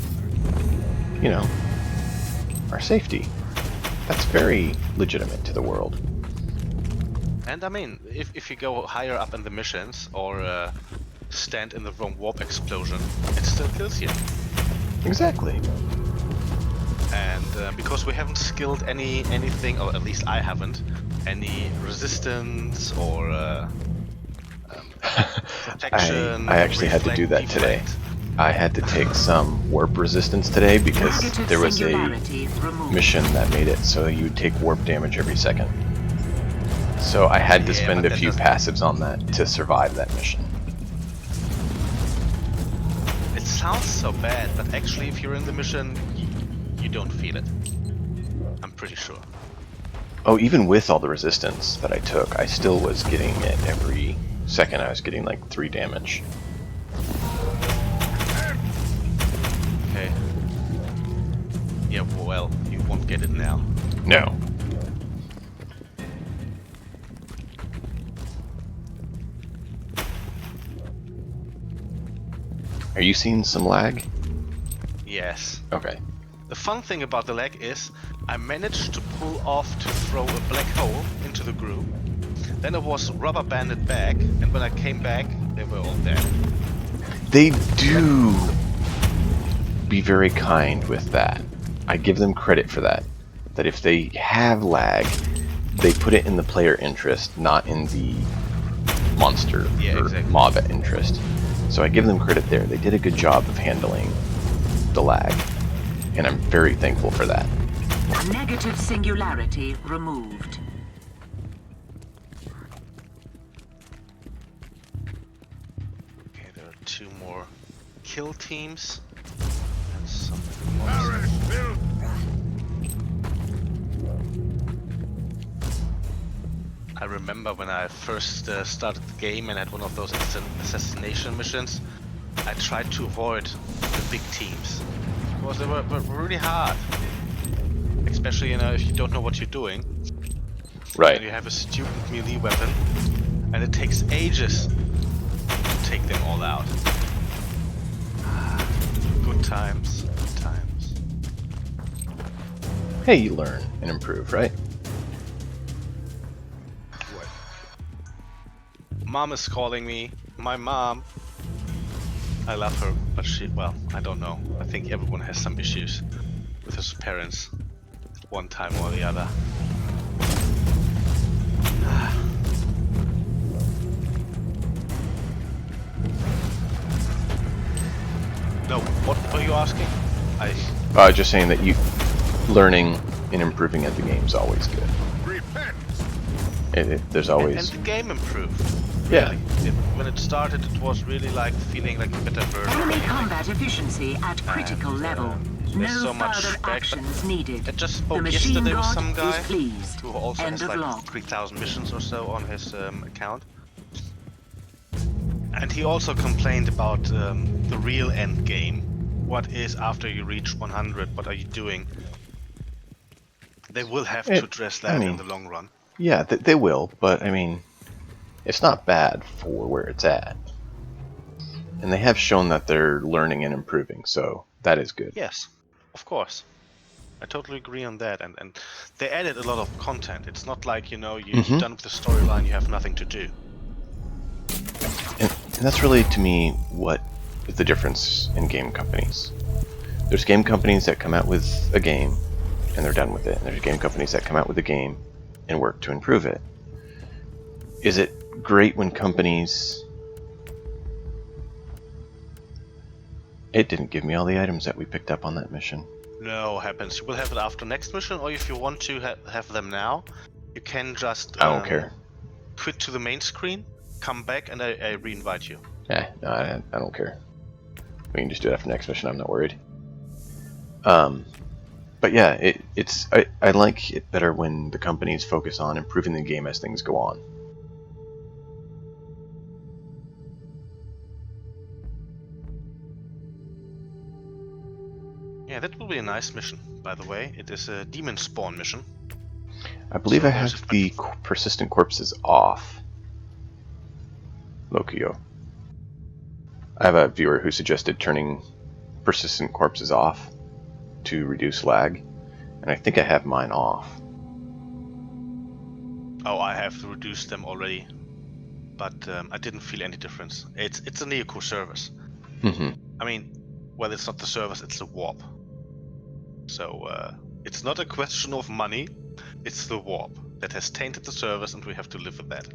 [SPEAKER 1] you know, our safety. That's very legitimate to the world.
[SPEAKER 8] And I mean, if you go higher up in the missions or stand in the wrong warp explosion, it still kills you.
[SPEAKER 1] Exactly.
[SPEAKER 8] And because we haven't skilled anything, or at least I haven't, any resistance or protection.
[SPEAKER 1] I actually had to do that today. I had to take some warp resistance today because
[SPEAKER 2] Negative
[SPEAKER 1] there was a
[SPEAKER 2] singularity removed.
[SPEAKER 1] mission that made it so you take warp damage every second. So I had to
[SPEAKER 8] Yeah,
[SPEAKER 1] spend
[SPEAKER 8] but
[SPEAKER 1] a
[SPEAKER 8] that
[SPEAKER 1] few
[SPEAKER 8] doesn't-
[SPEAKER 1] passives on that to survive that mission.
[SPEAKER 8] It sounds so bad, but actually, if you're in the mission, you don't feel it. I'm pretty sure.
[SPEAKER 1] Oh, even with all the resistance that I took, I still was getting it every second. I was getting like 3 damage.
[SPEAKER 8] Okay. Yeah, well, you won't get it now.
[SPEAKER 1] No. Are you seeing some lag?
[SPEAKER 8] Yes.
[SPEAKER 1] Okay.
[SPEAKER 8] The fun thing about the lag is I managed to pull off to throw a black hole into the group. Then it was rubber banded back, and when I came back, they were all dead.
[SPEAKER 1] They do be very kind with that. I give them credit for that. That if they have lag, they put it in the player interest, not in the monster
[SPEAKER 8] Yeah,
[SPEAKER 1] or
[SPEAKER 8] exactly.
[SPEAKER 1] mob interest. So I give them credit there. They did a good job of handling the lag, and I'm very thankful for that.
[SPEAKER 2] Negative singularity removed.
[SPEAKER 8] Okay, there are 2 more kill teams. And some mobs. I remember when I first started the game and had one of those assassination missions, I tried to avoid the big teams because they were really hard. Especially, you know, if you don't know what you're doing.
[SPEAKER 1] Right.
[SPEAKER 8] And you have a stupid melee weapon, and it takes ages to take them all out. Good times, good times.
[SPEAKER 1] Hey, you learn and improve, right?
[SPEAKER 8] What? Mom is calling me. My mom. I love her, but she, well, I don't know. I think everyone has some issues with his parents at one time or the other. No, what are you asking?
[SPEAKER 1] Just saying that you learning and improving at the game is always good. There's
[SPEAKER 8] And
[SPEAKER 1] always
[SPEAKER 8] the game improved.
[SPEAKER 1] yeah.
[SPEAKER 8] When it started, it was really like feeling like a better version. of
[SPEAKER 2] Enemy
[SPEAKER 8] anything.
[SPEAKER 2] combat efficiency at critical level. No
[SPEAKER 8] there's so much
[SPEAKER 2] further
[SPEAKER 8] back-
[SPEAKER 2] actions needed.
[SPEAKER 8] I just
[SPEAKER 2] The
[SPEAKER 8] spoke
[SPEAKER 2] machine
[SPEAKER 8] yesterday with
[SPEAKER 2] god
[SPEAKER 8] some guy
[SPEAKER 2] is pleased.
[SPEAKER 8] who also
[SPEAKER 2] End
[SPEAKER 8] has
[SPEAKER 2] of
[SPEAKER 8] like
[SPEAKER 2] log.
[SPEAKER 8] 3,000 missions or so on his account. And he also complained about the real end game. What is after you reach 100? What are you doing? They will have to address that in the long run.
[SPEAKER 1] Yeah, they will, but I mean, it's not bad for where it's at. And they have shown that they're learning and improving, so that is good.
[SPEAKER 8] Yes, of course. I totally agree on that. And they added a lot of content. It's not like, you're done with the storyline, you have nothing to do.
[SPEAKER 1] And that's really, to me, what is the difference in game companies. There's game companies that come out with a game, and they're done with it. And there's game companies that come out with a game and work to improve it. Is it great when companies... It didn't give me all the items that we picked up on that mission.
[SPEAKER 8] No, happens. You will have it after next mission, or if you want to have them now, you can just
[SPEAKER 1] I don't care.
[SPEAKER 8] quit to the main screen, come back, and I re-invite you.
[SPEAKER 1] No, I don't care. We can just do it after next mission, I'm not worried. But yeah, I like it better when the companies focus on improving the game as things go on.
[SPEAKER 8] Yeah, that will be a nice mission, by the way. It is a demon spawn mission.
[SPEAKER 1] I believe
[SPEAKER 8] So
[SPEAKER 1] I
[SPEAKER 8] there's
[SPEAKER 1] have
[SPEAKER 8] a
[SPEAKER 1] the persistent corpses off. Lokio. I have a viewer who suggested turning persistent corpses off to reduce lag, and I think I have mine off.
[SPEAKER 8] Oh, I have reduced them already, but I didn't feel any difference. It's a Neoco service. I mean, well, it's not the service, it's the warp. So it's not a question of money, it's the warp that has tainted the service, and we have to live with that.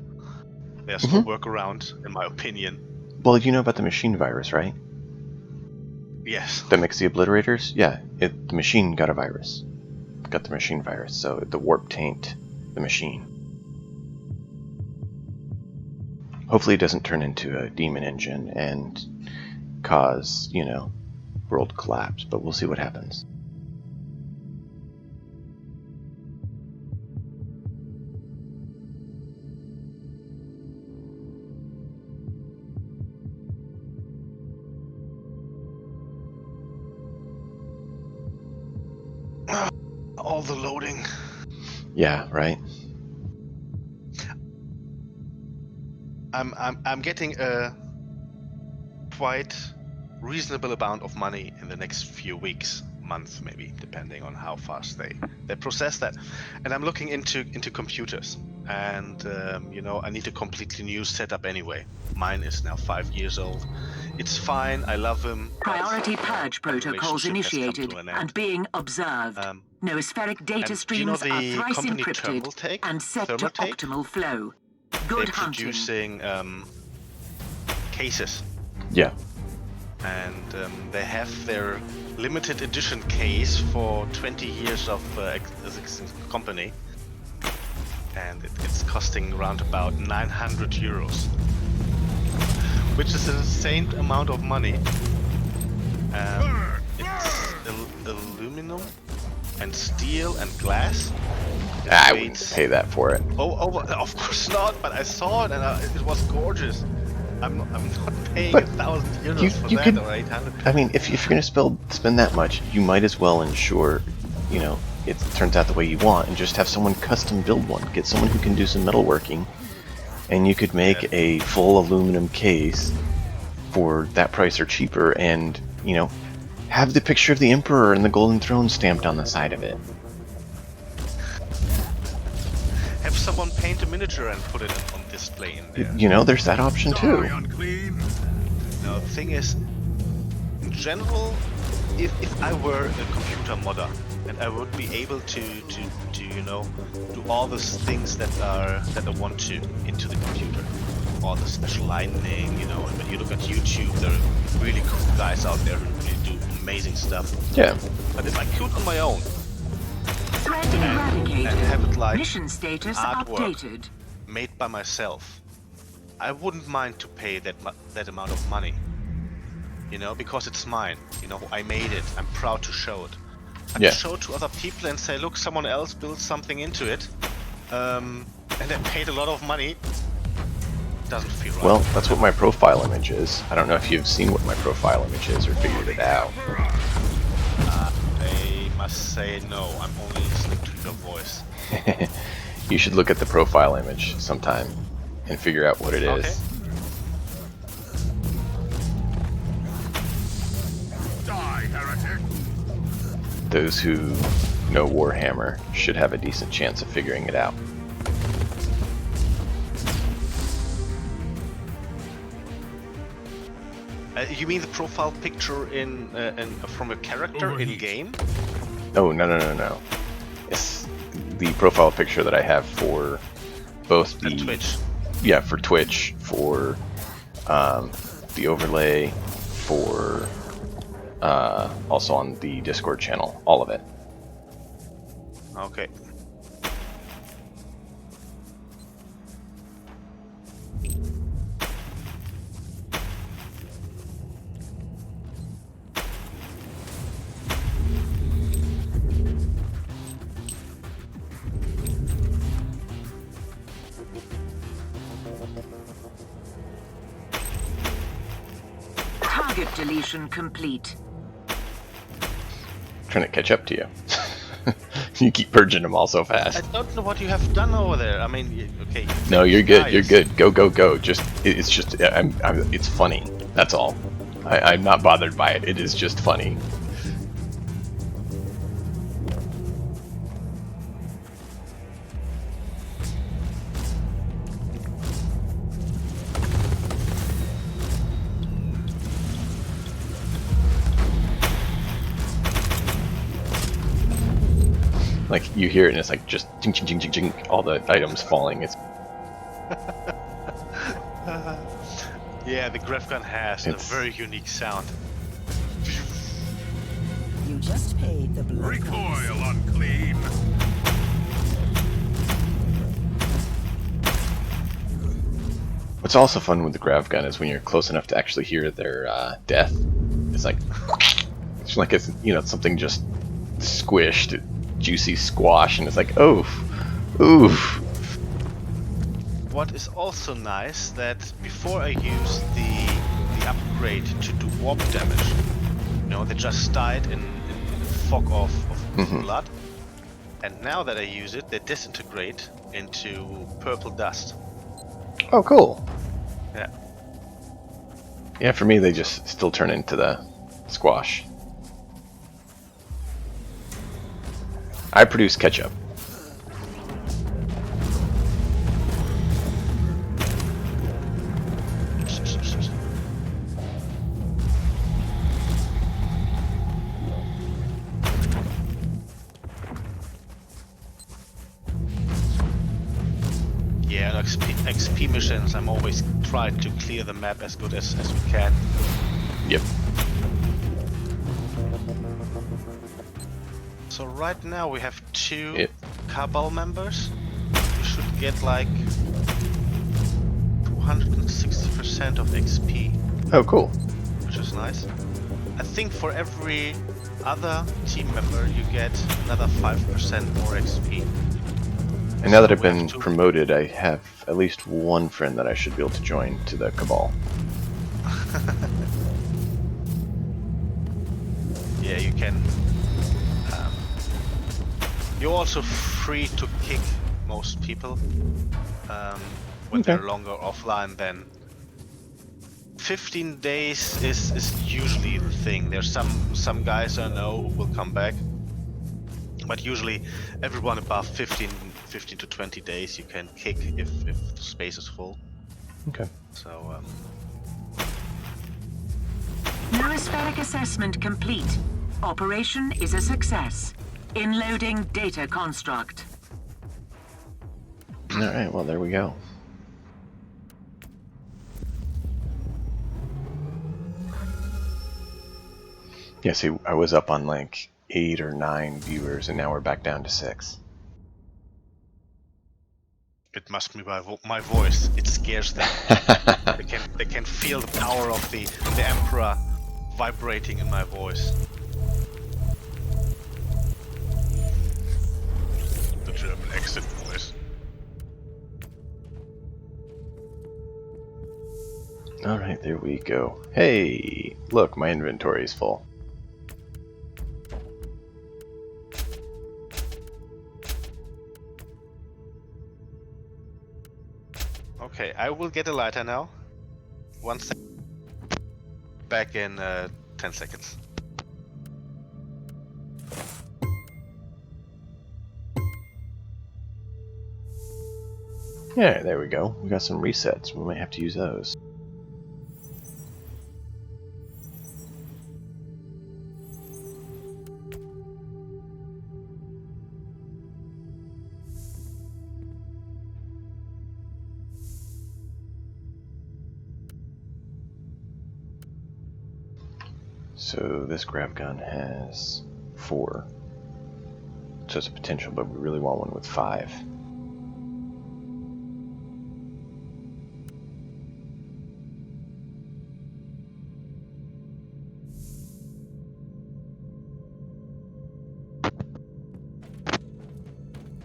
[SPEAKER 8] There's no workaround, in my opinion.
[SPEAKER 1] Well, you know about the machine virus, right?
[SPEAKER 8] Yes.
[SPEAKER 1] That makes the obliterators? Yeah, the machine got a virus. Got the machine virus, so the warp taint the machine. Hopefully it doesn't turn into a demon engine and cause, world collapse, but we'll see what happens.
[SPEAKER 8] All the loading.
[SPEAKER 1] Yeah, right?
[SPEAKER 8] I'm getting a quite reasonable amount of money in the next few weeks, months maybe, depending on how fast they process that. And I'm looking into computers, and I need a completely new setup anyway. Mine is now 5 years old. It's fine, I love him.
[SPEAKER 2] Priority purge protocols initiated and being observed. Noospheric data streams are thrice encrypted and set to optimal flow. Good
[SPEAKER 8] They're
[SPEAKER 2] hunting.
[SPEAKER 8] producing cases.
[SPEAKER 1] Yeah.
[SPEAKER 8] And they have their limited edition case for 20 years of existing company, and it's costing around about 900 euros, which is an insane amount of money. It's aluminum and steel and glass.
[SPEAKER 1] I wouldn't pay that for it.
[SPEAKER 8] Oh, of course not, but I saw it and it was gorgeous. I'm not paying
[SPEAKER 1] But
[SPEAKER 8] 1,000 euros for that, or 800.
[SPEAKER 1] I mean, if you're going to spend that much, you might as well ensure, it turns out the way you want, and just have someone custom build one. Get someone who can do some metalworking, and you could make a full aluminum case for that price or cheaper, and, have the picture of the Emperor and the Golden Throne stamped on the side of it.
[SPEAKER 8] Have someone paint a miniature and put it on display in there.
[SPEAKER 1] There's that option too.
[SPEAKER 5] Unclean.
[SPEAKER 8] No, the thing is, in general, if I were a computer modder and I would be able to do all the things that I want to into the computer, all the special lightning, and when you look at YouTube, there are really cool guys out there who really do amazing stuff.
[SPEAKER 1] Yeah.
[SPEAKER 8] But if I could on my own
[SPEAKER 2] Threat eradicated.
[SPEAKER 8] and have it like
[SPEAKER 2] Mission status
[SPEAKER 8] artwork,
[SPEAKER 2] updated.
[SPEAKER 8] made by myself, I wouldn't mind to pay that amount of money. You know, because it's mine. You know, I made it. I'm proud to show it. I
[SPEAKER 1] Yeah.
[SPEAKER 8] can show it to other people and say, look, someone else built something into it, and they paid a lot of money. Doesn't feel right.
[SPEAKER 1] Well, that's what my profile image is. I don't know if you've seen what my profile image is or figured it out.
[SPEAKER 8] I must say no. I'm only listening to your voice.
[SPEAKER 1] You should look at the profile image sometime and figure out what it is.
[SPEAKER 8] Okay.
[SPEAKER 4] Die, heretic!
[SPEAKER 1] Those who know Warhammer should have a decent chance of figuring it out.
[SPEAKER 8] You mean the profile picture from a character in game?
[SPEAKER 1] Oh, no. It's the profile picture that I have for both the
[SPEAKER 8] Twitch.
[SPEAKER 1] Yeah, for Twitch, for the overlay, for also on the Discord channel, all of it.
[SPEAKER 8] Okay.
[SPEAKER 2] Target deletion complete.
[SPEAKER 1] Trying to catch up to you. You keep purging them all so
[SPEAKER 8] I
[SPEAKER 1] fast.
[SPEAKER 8] don't know what you have done over there. I mean, okay.
[SPEAKER 1] No, you're good.
[SPEAKER 8] Nice.
[SPEAKER 1] You're good. Go. Just it's just it's funny. That's all. I'm not bothered by it. It is just funny. Like you hear it and it's like just ching ching ching ching ching, all the items falling. It's
[SPEAKER 8] Yeah, the Grefgun has a very unique sound.
[SPEAKER 9] You just paid the blood price.
[SPEAKER 4] Recoil, unclean!
[SPEAKER 1] What's also fun with the grav gun is when you're close enough to actually hear their death. It's like it's something just squished, juicy squash, and it's like oof.
[SPEAKER 8] What is also nice that before I use the upgrade to do warp damage, they just died in a fog of blood, and now that I use it, they disintegrate into purple dust.
[SPEAKER 1] Oh, cool.
[SPEAKER 8] Yeah.
[SPEAKER 1] Yeah, for me, they just still turn into the squash. I produce ketchup.
[SPEAKER 8] Yeah, and XP missions, I'm always trying to clear the map as good as we can.
[SPEAKER 1] Yep.
[SPEAKER 8] So right now we have 2 Cabal members. We should get like 260% of XP.
[SPEAKER 1] Oh, cool.
[SPEAKER 8] Which is nice. I think for every other team member you get another 5% more XP.
[SPEAKER 1] And now that I've been promoted, I have at least one friend that I should be able to join to the Cabal.
[SPEAKER 8] Yeah, you can. You're also free to kick most people when they're longer offline than 15 days is usually the thing. There's some guys I know who will come back, but usually everyone above 15 to 20 days you can kick if the space is full.
[SPEAKER 1] Okay.
[SPEAKER 8] So
[SPEAKER 2] Noospheric assessment complete. Operation is a success. Inloading data construct.
[SPEAKER 1] Alright, well there we go. Yeah, see, I was up on like 8 or 9 viewers and now we're back down to 6.
[SPEAKER 8] It must be my voice. It scares them. They can feel the power of the Emperor vibrating in my voice. The German exit voice.
[SPEAKER 1] Alright, there we go. Hey! Look, my inventory is full.
[SPEAKER 8] Okay, I will get a lighter now. 1 second. Back in 10 seconds.
[SPEAKER 1] Yeah, there we go. We got some resets. We might have to use those. So this grab gun has 4. So it's a potential, but we really want one with 5.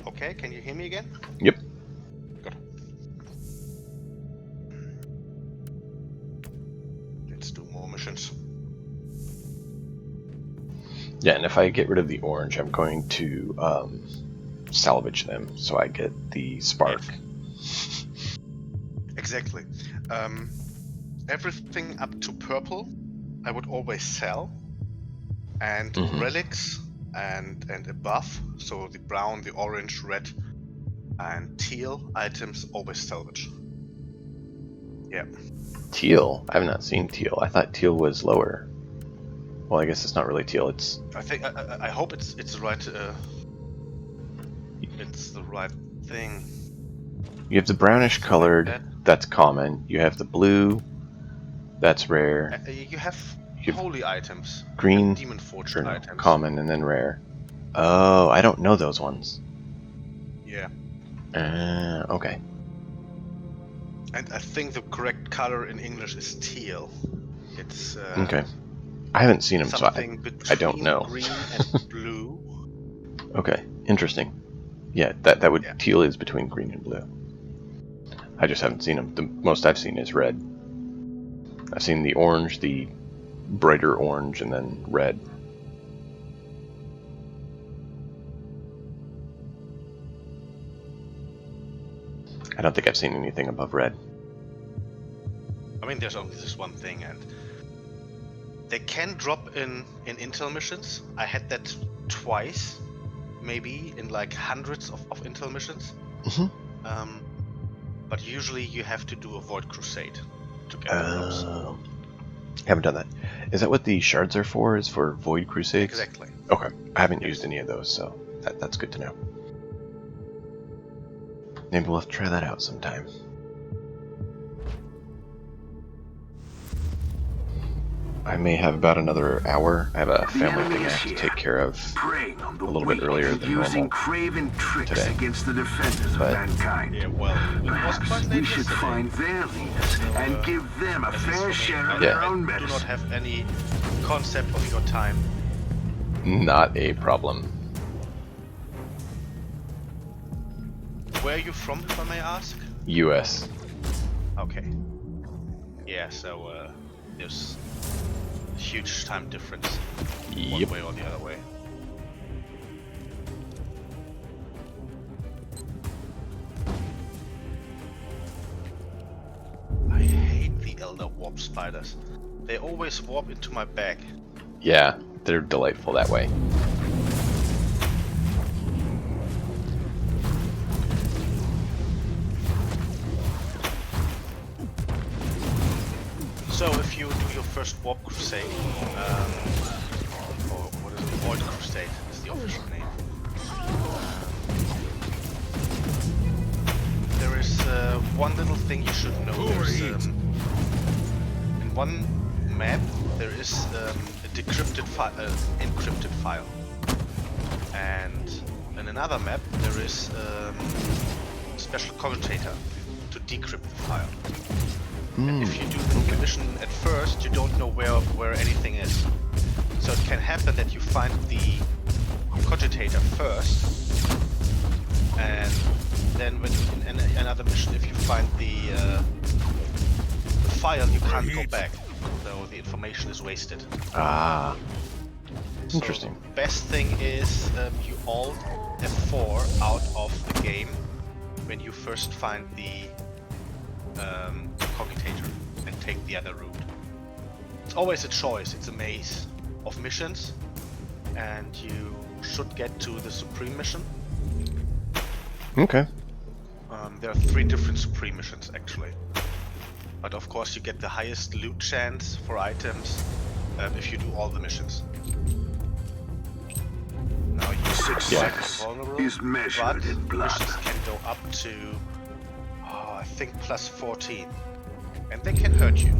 [SPEAKER 8] Okay, can you hear me again?
[SPEAKER 1] Yep.
[SPEAKER 8] Good. Let's do more missions.
[SPEAKER 1] Yeah, and if I get rid of the orange, I'm going to salvage them so I get the spark.
[SPEAKER 8] Yes. Exactly. Everything up to purple, I would always sell, and relics and above, so the brown, the orange, red, and teal items always salvage. Yeah.
[SPEAKER 1] Teal? I have not seen teal. I thought teal was lower. Well, I guess it's not really teal. It's.
[SPEAKER 8] I think I hope it's the right. It's the right thing.
[SPEAKER 1] You have the brownish colored. That's common. You have the blue. That's rare.
[SPEAKER 8] You have holy items.
[SPEAKER 1] Green.
[SPEAKER 8] Demon fortune items.
[SPEAKER 1] Common and then rare. Oh, I don't know those ones.
[SPEAKER 8] Yeah.
[SPEAKER 1] Okay.
[SPEAKER 8] And I think the correct color in English is teal. It's
[SPEAKER 1] okay. I haven't seen them, so I don't know.
[SPEAKER 8] Green and blue.
[SPEAKER 1] Okay, interesting. Yeah, that would teal is between green and blue. I just haven't seen them. The most I've seen is red. I've seen the orange, the brighter orange, and then red. I don't think I've seen anything above red.
[SPEAKER 8] I mean, there's only this one thing, and they can drop in intel missions. I had that twice, maybe in like hundreds of intel missions. But usually you have to do a Void Crusade to get the drops.
[SPEAKER 1] Haven't done that. Is that what the shards are for? Is for Void Crusades?
[SPEAKER 8] Exactly.
[SPEAKER 1] Okay. I haven't used any of those, so that's good to know. Maybe we'll have to try that out sometime. I may have about another hour. I have a family thing I have to take care of a little bit earlier than
[SPEAKER 3] using
[SPEAKER 1] normal
[SPEAKER 3] craven tricks
[SPEAKER 1] today.
[SPEAKER 3] Against the defenders of mankind.
[SPEAKER 8] Yeah, well,
[SPEAKER 3] perhaps we should find their leaders and give them a fair share of their own medicine.
[SPEAKER 8] I do not have any concept of your time.
[SPEAKER 1] Not a problem.
[SPEAKER 8] Where are you from, if I may ask?
[SPEAKER 1] US.
[SPEAKER 8] Okay. Yeah, so there's a huge time difference one way or the other way. I hate the Elder Warp Spiders. They always warp into my bag.
[SPEAKER 1] Yeah, they're delightful that way.
[SPEAKER 8] So if you do your first Warp Crusade, or what is it, Void Crusade is the official name. There is one little thing you should know. There's, in one map there is a decrypted encrypted file, and in another map there is special commutator to decrypt the file. And if you do the mission at first, you don't know where anything is. So it can happen that you find the cogitator first, and then when in another mission, if you find the file, you can't go back. So the information is wasted.
[SPEAKER 1] Ah,
[SPEAKER 8] So
[SPEAKER 1] interesting.
[SPEAKER 8] the best thing is you all F4 out of the game when you first find the cogitator and take the other route. It's always a choice. It's a maze of missions, and you should get to the Supreme mission.
[SPEAKER 1] Okay.
[SPEAKER 8] There are 3 different Supreme missions actually. But of course you get the highest loot chance for items if you do all the missions. Now you
[SPEAKER 3] Success
[SPEAKER 8] vulnerable,
[SPEAKER 3] is measured
[SPEAKER 8] but
[SPEAKER 3] in blood.
[SPEAKER 8] missions can go up to, I think plus 14. And they can hurt you.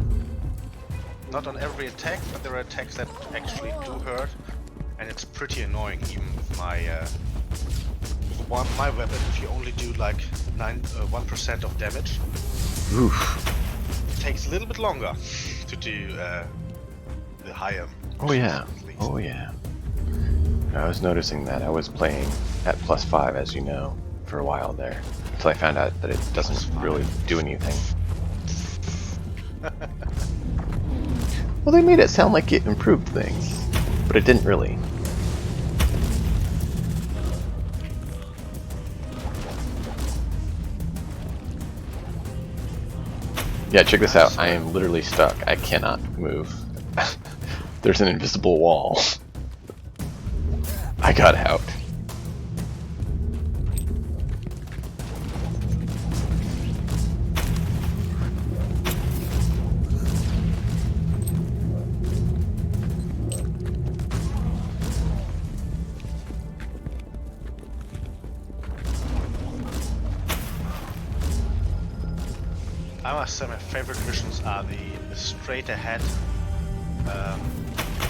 [SPEAKER 8] Not on every attack, but there are attacks that actually do hurt. And it's pretty annoying even with my weapon. If you only do like 1% of damage,
[SPEAKER 1] Oof.
[SPEAKER 8] it takes a little bit longer to do the higher.
[SPEAKER 1] Oh yeah.
[SPEAKER 8] At least.
[SPEAKER 1] Oh yeah. I was noticing that. I was playing at +5, as you know, for a while there, until I found out that it doesn't really do anything. Well, they made it sound like it improved things, but it didn't really. Yeah, check this out. I am literally stuck. I cannot move. There's an invisible wall. I got out.
[SPEAKER 8] I must say my favorite missions are the straight ahead.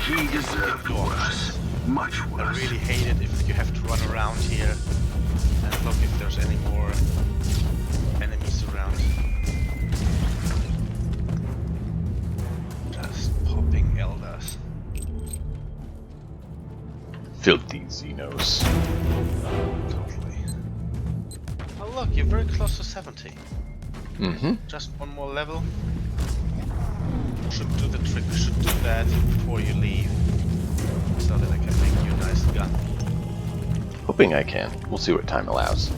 [SPEAKER 3] He deserved worse. Much
[SPEAKER 8] I
[SPEAKER 3] worse.
[SPEAKER 8] really hate it if you have to run around here and look if there's any more enemies around. Just popping elders.
[SPEAKER 1] Filthy Xenos.
[SPEAKER 8] Totally. Oh look, you're very close to 70.
[SPEAKER 1] Mm-hmm.
[SPEAKER 8] Just one more level. Should do the trick. Should do that before you leave, so that I can make you a nice gun.
[SPEAKER 1] Hoping I can. We'll see what time allows.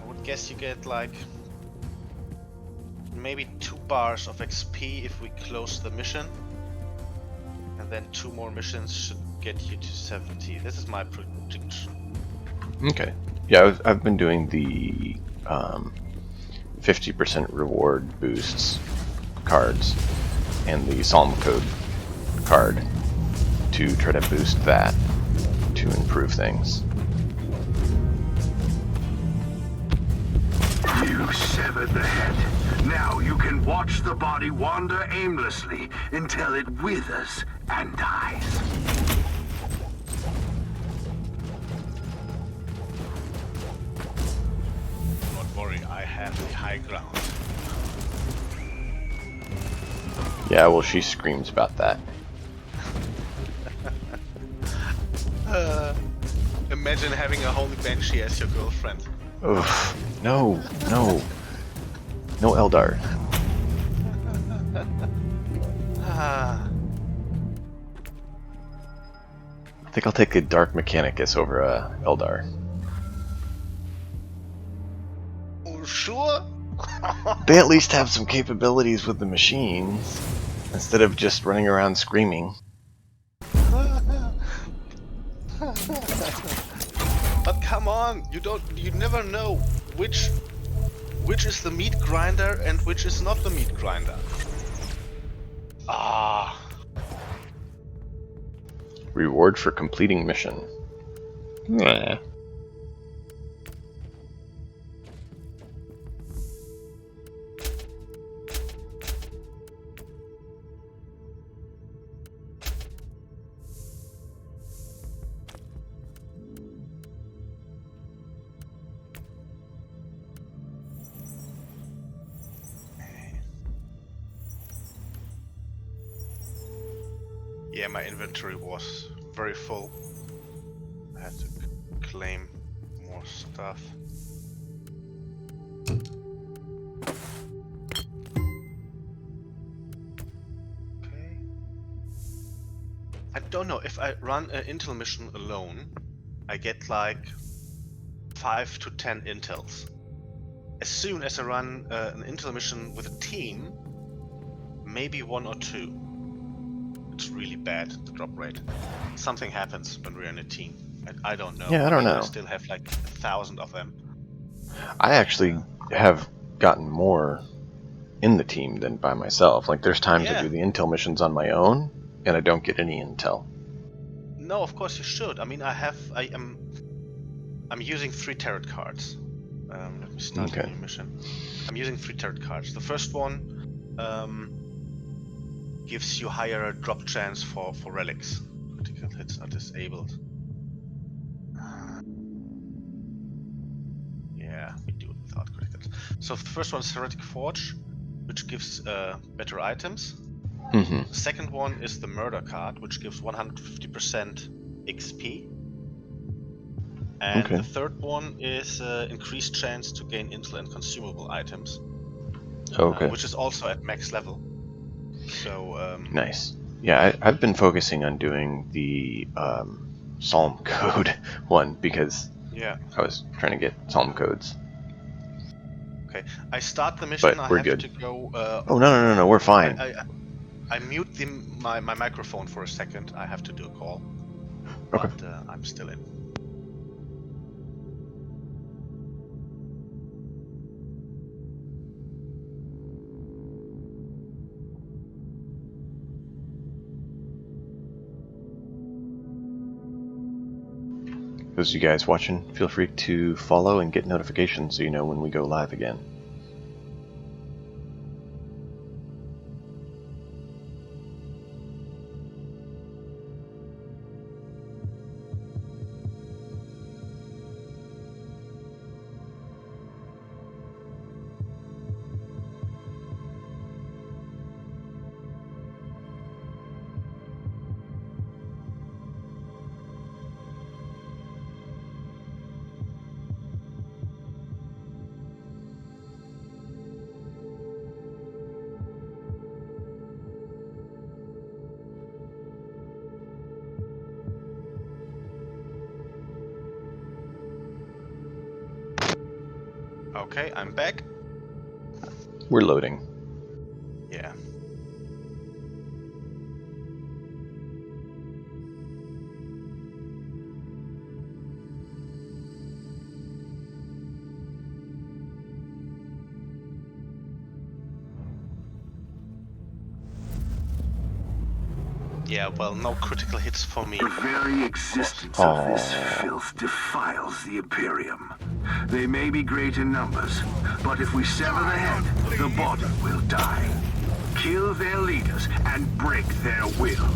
[SPEAKER 8] I would guess you get like maybe 2 bars of XP if we close the mission, and then 2 more missions should get you to 70. This is my prediction.
[SPEAKER 1] Okay. Yeah, I've been doing the 50% reward boosts cards and the Psalm Code card to try to boost that to improve things.
[SPEAKER 3] You severed the head. Now you can watch the body wander aimlessly until it withers and dies.
[SPEAKER 8] Don't worry, I have the high ground.
[SPEAKER 1] Yeah, well, she screams about that.
[SPEAKER 8] Imagine having a holy banshee as your girlfriend.
[SPEAKER 1] Oof. No, no. No Eldar.
[SPEAKER 8] Ah,
[SPEAKER 1] I think I'll take a Dark Mechanicus over a Eldar.
[SPEAKER 8] sure?
[SPEAKER 1] They at least have some capabilities with the machines, instead of just running around screaming.
[SPEAKER 8] But come on, you never know which is the meat grinder and which is not the meat grinder. Ah.
[SPEAKER 1] Reward for completing mission. Nah.
[SPEAKER 8] Yeah, my inventory was very full. I had to claim more stuff. Okay. I don't know, if I run an intel mission alone, I get like 5 to 10 intels. As soon as I run an intel mission with a team, maybe 1 or 2. It's really bad, the drop rate. Something happens when we're in a team. I don't know.
[SPEAKER 1] Yeah, I don't know.
[SPEAKER 8] I still have like 1,000 of them.
[SPEAKER 1] I actually have gotten more in the team than by myself. Like, there's times I do the intel missions on my own, and I don't get any intel.
[SPEAKER 8] No, of course you should. I mean, I'm using 3 tarot cards. Let me start a new mission. I'm using 3 tarot cards. The first one gives you higher drop chance for relics. Critical hits are disabled. Yeah, we do it without criticals. So the first one is Heretic Forge, which gives better items.
[SPEAKER 1] Mm-hmm.
[SPEAKER 8] The second one is the Murder card, which gives 150% XP. And the third one is increased chance to gain intel and consumable items.
[SPEAKER 1] Okay.
[SPEAKER 8] Which is also at max level. So
[SPEAKER 1] nice. Yeah, I've been focusing on doing the Psalm code one because I was trying to get Psalm codes.
[SPEAKER 8] Okay, I start the mission.
[SPEAKER 1] But we're
[SPEAKER 8] I have
[SPEAKER 1] good.
[SPEAKER 8] to go.
[SPEAKER 1] Oh no, we're fine.
[SPEAKER 8] I mute my microphone for a second. I have to do a call.
[SPEAKER 1] Okay.
[SPEAKER 8] But I'm still in.
[SPEAKER 1] Those of you guys watching, feel free to follow and get notifications so you know when we go live again.
[SPEAKER 8] Okay, I'm back.
[SPEAKER 1] We're loading.
[SPEAKER 8] Yeah. Yeah, well, no critical hits for me.
[SPEAKER 3] The very existence of this filth defiles the Imperium. They may be great in numbers, but if we sever the head, the body will die. Kill their leaders and break their will.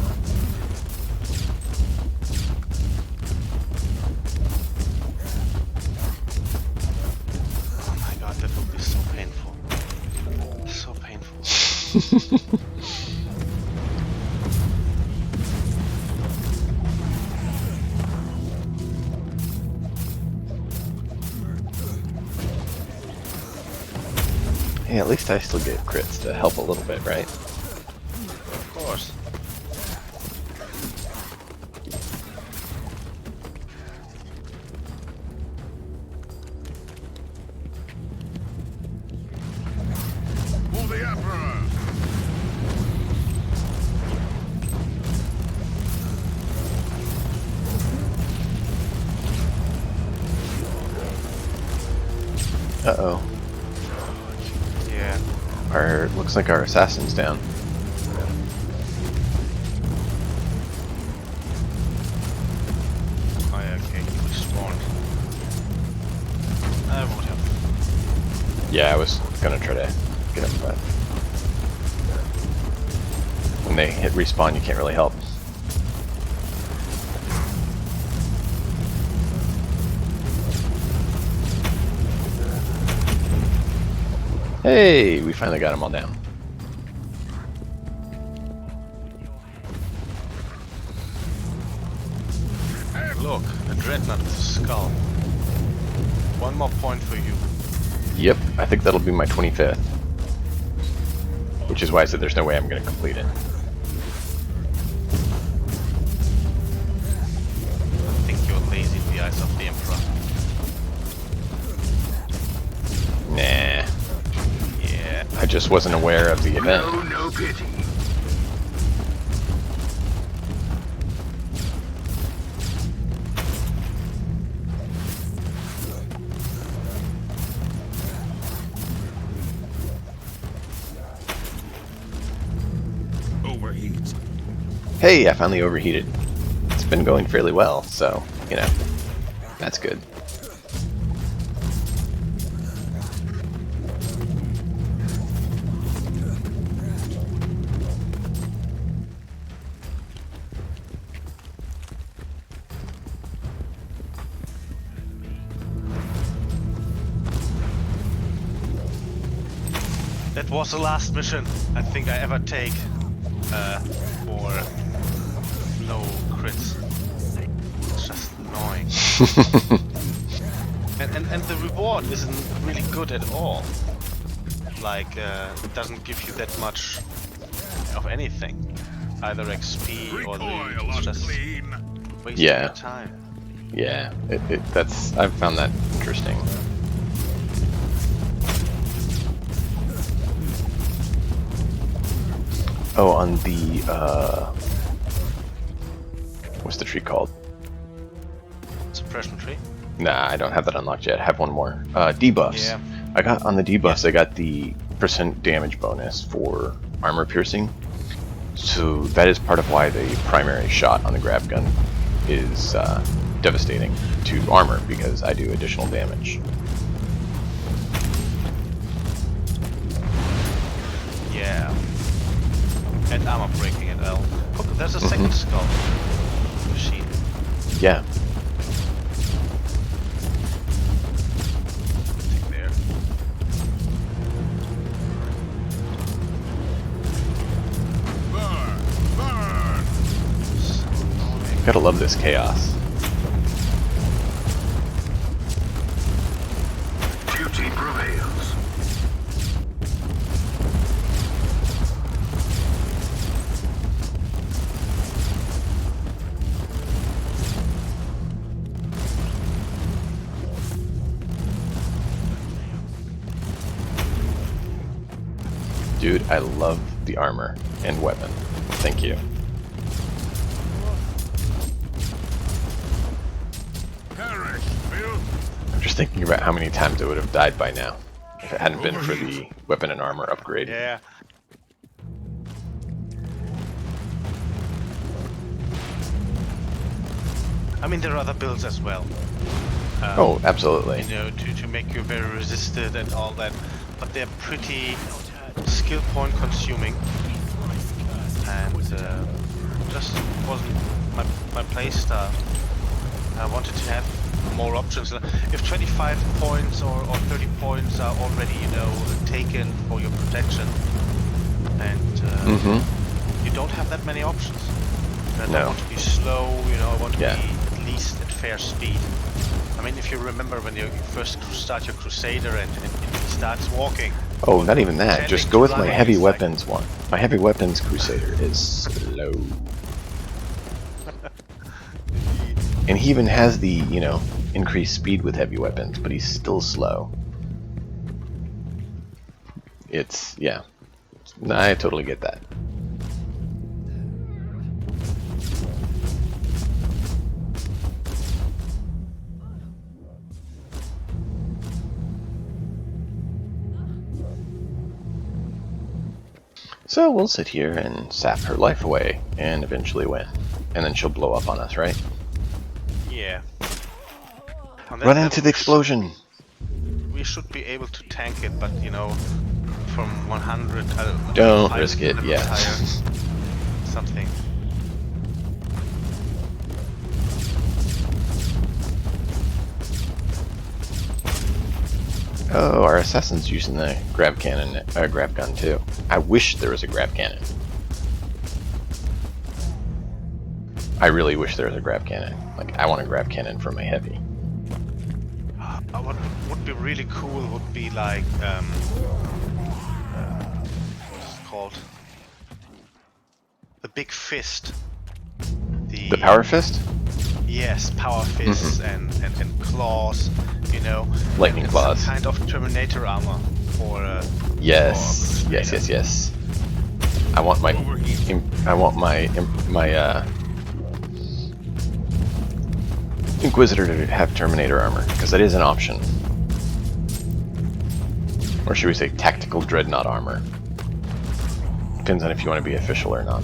[SPEAKER 8] Oh my god, that would be so painful. So painful.
[SPEAKER 1] Hey, at least I still get crits to help a little bit, right?
[SPEAKER 8] Of course.
[SPEAKER 4] For the Emperor!
[SPEAKER 1] Uh-oh.
[SPEAKER 8] Yeah.
[SPEAKER 1] Looks like our assassin's down.
[SPEAKER 8] Oh yeah, okay, he respawned. I won't help.
[SPEAKER 1] Yeah, I was gonna try to get him, but when they hit respawn, you can't really help. Hey, we finally got them all down.
[SPEAKER 8] dreadnought with a skull. One more point for you.
[SPEAKER 1] Yep, I think that'll be my 25th. Which is why I said there's no way I'm going to complete it.
[SPEAKER 8] I think you're lazy in the eyes of the Emperor.
[SPEAKER 1] Nah.
[SPEAKER 8] Yeah.
[SPEAKER 1] I just wasn't aware of the event.
[SPEAKER 3] No pity.
[SPEAKER 5] Overheat.
[SPEAKER 1] Hey, I finally overheated. It's been going fairly well, so, you know, that's good.
[SPEAKER 8] That was the last mission I think I ever take for no crits. It's just annoying. and the reward isn't really good at all. Like it doesn't give you that much of anything. Either XP or loot. It's just wasting your time.
[SPEAKER 1] Yeah, that's, I've found that interesting. Oh, on the, what's the tree called?
[SPEAKER 8] Suppression tree?
[SPEAKER 1] Nah, I don't have that unlocked yet. I have one more. Debuffs.
[SPEAKER 8] Yeah.
[SPEAKER 1] I got, on the debuffs, I got the % damage bonus for armor piercing. So that is part of why the primary shot on the grab gun is devastating to armor, because I do additional damage.
[SPEAKER 8] Yeah. And armor breaking at L. Look, there's a second skull machine.
[SPEAKER 1] Yeah.
[SPEAKER 8] There.
[SPEAKER 4] Burn! Burn!
[SPEAKER 1] Gotta love this chaos.
[SPEAKER 3] Duty prevails.
[SPEAKER 1] Dude, I love the armor and weapon. Thank you.
[SPEAKER 4] Perish, filth!
[SPEAKER 1] I'm just thinking about how many times I would have died by now if it hadn't been for the weapon and armor upgrade.
[SPEAKER 8] Yeah. I mean, there are other builds as well.
[SPEAKER 1] Oh, absolutely.
[SPEAKER 8] You know, to make you very resistant and all that, but they're pretty skill point consuming, and just wasn't my playstyle. I wanted to have more options. If 25 points or 30 points are already, you know, taken for your protection, and you don't have that many options. And I want to be slow, you know, I want to be at least at fair speed. I mean, if you remember when you first start your Crusader and he starts walking.
[SPEAKER 1] Oh, not even that. Just go with my heavy
[SPEAKER 8] like...
[SPEAKER 1] weapons one. My heavy weapons Crusader is slow. And he even has the, you know, increased speed with heavy weapons, but he's still slow. It's, yeah. I totally get that. So we'll sit here and sap her life away, and eventually win. And then she'll blow up on us, right?
[SPEAKER 8] Yeah.
[SPEAKER 1] Run into the explosion!
[SPEAKER 8] We should be able to tank it, but, you know, from 100...
[SPEAKER 1] Don't risk it, yeah.
[SPEAKER 8] Higher, something.
[SPEAKER 1] Oh, our assassin's using the grab cannon, grab gun too. I wish there was a grab cannon. I really wish there was a grab cannon. Like, I want to grab cannon for my heavy.
[SPEAKER 8] What would be really cool would be like, what is it called? The big fist.
[SPEAKER 1] The power fist?
[SPEAKER 8] Yes, power fists and claws, you know.
[SPEAKER 1] Lightning
[SPEAKER 8] and
[SPEAKER 1] claws.
[SPEAKER 8] Some kind of Terminator armor for.
[SPEAKER 1] Yes,
[SPEAKER 8] for
[SPEAKER 1] yes, yes, yes. I want my Inquisitor to have Terminator armor, because that is an option. Or should we say tactical dreadnought armor? Depends on if you want to be official or not.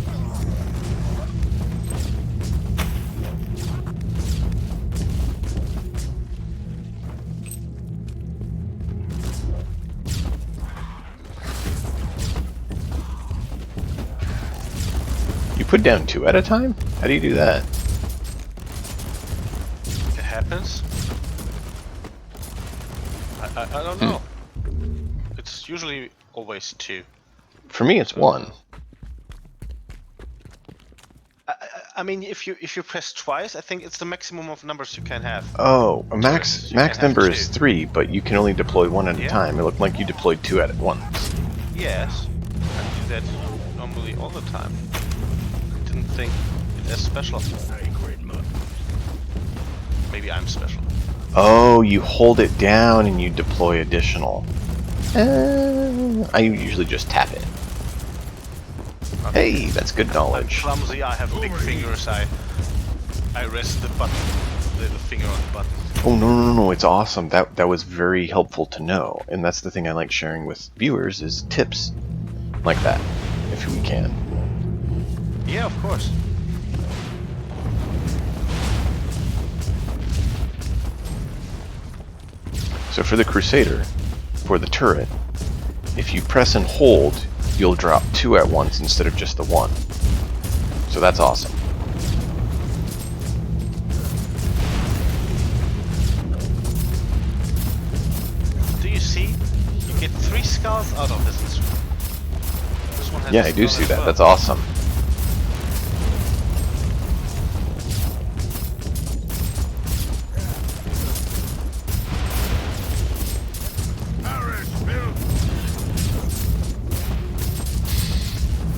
[SPEAKER 1] You put down 2 at a time? How do you do that?
[SPEAKER 8] It happens. I don't know. It's usually always 2.
[SPEAKER 1] For me, it's 1.
[SPEAKER 8] I mean, if you press twice, I think it's the maximum of numbers you can have.
[SPEAKER 1] Oh, a max
[SPEAKER 8] So you can have
[SPEAKER 1] number is
[SPEAKER 8] 2.
[SPEAKER 1] 3, but you can only deploy 1 at a
[SPEAKER 8] Yeah.
[SPEAKER 1] time. It looked like you deployed 2 at once.
[SPEAKER 8] Yes, I do that normally all the time. Didn't think it as special. Maybe I'm special.
[SPEAKER 1] Oh, you hold it down and you deploy additional. I usually just tap it. Hey, that's good
[SPEAKER 8] I'm
[SPEAKER 1] knowledge.
[SPEAKER 8] clumsy, I have big fingers, I rest the button, little finger on the button.
[SPEAKER 1] Oh, no, it's awesome. That was very helpful to know. And that's the thing I like sharing with viewers is tips like that, if we can.
[SPEAKER 8] Yeah, of course.
[SPEAKER 1] So for the Crusader, for the turret, if you press and hold, you'll drop 2 at once instead of just the 1. So that's awesome.
[SPEAKER 8] Do you see? You get 3 skulls out of this instrument. This one has
[SPEAKER 1] Yeah,
[SPEAKER 8] a
[SPEAKER 1] I do
[SPEAKER 8] skull
[SPEAKER 1] see
[SPEAKER 8] as
[SPEAKER 1] that.
[SPEAKER 8] well.
[SPEAKER 1] That's awesome.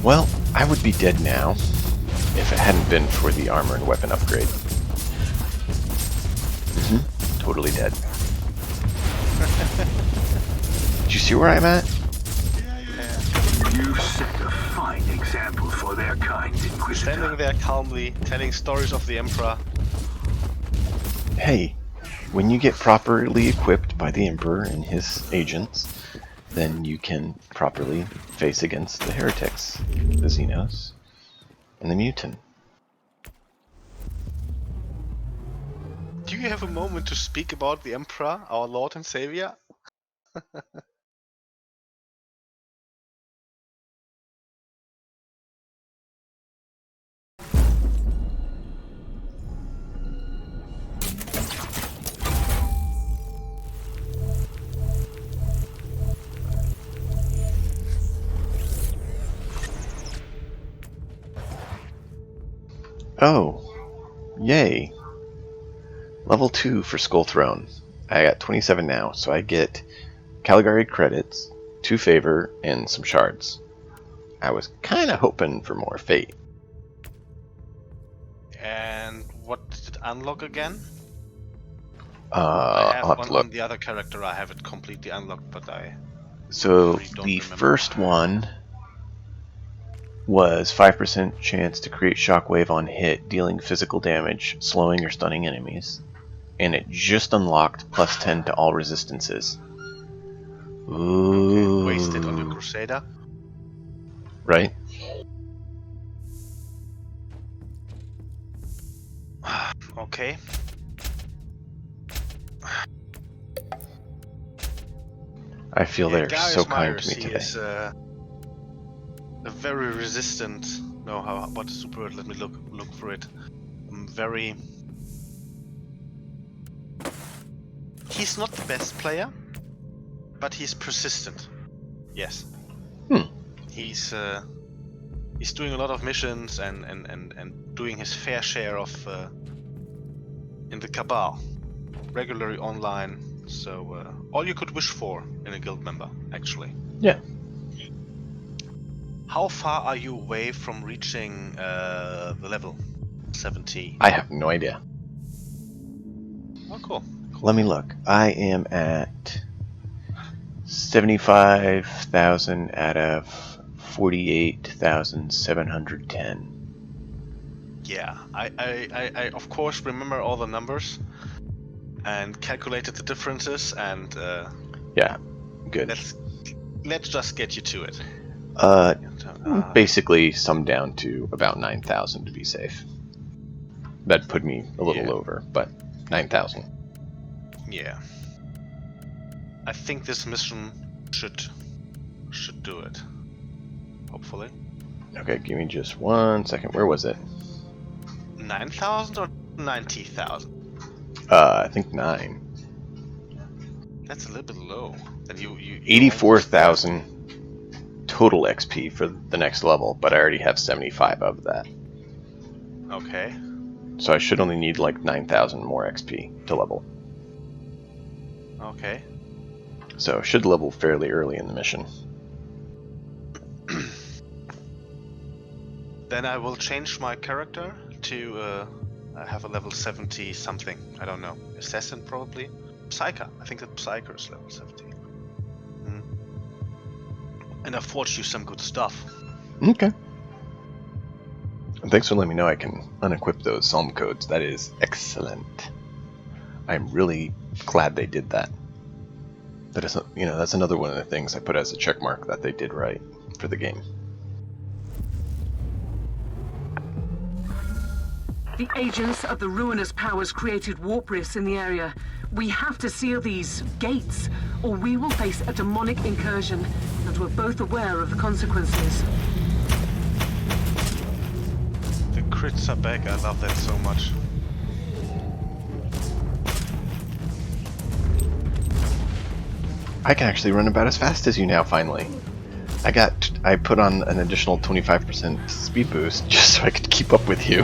[SPEAKER 1] Well, I would be dead now if it hadn't been for the armor and weapon upgrade. Totally dead. Did you see where I'm at?
[SPEAKER 3] You set a fine example for their kind, Inquisitor.
[SPEAKER 8] Standing there calmly, telling stories of the Emperor.
[SPEAKER 1] Hey, when you get properly equipped by the Emperor and his agents, then you can properly face against the heretics, the Xenos, and the Mutant.
[SPEAKER 8] Do you have a moment to speak about the Emperor, our Lord and Savior?
[SPEAKER 1] Oh, yay. Level 2 for Skull Throne. I got 27 now, so I get Caligari credits, 2 favor, and some shards. I was kind of hoping for more fate.
[SPEAKER 8] And what did it unlock again?
[SPEAKER 1] I'll have to look.
[SPEAKER 8] On the other character I have it completely unlocked, but I
[SPEAKER 1] So
[SPEAKER 8] really don't
[SPEAKER 1] the
[SPEAKER 8] remember.
[SPEAKER 1] first one was 5% chance to create shockwave on hit, dealing physical damage, slowing or stunning enemies. And it just unlocked plus 10 to all resistances. Ooh.
[SPEAKER 8] Okay, wasted on the Crusader.
[SPEAKER 1] Right?
[SPEAKER 8] Okay.
[SPEAKER 1] I feel they're
[SPEAKER 8] Gaius
[SPEAKER 1] so kind
[SPEAKER 8] Myers,
[SPEAKER 1] to me
[SPEAKER 8] he
[SPEAKER 1] today.
[SPEAKER 8] is a very resistant. No, what is the word? Let me look for it. Very. He's not the best player, but he's persistent. Yes. He's doing a lot of missions and doing his fair share of in the Cabal, regularly online. So all you could wish for in a guild member, actually.
[SPEAKER 1] Yeah.
[SPEAKER 8] How far are you away from reaching the level 70?
[SPEAKER 1] I have no idea.
[SPEAKER 8] Oh, cool.
[SPEAKER 1] Let me look. I am at 75,000 out of 48,710.
[SPEAKER 8] Yeah, I of course remember all the numbers and calculated the differences, and
[SPEAKER 1] Yeah, good.
[SPEAKER 8] let's just get you to it.
[SPEAKER 1] Basically summed down to about 9,000 to be safe. That put me a little over, but 9,000.
[SPEAKER 8] Yeah. I think this mission should do it. Hopefully.
[SPEAKER 1] Okay, give me just 1 second. Where was it?
[SPEAKER 8] 9,000 or 90,000?
[SPEAKER 1] I think 9.
[SPEAKER 8] That's a little bit low. Then you
[SPEAKER 1] 84,000 total XP for the next level, but I already have 75 of that.
[SPEAKER 8] Okay.
[SPEAKER 1] So I should only need like 9,000 more XP to level.
[SPEAKER 8] Okay.
[SPEAKER 1] So should level fairly early in the mission.
[SPEAKER 8] Then I will change my character to have a level 70 something. I don't know. Assassin probably. Psyker. I think that Psyker is level 70. And I forged you some good stuff.
[SPEAKER 1] Okay. And thanks for letting me know I can unequip those psalm codes. That is excellent. I'm really glad they did that. That is, that's another one of the things I put as a check mark that they did right for the game.
[SPEAKER 2] The agents of the ruinous powers created warp rifts in the area. We have to seal these gates, or we will face a demonic incursion, and we're both aware of the consequences.
[SPEAKER 8] The crits are back. I love that so much.
[SPEAKER 1] I can actually run about as fast as you now, finally. I put on an additional 25% speed boost just so I could keep up with you.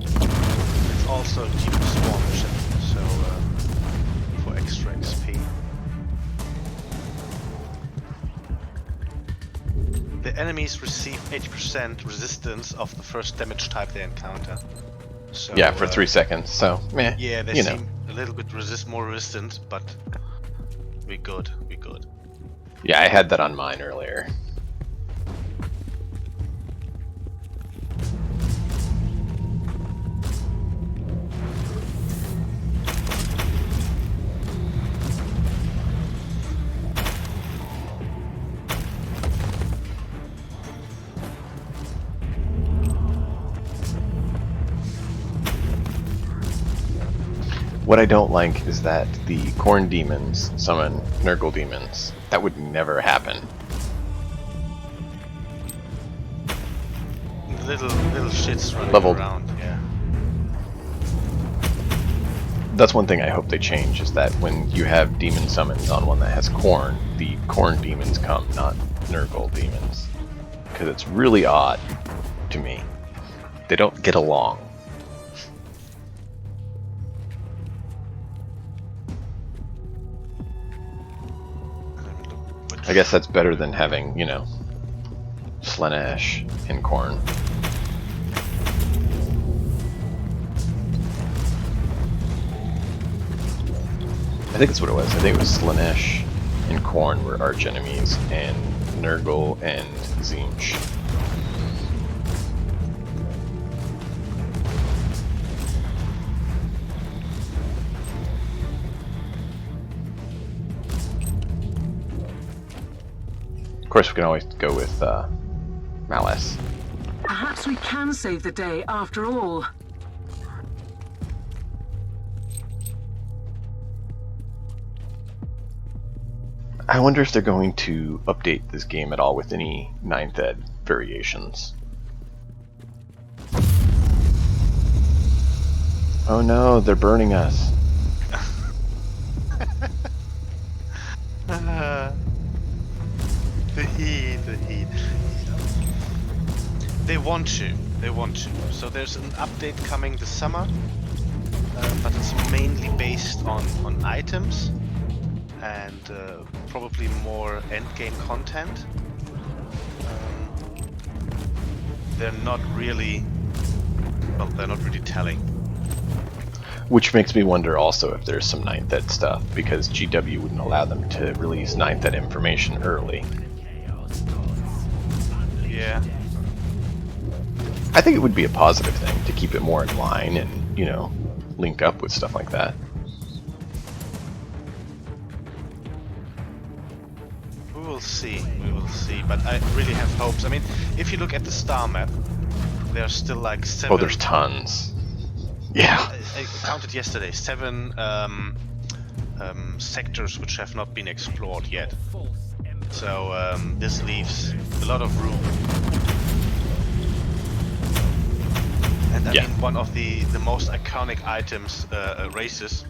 [SPEAKER 8] It's also a deep spawn mission, so for extra XP. The enemies receive 80% resistance of the first damage type they encounter. So,
[SPEAKER 1] yeah, for 3 seconds, so, meh.
[SPEAKER 8] Yeah, they seem a little bit more resistant, but we good.
[SPEAKER 1] Yeah, I had that on mine earlier. What I don't like is that the Khorne demons summon Nurgle demons. That would never happen.
[SPEAKER 8] Little shits running around, yeah.
[SPEAKER 1] That's one thing I hope they change, is that when you have demon summons on one that has Khorne, the Khorne demons come, not Nurgle demons. Because it's really odd to me. They don't get along. I guess that's better than having, Slaanesh and Khorne. I think that's what it was. I think it was Slaanesh and Khorne were arch enemies, and Nurgle and Tzeentch. Of course, we can always go with Malice.
[SPEAKER 2] Perhaps we can save the day after all.
[SPEAKER 1] I wonder if they're going to update this game at all with any 9th Ed variations. Oh no, they're burning us.
[SPEAKER 8] The heat. They want to. So there's an update coming this summer, but it's mainly based on items and probably more endgame content. They're not really telling.
[SPEAKER 1] Which makes me wonder also if there's some 9th Ed stuff, because GW wouldn't allow them to release 9th Ed information early.
[SPEAKER 8] Yeah.
[SPEAKER 1] I think it would be a positive thing to keep it more in line and, you know, link up with stuff like that.
[SPEAKER 8] We will see, but I really have hopes. I mean, if you look at the star map, there's still like 7...
[SPEAKER 1] Oh, there's tons. Yeah.
[SPEAKER 8] I counted yesterday, 7 sectors which have not been explored yet. So this leaves a lot of room. And I mean, one of the most iconic items, races,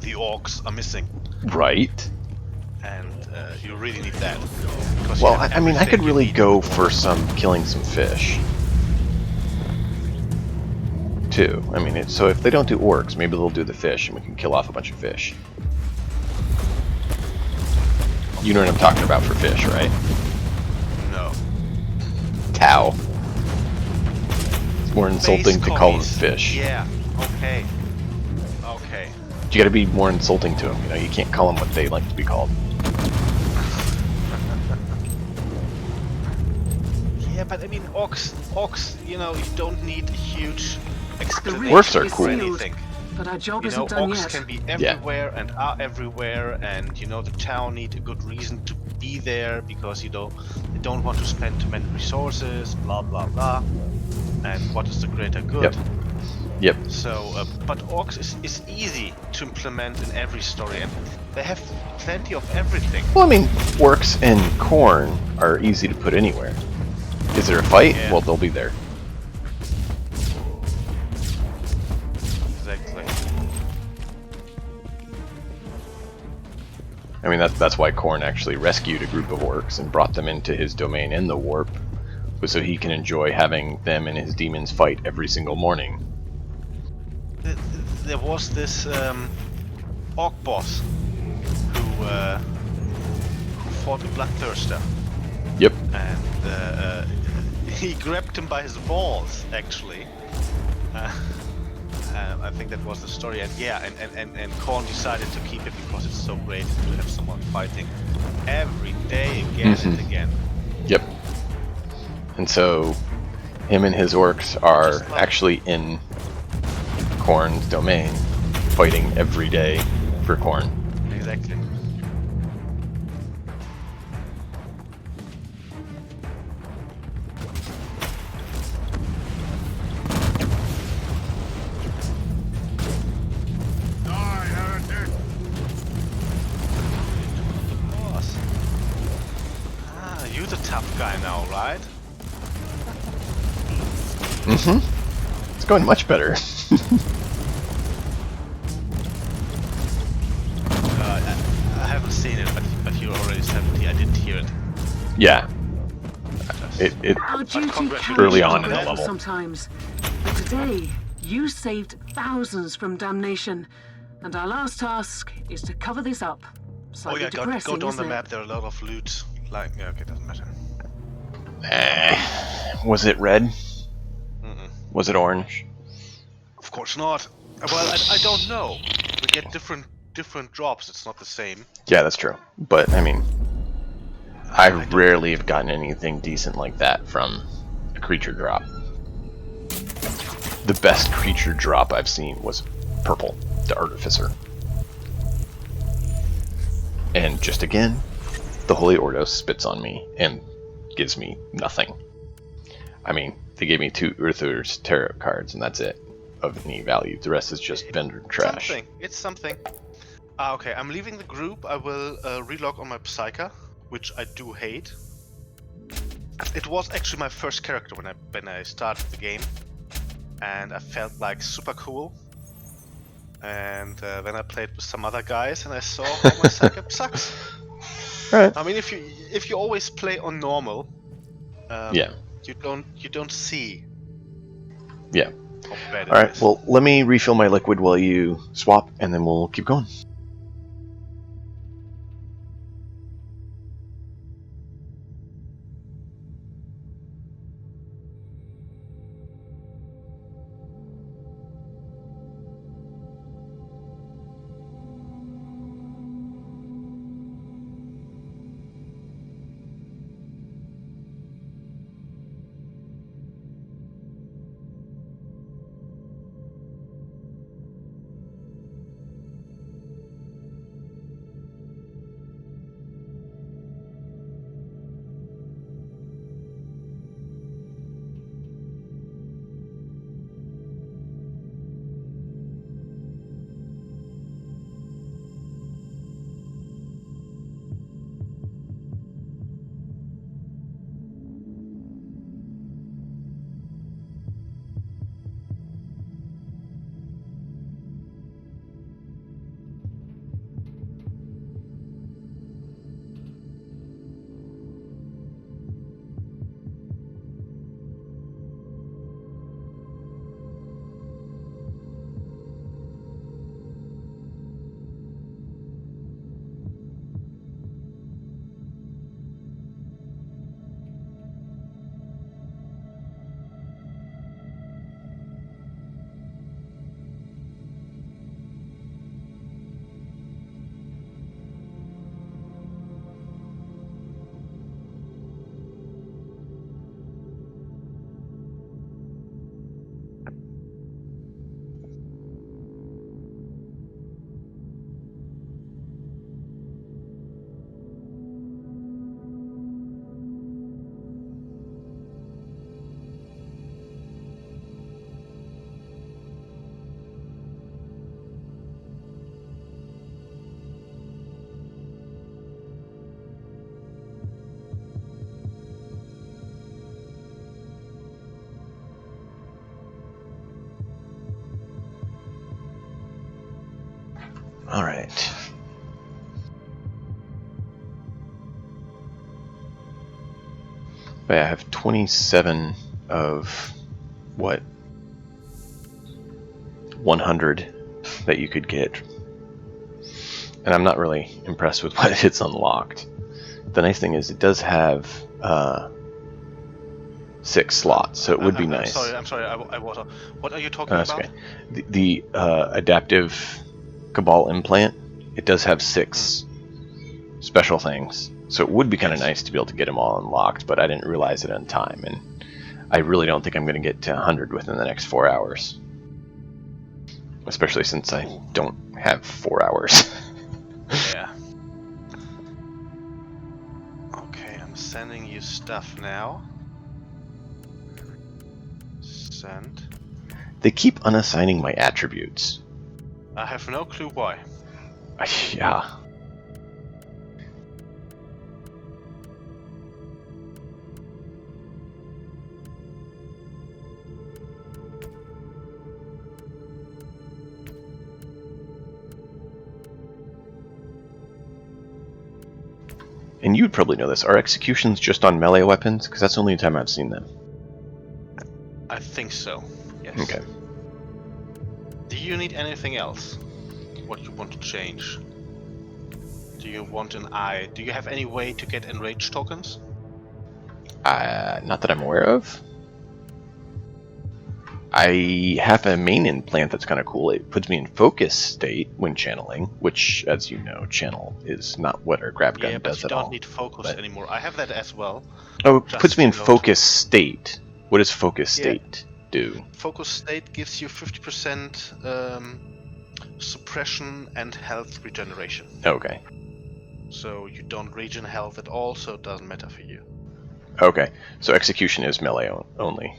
[SPEAKER 8] the orcs, are missing.
[SPEAKER 1] Right.
[SPEAKER 8] And you really need that.
[SPEAKER 1] Well, I mean, I could really go for killing some fish. Too. I mean, so if they don't do orcs, maybe they'll do the fish and we can kill off a bunch of fish. You know what I'm talking about for fish, right?
[SPEAKER 8] No.
[SPEAKER 1] Cow. It's more insulting to call them fish.
[SPEAKER 8] Yeah, okay.
[SPEAKER 1] You gotta be more insulting to them, you know, you can't call them what they like to be called.
[SPEAKER 8] Yeah, but I mean, orcs, you know, you don't need huge
[SPEAKER 1] Orcs are cool.
[SPEAKER 8] Anything.
[SPEAKER 2] But our job
[SPEAKER 8] You know,
[SPEAKER 2] isn't done
[SPEAKER 8] orcs
[SPEAKER 2] yet.
[SPEAKER 8] can be everywhere and are everywhere, and you know the town need a good reason to be there because they don't want to spend too many resources, blah blah blah. And what is the greater good?
[SPEAKER 1] Yep.
[SPEAKER 8] So, but orcs is easy to implement in every story, and they have plenty of everything.
[SPEAKER 1] Well, I mean, orcs and corn are easy to put anywhere. Is there a fight?
[SPEAKER 8] Yeah.
[SPEAKER 1] Well, they'll be there.
[SPEAKER 8] Exactly.
[SPEAKER 1] I mean, that's why Korn actually rescued a group of orcs and brought them into his domain in the warp, was so he can enjoy having them and his demons fight every single morning.
[SPEAKER 8] There was this orc boss who fought a bloodthirster.
[SPEAKER 1] Yep.
[SPEAKER 8] And he grabbed him by his balls, actually. I think that was the story, and yeah, and Korn decided to keep it because it's so great to have someone fighting every day again and again.
[SPEAKER 1] Yep. And so, him and his orcs are actually in Korn's domain, fighting every day for Korn.
[SPEAKER 8] Exactly. The tough guy now, right?
[SPEAKER 1] Mm-hmm. It's going much better.
[SPEAKER 8] I haven't seen it, but you're already 70. I didn't hear it.
[SPEAKER 1] Yeah. It
[SPEAKER 2] Our duty can
[SPEAKER 1] early
[SPEAKER 2] be
[SPEAKER 1] on in the
[SPEAKER 2] regretful
[SPEAKER 1] level.
[SPEAKER 2] sometimes. But today, you saved thousands from damnation, and our last task is to cover this up. Slightly
[SPEAKER 8] Oh yeah, go
[SPEAKER 2] depressing,
[SPEAKER 8] down
[SPEAKER 2] isn't
[SPEAKER 8] the
[SPEAKER 2] it?
[SPEAKER 8] map. There are a lot of loot. Like, yeah, okay, doesn't matter.
[SPEAKER 1] Was it red?
[SPEAKER 8] Mm-mm.
[SPEAKER 1] Was it orange?
[SPEAKER 8] Of course not. Well, I don't know. We get different drops. It's not the same.
[SPEAKER 1] Yeah, that's true. But, I mean, I rarely have gotten anything decent like that from a creature drop. The best creature drop I've seen was purple, the Artificer. And just again, the Holy Ordos spits on me and gives me nothing. I mean, they gave me 2 Uther's Tarot cards, and that's it, of any value. The rest is just vendor trash.
[SPEAKER 8] It's something. Okay, I'm leaving the group. I will relog on my Psyker, which I do hate. It was actually my first character when I started the game, and I felt like super cool. And then I played with some other guys, and I saw how my Psyker sucks.
[SPEAKER 1] Alright.
[SPEAKER 8] I mean, if you always play on normal,
[SPEAKER 1] Yeah.
[SPEAKER 8] you don't see
[SPEAKER 1] Yeah.
[SPEAKER 8] how bad it
[SPEAKER 1] Alright,
[SPEAKER 8] is.
[SPEAKER 1] well, let me refill my liquid while you swap, and then we'll keep going. Alright. I have 27 of what? 100 that you could get. And I'm not really impressed with what it's unlocked. The nice thing is it does have 6 slots, so it would be nice.
[SPEAKER 8] I'm sorry, I was. What are you talking about?
[SPEAKER 1] Okay. The adaptive Cabal implant, it does have 6 special things. So it would be kind of nice to be able to get them all unlocked, but I didn't realize it on time, and I really don't think I'm going to get to 100 within the next 4 hours. Especially since I don't have 4 hours.
[SPEAKER 8] Yeah. Okay, I'm sending you stuff now. Send.
[SPEAKER 1] They keep unassigning my attributes.
[SPEAKER 8] I have no clue why.
[SPEAKER 1] Yeah. And you'd probably know this. Are executions just on melee weapons? Because that's the only time I've seen them.
[SPEAKER 8] I think so. Yes.
[SPEAKER 1] Okay.
[SPEAKER 8] Do you need anything else? What you want to change? Do you want an eye? Do you have any way to get enraged tokens?
[SPEAKER 1] Not that I'm aware of. I have a main implant that's kind of cool. It puts me in focus state when channeling, which, as you know, channel is not what our grab gun does at all.
[SPEAKER 8] You don't need focus anymore. I have that as well.
[SPEAKER 1] Oh, it puts me in focus state. What does focus state do?
[SPEAKER 8] Focus state gives you 50% suppression and health regeneration.
[SPEAKER 1] Okay.
[SPEAKER 8] So you don't regen health at all, so it doesn't matter for you.
[SPEAKER 1] Okay. So execution is melee only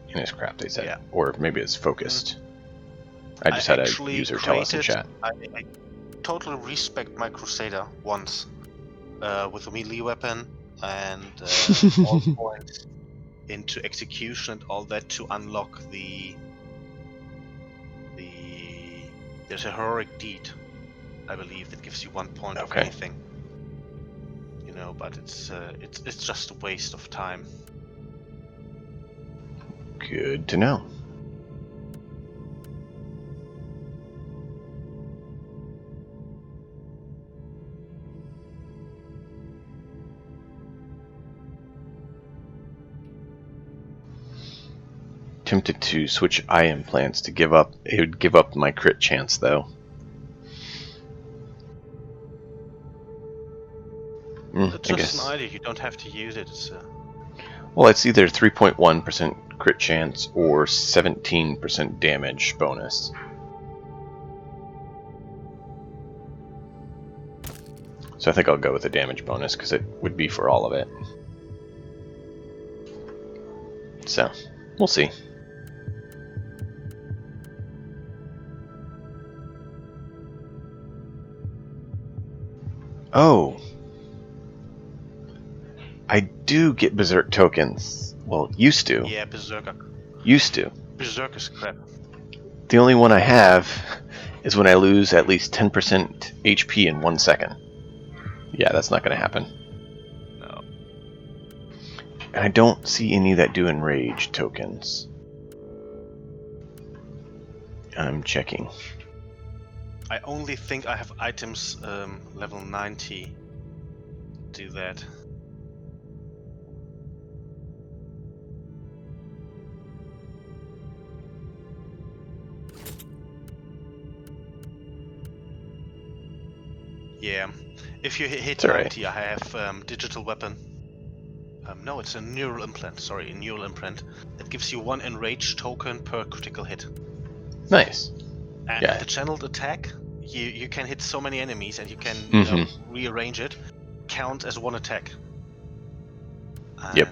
[SPEAKER 1] in his craft, they said.
[SPEAKER 8] Yeah.
[SPEAKER 1] Or maybe it's focused. I just had a user tell us in chat.
[SPEAKER 8] I totally respect my Crusader once with a melee weapon and all points into execution and all that to unlock there's a heroic deed, I believe, that gives you 1 point of anything. know, but it's just a waste of time.
[SPEAKER 1] Good to know. Tempted to switch eye implants to give up. It would give up my crit chance, though.
[SPEAKER 8] It's just an idea. You don't have to use it.
[SPEAKER 1] Well, it's either 3.1% crit chance or 17% damage bonus. So I think I'll go with the damage bonus because it would be for all of it. So, we'll see. Oh! I do get Berserk tokens. Well, used to.
[SPEAKER 8] Yeah, Berserker.
[SPEAKER 1] Used to.
[SPEAKER 8] Berserker's crap.
[SPEAKER 1] The only one I have is when I lose at least 10% HP in 1 second. Yeah, that's not going to happen.
[SPEAKER 8] No.
[SPEAKER 1] And I don't see any that do enrage tokens. I'm checking.
[SPEAKER 8] I only think I have items level 90 do that. Yeah, if you hit 90, right. I have digital weapon. No, it's a neural implant. Sorry, a neural implant. That gives you 1 enraged token per critical hit.
[SPEAKER 1] Nice.
[SPEAKER 8] And
[SPEAKER 1] yeah.
[SPEAKER 8] The channeled attack, you can hit so many enemies and you can you know, rearrange it, count as 1 attack. And,
[SPEAKER 1] yep.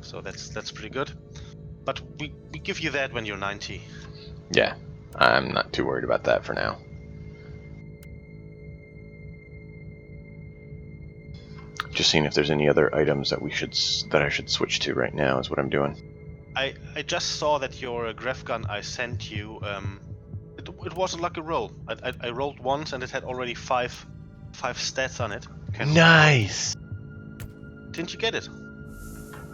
[SPEAKER 8] So that's pretty good. But we give you that when you're 90.
[SPEAKER 1] Yeah, I'm not too worried about that for now. Just seeing if there's any other items that I should switch to right now is what I'm doing.
[SPEAKER 8] I just saw that your graph gun I sent you. It wasn't like a roll. I rolled once and it had already five stats on it.
[SPEAKER 1] Nice.
[SPEAKER 8] Didn't you get it?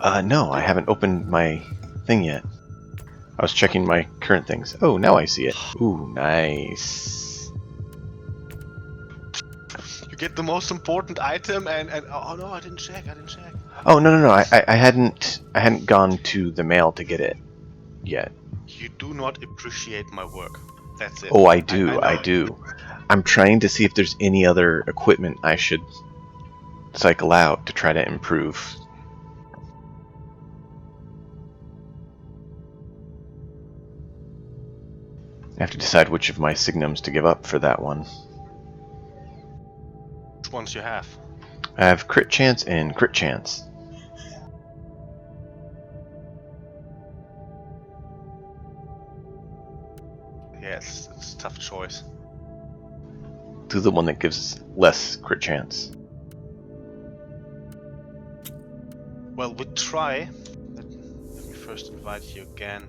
[SPEAKER 1] No, I haven't opened my thing yet. I was checking my current things. Oh, now I see it. Ooh, nice.
[SPEAKER 8] You get the most important item and oh no, I didn't check.
[SPEAKER 1] Oh no, I hadn't gone to the mail to get it yet.
[SPEAKER 8] You do not appreciate my work. That's it.
[SPEAKER 1] Oh, I do. I do. I'm trying to see if there's any other equipment I should cycle out to try to improve. I have to decide which of my signums to give up for that one.
[SPEAKER 8] Which ones you have?
[SPEAKER 1] I have crit chance and crit chance.
[SPEAKER 8] Yes, it's a tough choice.
[SPEAKER 1] Do the one that gives less crit chance.
[SPEAKER 8] Well, we try. Let me first invite you again.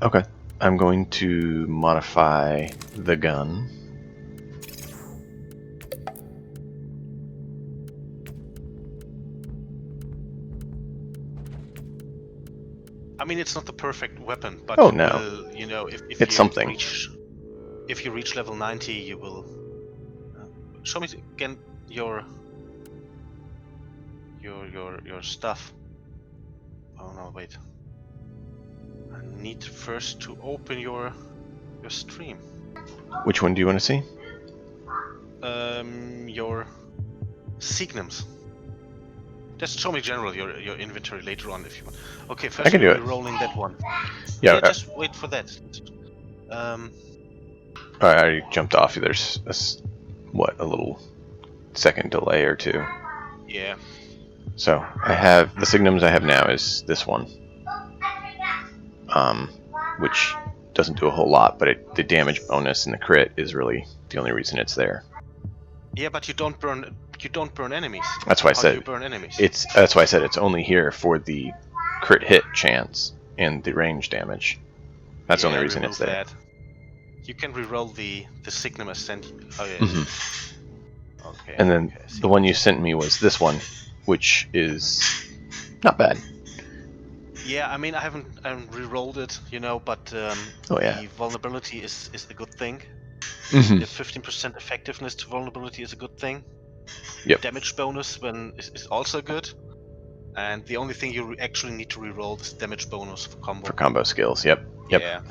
[SPEAKER 1] Okay. I'm going to modify the gun.
[SPEAKER 8] I mean, it's not the perfect weapon, but
[SPEAKER 1] oh no,
[SPEAKER 8] you know, if
[SPEAKER 1] it's
[SPEAKER 8] you
[SPEAKER 1] something.
[SPEAKER 8] If you reach level 90, you will. Show me again your stuff. Oh no, wait. I need first to open your stream.
[SPEAKER 1] Which one do you want to see?
[SPEAKER 8] Your signums. Just show me general your inventory later on if you want. Okay, first we're rolling that one.
[SPEAKER 1] Yeah,
[SPEAKER 8] just wait for that.
[SPEAKER 1] I already jumped off. There's a little second delay or two.
[SPEAKER 8] Yeah.
[SPEAKER 1] So I have the signums I have now is this one, which doesn't do a whole lot, but the damage bonus and the crit is really the only reason it's there.
[SPEAKER 8] Yeah, but you don't burn enemies.
[SPEAKER 1] That's why I said
[SPEAKER 8] you burn enemies.
[SPEAKER 1] That's why I said it's only here for the crit hit chance and the range damage. That's the only reason it's there.
[SPEAKER 8] That. You can reroll the signum I sent you. Oh yeah. Okay.
[SPEAKER 1] And then
[SPEAKER 8] okay, I see.
[SPEAKER 1] the one you sent me was this one, which is not bad.
[SPEAKER 8] Yeah, I mean, I haven't re-rolled it, you know, but
[SPEAKER 1] Oh, yeah.
[SPEAKER 8] the vulnerability is a good thing.
[SPEAKER 1] Mm-hmm.
[SPEAKER 8] The 15% effectiveness to vulnerability is a good thing.
[SPEAKER 1] Yep.
[SPEAKER 8] Damage bonus is also good. And the only thing you actually need to re-roll is damage bonus for combo.
[SPEAKER 1] For combo skills, yep.
[SPEAKER 8] Yeah.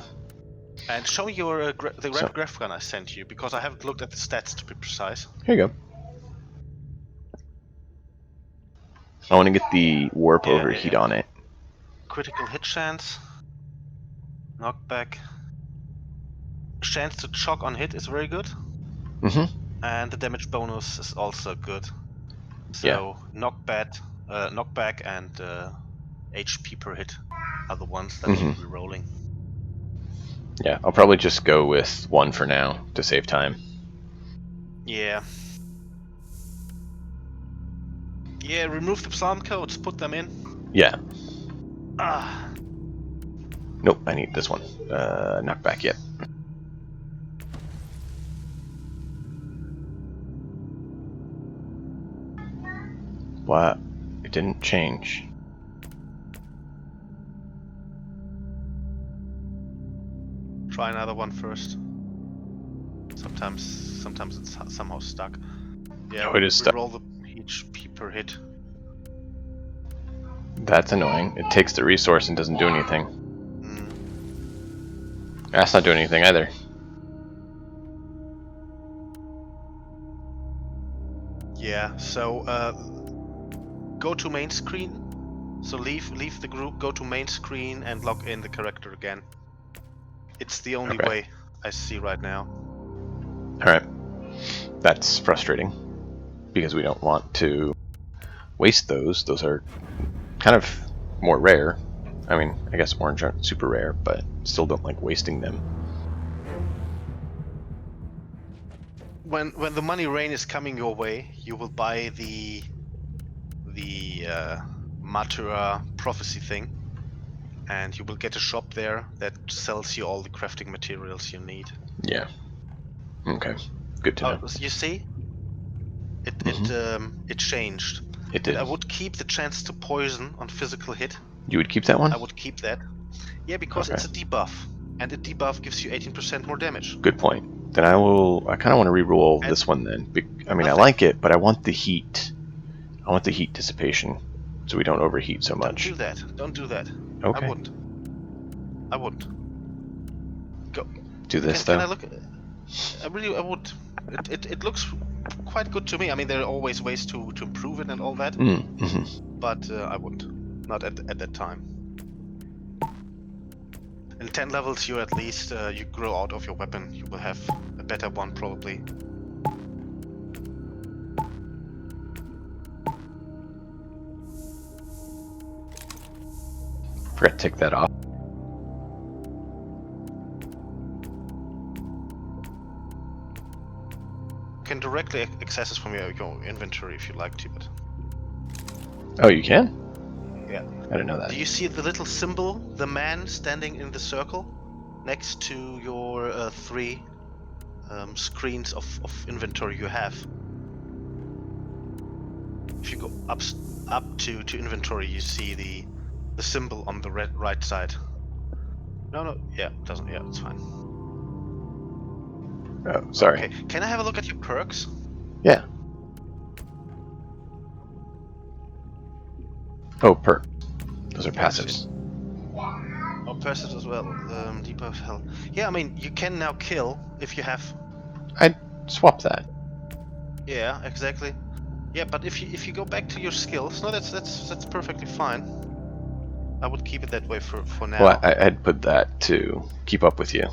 [SPEAKER 8] And show me your the
[SPEAKER 1] So-
[SPEAKER 8] red graph gun I sent you, because I haven't looked at the stats to be precise.
[SPEAKER 1] Here you go. I want to get the warp overheat on it.
[SPEAKER 8] Critical hit chance, knockback, chance to choke on hit is very good,
[SPEAKER 1] Mm-hmm.
[SPEAKER 8] and the damage bonus is also good. So
[SPEAKER 1] Yeah.
[SPEAKER 8] knockback, and HP per hit are the ones that
[SPEAKER 1] Mm-hmm.
[SPEAKER 8] need re-rolling.
[SPEAKER 1] Yeah, I'll probably just go with one for now to save time.
[SPEAKER 8] Yeah. Yeah, remove the psalm codes, put them in.
[SPEAKER 1] Yeah.
[SPEAKER 8] Ah.
[SPEAKER 1] Nope, I need this one. Knockback, yep. What? It didn't change.
[SPEAKER 8] Try another one first. Sometimes it's somehow stuck. Yeah,
[SPEAKER 1] Oh, it is stuck.
[SPEAKER 8] roll the HP per hit.
[SPEAKER 1] That's annoying. It takes the resource and doesn't do anything. That's not doing anything either.
[SPEAKER 8] Yeah, so go to main screen. So leave the group, go to main screen and log in the character again. It's the only
[SPEAKER 1] Okay.
[SPEAKER 8] way I see right now.
[SPEAKER 1] Alright. That's frustrating. Because we don't want to waste those. Those are kind of more rare. I mean, I guess orange aren't super rare, but still don't like wasting them.
[SPEAKER 8] When the money rain is coming your way, you will buy the Martyr prophecy thing, and you will get a shop there that sells you all the crafting materials you need.
[SPEAKER 1] Yeah. Okay. Good to know.
[SPEAKER 8] Oh, you see? It changed.
[SPEAKER 1] It did.
[SPEAKER 8] I would keep the chance to poison on physical hit.
[SPEAKER 1] You would keep that one?
[SPEAKER 8] I would keep that. Yeah, because
[SPEAKER 1] Okay.
[SPEAKER 8] it's a debuff, and a debuff gives you 18% more damage.
[SPEAKER 1] Good point. Then I kind of want to reroll this one then. I mean, I like it, but I want the heat. I want the heat dissipation, so we don't overheat so much.
[SPEAKER 8] Don't do that. Don't do that.
[SPEAKER 1] Okay.
[SPEAKER 8] I wouldn't. Go.
[SPEAKER 1] Do this
[SPEAKER 8] Can
[SPEAKER 1] though.
[SPEAKER 8] I look? I would. It looks quite good to me. I mean, there are always ways to improve it and all that.
[SPEAKER 1] Mm-hmm.
[SPEAKER 8] But I wouldn't. Not at that time. In 10 levels, you at least you grow out of your weapon. You will have a better one probably.
[SPEAKER 1] Forgot to take that off.
[SPEAKER 8] You can directly access this from your inventory if you like to, but
[SPEAKER 1] Oh, you can?
[SPEAKER 8] yeah.
[SPEAKER 1] I didn't know that.
[SPEAKER 8] Do you see the little symbol, the man standing in the circle, next to your 3 screens of inventory you have? If you go up to inventory, you see the symbol on the right side. No, yeah, it doesn't. Yeah, it's fine.
[SPEAKER 1] Oh, sorry.
[SPEAKER 8] Okay, can I have a look at your perks?
[SPEAKER 1] Yeah. Oh, perk. Those are passives.
[SPEAKER 8] Oh, passives as well. Debuff hell. Yeah, I mean, you can now kill if you have.
[SPEAKER 1] I'd swap that.
[SPEAKER 8] Yeah, exactly. Yeah, but if you go back to your skills, no, that's perfectly fine. I would keep it that way for now.
[SPEAKER 1] Well, I'd put that to keep up with you.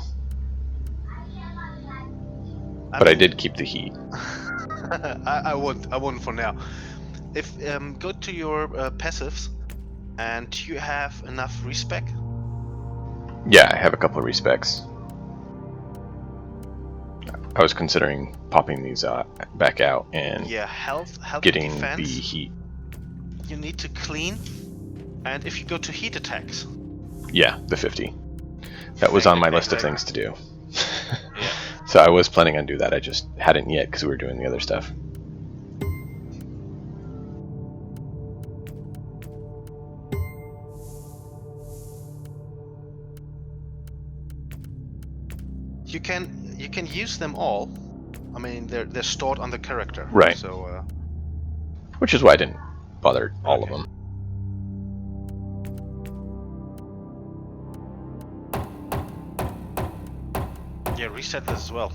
[SPEAKER 1] But I did keep the heat.
[SPEAKER 8] I wouldn't for now. If go to your passives, and you have enough respec.
[SPEAKER 1] Yeah, I have a couple of respecs. I was considering popping these back out and
[SPEAKER 8] Yeah, health
[SPEAKER 1] getting
[SPEAKER 8] and defense.
[SPEAKER 1] the heat.
[SPEAKER 8] You need to clean, and if you go to heat attacks.
[SPEAKER 1] Yeah, the 50. That was on my list of
[SPEAKER 8] Exactly.
[SPEAKER 1] things to do.
[SPEAKER 8] Yeah.
[SPEAKER 1] So I was planning on doing that. I just hadn't yet because we were doing the other stuff.
[SPEAKER 8] You can use them all. I mean, they're stored on the character.
[SPEAKER 1] Right.
[SPEAKER 8] So.
[SPEAKER 1] Which is why I didn't bother all of them.
[SPEAKER 8] Yeah, reset this as well.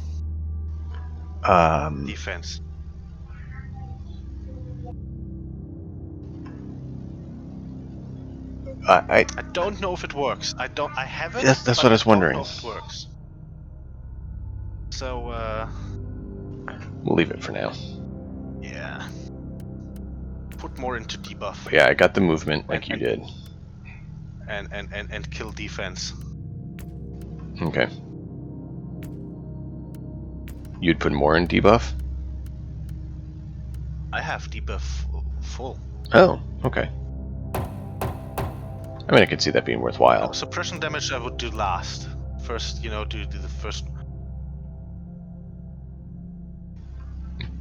[SPEAKER 8] Defense.
[SPEAKER 1] I
[SPEAKER 8] don't know if it works. I have it.
[SPEAKER 1] That's what I was wondering.
[SPEAKER 8] I don't know if it works. So.
[SPEAKER 1] We'll leave it for now.
[SPEAKER 8] Yeah. Put more into debuff.
[SPEAKER 1] Yeah, I got the movement like you did.
[SPEAKER 8] And kill defense.
[SPEAKER 1] Okay. You'd put more in debuff?
[SPEAKER 8] I have debuff full.
[SPEAKER 1] Oh, okay. I mean, I could see that being worthwhile.
[SPEAKER 8] Suppression damage I would do last. First, do the first.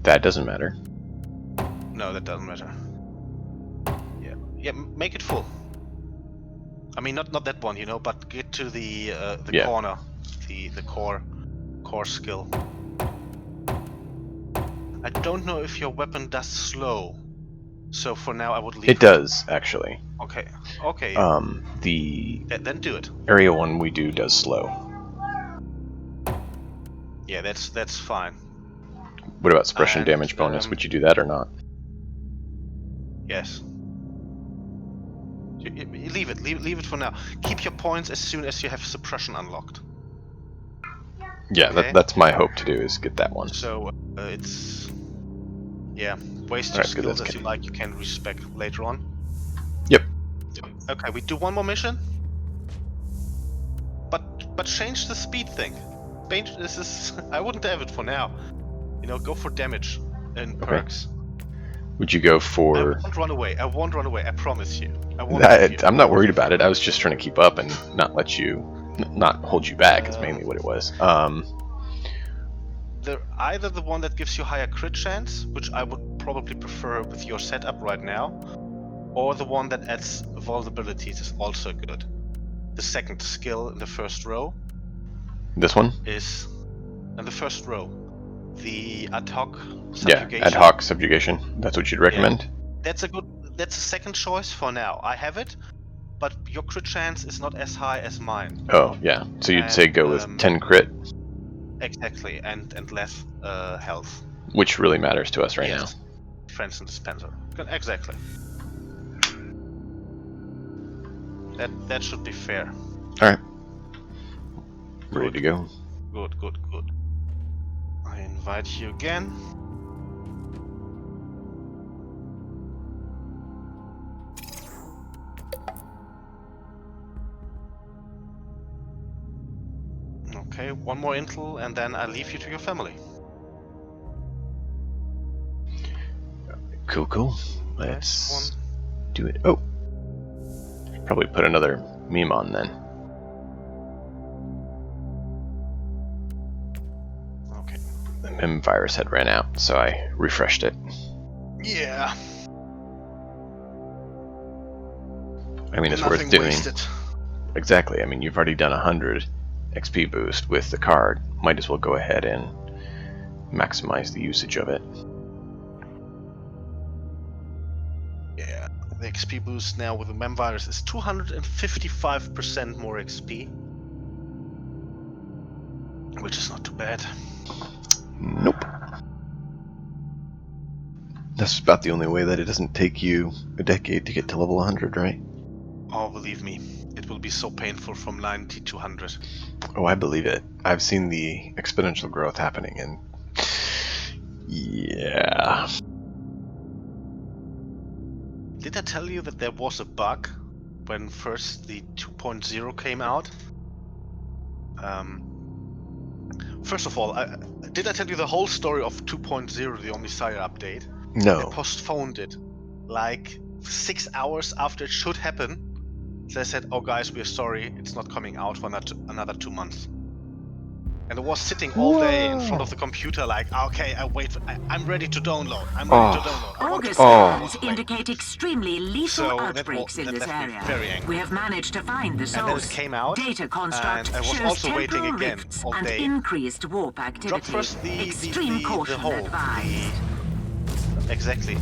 [SPEAKER 1] That doesn't matter.
[SPEAKER 8] No, that doesn't matter. Yeah, make it full. I mean, not that one, but get to the corner, the core skill. I don't know if your weapon does slow, so for now I would leave.
[SPEAKER 1] It does actually.
[SPEAKER 8] Okay. Then do it.
[SPEAKER 1] Area 1 we do does slow.
[SPEAKER 8] Yeah, that's fine.
[SPEAKER 1] What about suppression damage bonus? Would you do that or not?
[SPEAKER 8] Yes. You leave it for now. Keep your points as soon as you have suppression unlocked.
[SPEAKER 1] Yeah,
[SPEAKER 8] okay?
[SPEAKER 1] that's my hope to do, is get that one.
[SPEAKER 8] So it's waste your skills as you like. You can respec later on.
[SPEAKER 1] Yep.
[SPEAKER 8] Okay, we do one more mission. But change the speed thing. This is I wouldn't have it for now. Go for damage and perks.
[SPEAKER 1] Would you go for?
[SPEAKER 8] I won't run away. I promise you.
[SPEAKER 1] I'm not worried about it. I was just trying to keep up and not hold you back. Is mainly what it was.
[SPEAKER 8] Either the one that gives you higher crit chance, which I would probably prefer with your setup right now, or the one that adds vulnerabilities is also good. The second skill in the first row.
[SPEAKER 1] This one
[SPEAKER 8] is in the first row. The ad hoc subjugation.
[SPEAKER 1] Yeah, ad hoc subjugation. That's what you'd recommend?
[SPEAKER 8] Yeah. That's a second choice for now. I have it, but your crit chance is not as high as mine.
[SPEAKER 1] Oh, yeah. So you'd say go with 10 crit?
[SPEAKER 8] Exactly, and less health.
[SPEAKER 1] Which really matters to us right now.
[SPEAKER 8] Friends and dispenser. Exactly. That should be fair.
[SPEAKER 1] Alright. Ready to go.
[SPEAKER 8] Good. I invite you again. Okay, one more intel and then I leave you to your family.
[SPEAKER 1] Cool. Let's do it. Oh! Probably put another meme on then.
[SPEAKER 8] Okay.
[SPEAKER 1] The meme virus had ran out, so I refreshed it.
[SPEAKER 8] Yeah.
[SPEAKER 1] I mean, it's worth doing.
[SPEAKER 8] Wasted.
[SPEAKER 1] Exactly. I mean, you've already done 100 XP boost with the card. Might as well go ahead and maximize the usage of it.
[SPEAKER 8] Yeah, the XP boost now with the mem virus is 255% more XP, which is not too bad.
[SPEAKER 1] Nope. That's about the only way that it doesn't take you a decade to get to level 100, right?
[SPEAKER 8] Oh, believe me, it will be so painful from 90 to 100.
[SPEAKER 1] Oh, I believe it. I've seen the exponential growth happening, and yeah.
[SPEAKER 8] Did I tell you that there was a bug when first the 2.0 came out? First of all, did I tell you the whole story of 2.0, the Omnisire update?
[SPEAKER 1] No.
[SPEAKER 8] They postponed it like 6 hours after it should happen. They said, "Oh guys, we're sorry, it's not coming out for another 2 months." And I was sitting all day in front of the computer like, okay, I'm ready to download. I'm ready to download. I want to
[SPEAKER 2] Auger
[SPEAKER 8] play.
[SPEAKER 2] scans indicate extremely lethal
[SPEAKER 8] So that
[SPEAKER 2] outbreaks in
[SPEAKER 8] that
[SPEAKER 2] this
[SPEAKER 8] left me
[SPEAKER 2] area.
[SPEAKER 8] very angry.
[SPEAKER 2] We have managed to find the
[SPEAKER 8] And then it
[SPEAKER 2] source.
[SPEAKER 8] came out,
[SPEAKER 2] Data construct
[SPEAKER 8] and I was
[SPEAKER 2] shows
[SPEAKER 8] also waiting
[SPEAKER 2] temporal
[SPEAKER 8] again
[SPEAKER 2] rifts
[SPEAKER 8] all
[SPEAKER 2] and
[SPEAKER 8] day.
[SPEAKER 2] increased warp
[SPEAKER 8] Drop
[SPEAKER 2] activity.
[SPEAKER 8] first
[SPEAKER 2] Extreme
[SPEAKER 8] the
[SPEAKER 2] caution
[SPEAKER 8] hole.
[SPEAKER 2] advised.
[SPEAKER 8] Exactly.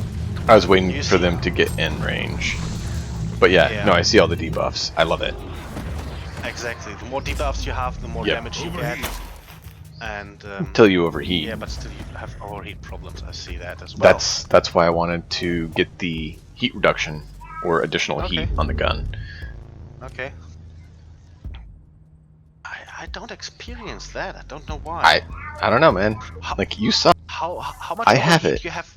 [SPEAKER 1] I was waiting
[SPEAKER 8] You
[SPEAKER 1] for
[SPEAKER 8] see-
[SPEAKER 1] them to get in range. But yeah, no, I see all the debuffs. I love it.
[SPEAKER 8] Exactly. The more debuffs you have, the more
[SPEAKER 1] Yep.
[SPEAKER 8] damage you get. And
[SPEAKER 1] Until you overheat.
[SPEAKER 8] yeah, but still you have overheat problems. I see that as well.
[SPEAKER 1] That's why I wanted to get the heat reduction or additional heat on the gun.
[SPEAKER 8] Okay. I don't experience that. I don't know why.
[SPEAKER 1] I don't know, man. Like you suck.
[SPEAKER 8] How much
[SPEAKER 1] I
[SPEAKER 8] overheat
[SPEAKER 1] have it.
[SPEAKER 8] you have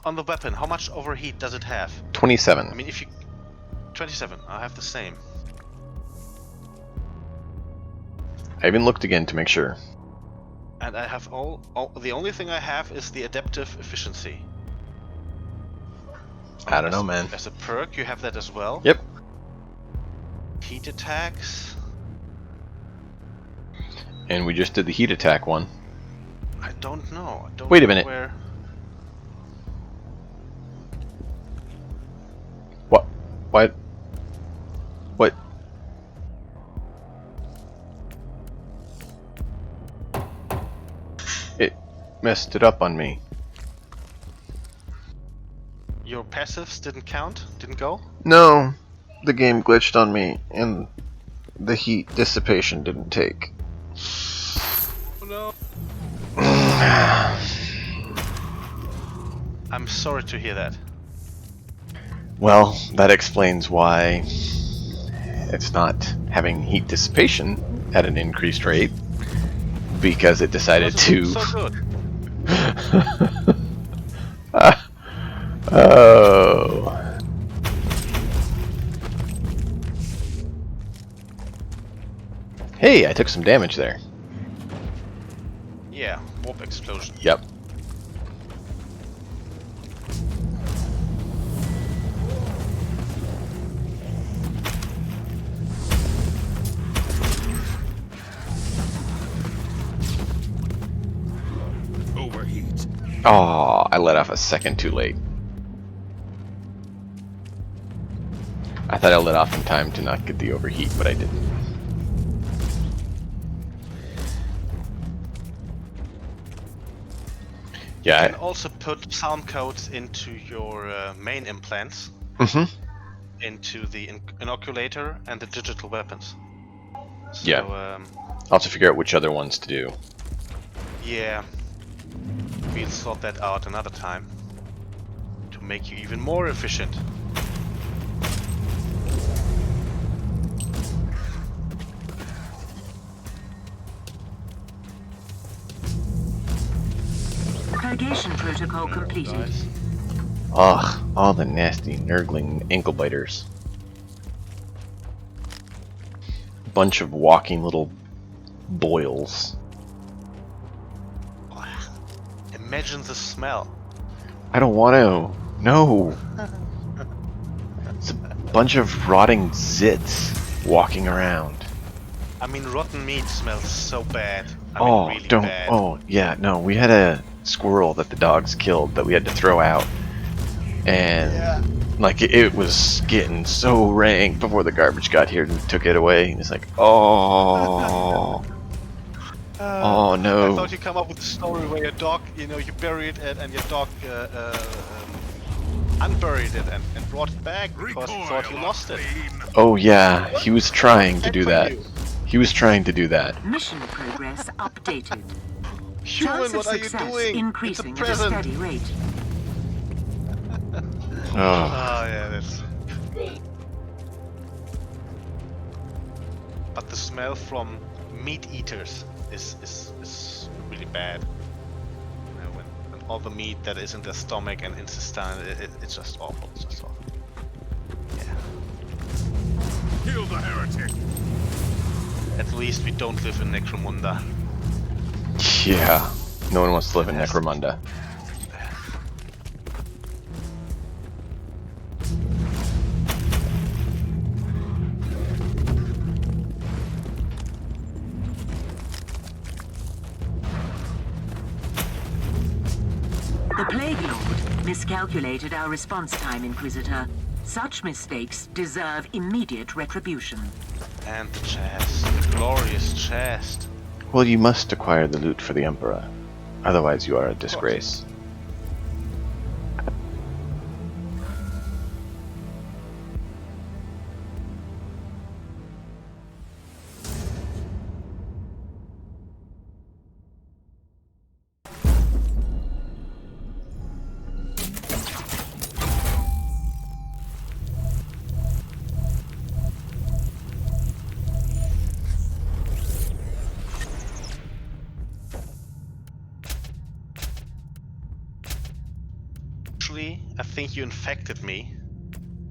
[SPEAKER 8] on the weapon? How much overheat does it have?
[SPEAKER 1] 27.
[SPEAKER 8] I mean, if you 27, I have the same.
[SPEAKER 1] I even looked again to make sure.
[SPEAKER 8] And I have the only thing I have is the adaptive efficiency.
[SPEAKER 1] I don't know, man.
[SPEAKER 8] As a perk, you have that as well.
[SPEAKER 1] Yep.
[SPEAKER 8] Heat attacks.
[SPEAKER 1] And we just did the heat attack one.
[SPEAKER 8] I don't know. I don't
[SPEAKER 1] Wait a
[SPEAKER 8] know
[SPEAKER 1] minute.
[SPEAKER 8] Where...
[SPEAKER 1] What? What? What? It messed it up on me.
[SPEAKER 8] Your passives didn't count? Didn't go?
[SPEAKER 7] No, the game glitched on me, and the heat dissipation didn't take.
[SPEAKER 8] Oh no. I'm sorry to hear that.
[SPEAKER 1] Well, that explains why it's not having heat dissipation at an increased rate, because it decided to.
[SPEAKER 8] So good.
[SPEAKER 1] Oh. Hey, I took some damage there.
[SPEAKER 8] Yeah, warp explosion.
[SPEAKER 1] Yep.
[SPEAKER 4] Overheat.
[SPEAKER 1] Oh, I let off a second too late. I thought I let off in time to not get the overheat, but I didn't.
[SPEAKER 8] You
[SPEAKER 1] Yeah.
[SPEAKER 8] can also put sound codes into your main implants, into the inoculator and the digital weapons. So,
[SPEAKER 1] Yeah. I'll have to figure out which other ones to do.
[SPEAKER 8] Yeah. We'll sort that out another time. To make you even more efficient.
[SPEAKER 2] Purgation protocol completed.
[SPEAKER 8] Guys.
[SPEAKER 1] Ugh, all the nasty, nurgling ankle biters. Bunch of walking little boils.
[SPEAKER 8] Imagine the smell.
[SPEAKER 1] I don't want to. No. It's a bunch of rotting zits walking around.
[SPEAKER 8] I mean, rotten meat smells so bad. I
[SPEAKER 1] Oh,
[SPEAKER 8] mean, really
[SPEAKER 1] don't.
[SPEAKER 8] bad.
[SPEAKER 1] Oh, yeah, no. We had a squirrel that the dogs killed that we had to throw out. And, like, it was getting so rank before the garbage got here and took it away. And it's like, oh. Oh, no.
[SPEAKER 8] I thought you come up with a story where your dog, you buried it and your dog unburied it and brought it back because you thought you lost it.
[SPEAKER 1] Oh, yeah. He was trying to do that. He was trying to do that.
[SPEAKER 2] Mission progress updated.
[SPEAKER 8] Human,
[SPEAKER 2] Chance of
[SPEAKER 8] what are you
[SPEAKER 2] success
[SPEAKER 8] doing?
[SPEAKER 2] increasing
[SPEAKER 8] It's a
[SPEAKER 2] at a
[SPEAKER 8] present.
[SPEAKER 2] steady rate.
[SPEAKER 1] Oh.
[SPEAKER 8] Oh, yeah, that's... But the smell from meat eaters is really bad. You know, when all the meat that is in their stomach and intestine, it's just awful. It's just awful. Yeah.
[SPEAKER 4] Kill the heretic.
[SPEAKER 8] At least we don't live in Necromunda.
[SPEAKER 1] Yeah. No one wants to live in Necromunda.
[SPEAKER 2] Plague Lord miscalculated our response time, Inquisitor. Such mistakes deserve immediate retribution.
[SPEAKER 8] And the chest. The glorious chest.
[SPEAKER 1] Well, you must acquire the loot for the Emperor. Otherwise you are a disgrace.
[SPEAKER 8] Actually, I think you infected me.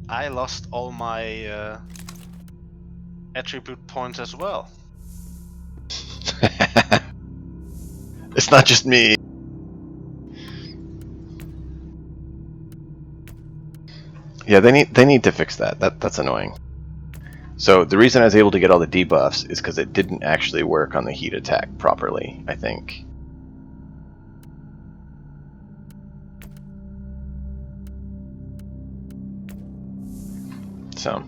[SPEAKER 8] I lost all my attribute points as well.
[SPEAKER 1] It's not just me. Yeah, they need to fix that. That's annoying. So the reason I was able to get all the debuffs is because it didn't actually work on the heat attack properly, I think. So.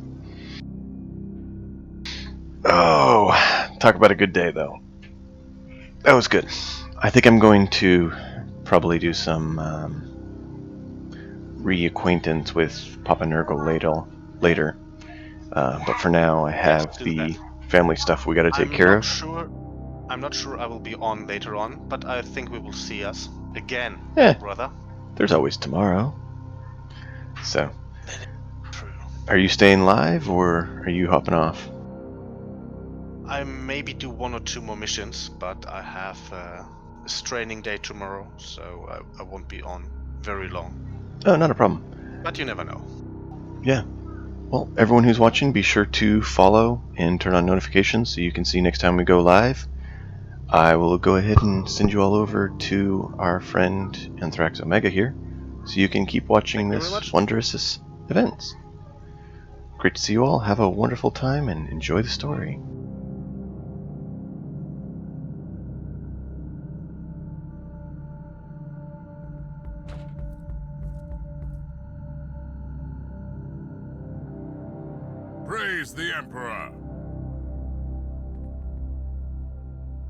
[SPEAKER 1] Oh, talk about a good day though. That was good. I think I'm going to probably do some reacquaintance with Papa Nurgle later. But for now, I have the family stuff we got to take care of.
[SPEAKER 8] I'm not sure I will be on later on, but I think we will see us again, brother.
[SPEAKER 1] There's always tomorrow. So,
[SPEAKER 8] True.
[SPEAKER 1] Are you staying live or are you hopping off?
[SPEAKER 8] I maybe do 1 or 2 more missions, but I have a training day tomorrow, so I won't be on very long.
[SPEAKER 1] Oh, not a problem.
[SPEAKER 8] But you never know.
[SPEAKER 1] Yeah. Well, everyone who's watching, be sure to follow and turn on notifications so you can see next time we go live. I will go ahead and send you all over to our friend Anthrax Omega here, so you can keep watching this wondrous events. Great to see you all. Have a wonderful time and enjoy the story.
[SPEAKER 4] Praise the Emperor!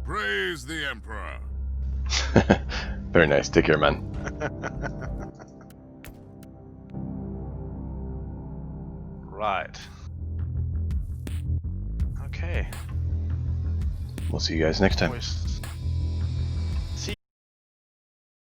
[SPEAKER 4] Praise the Emperor!
[SPEAKER 1] Very nice. Take care, man.
[SPEAKER 8] Right. Okay.
[SPEAKER 1] We'll see you guys next time.
[SPEAKER 8] Always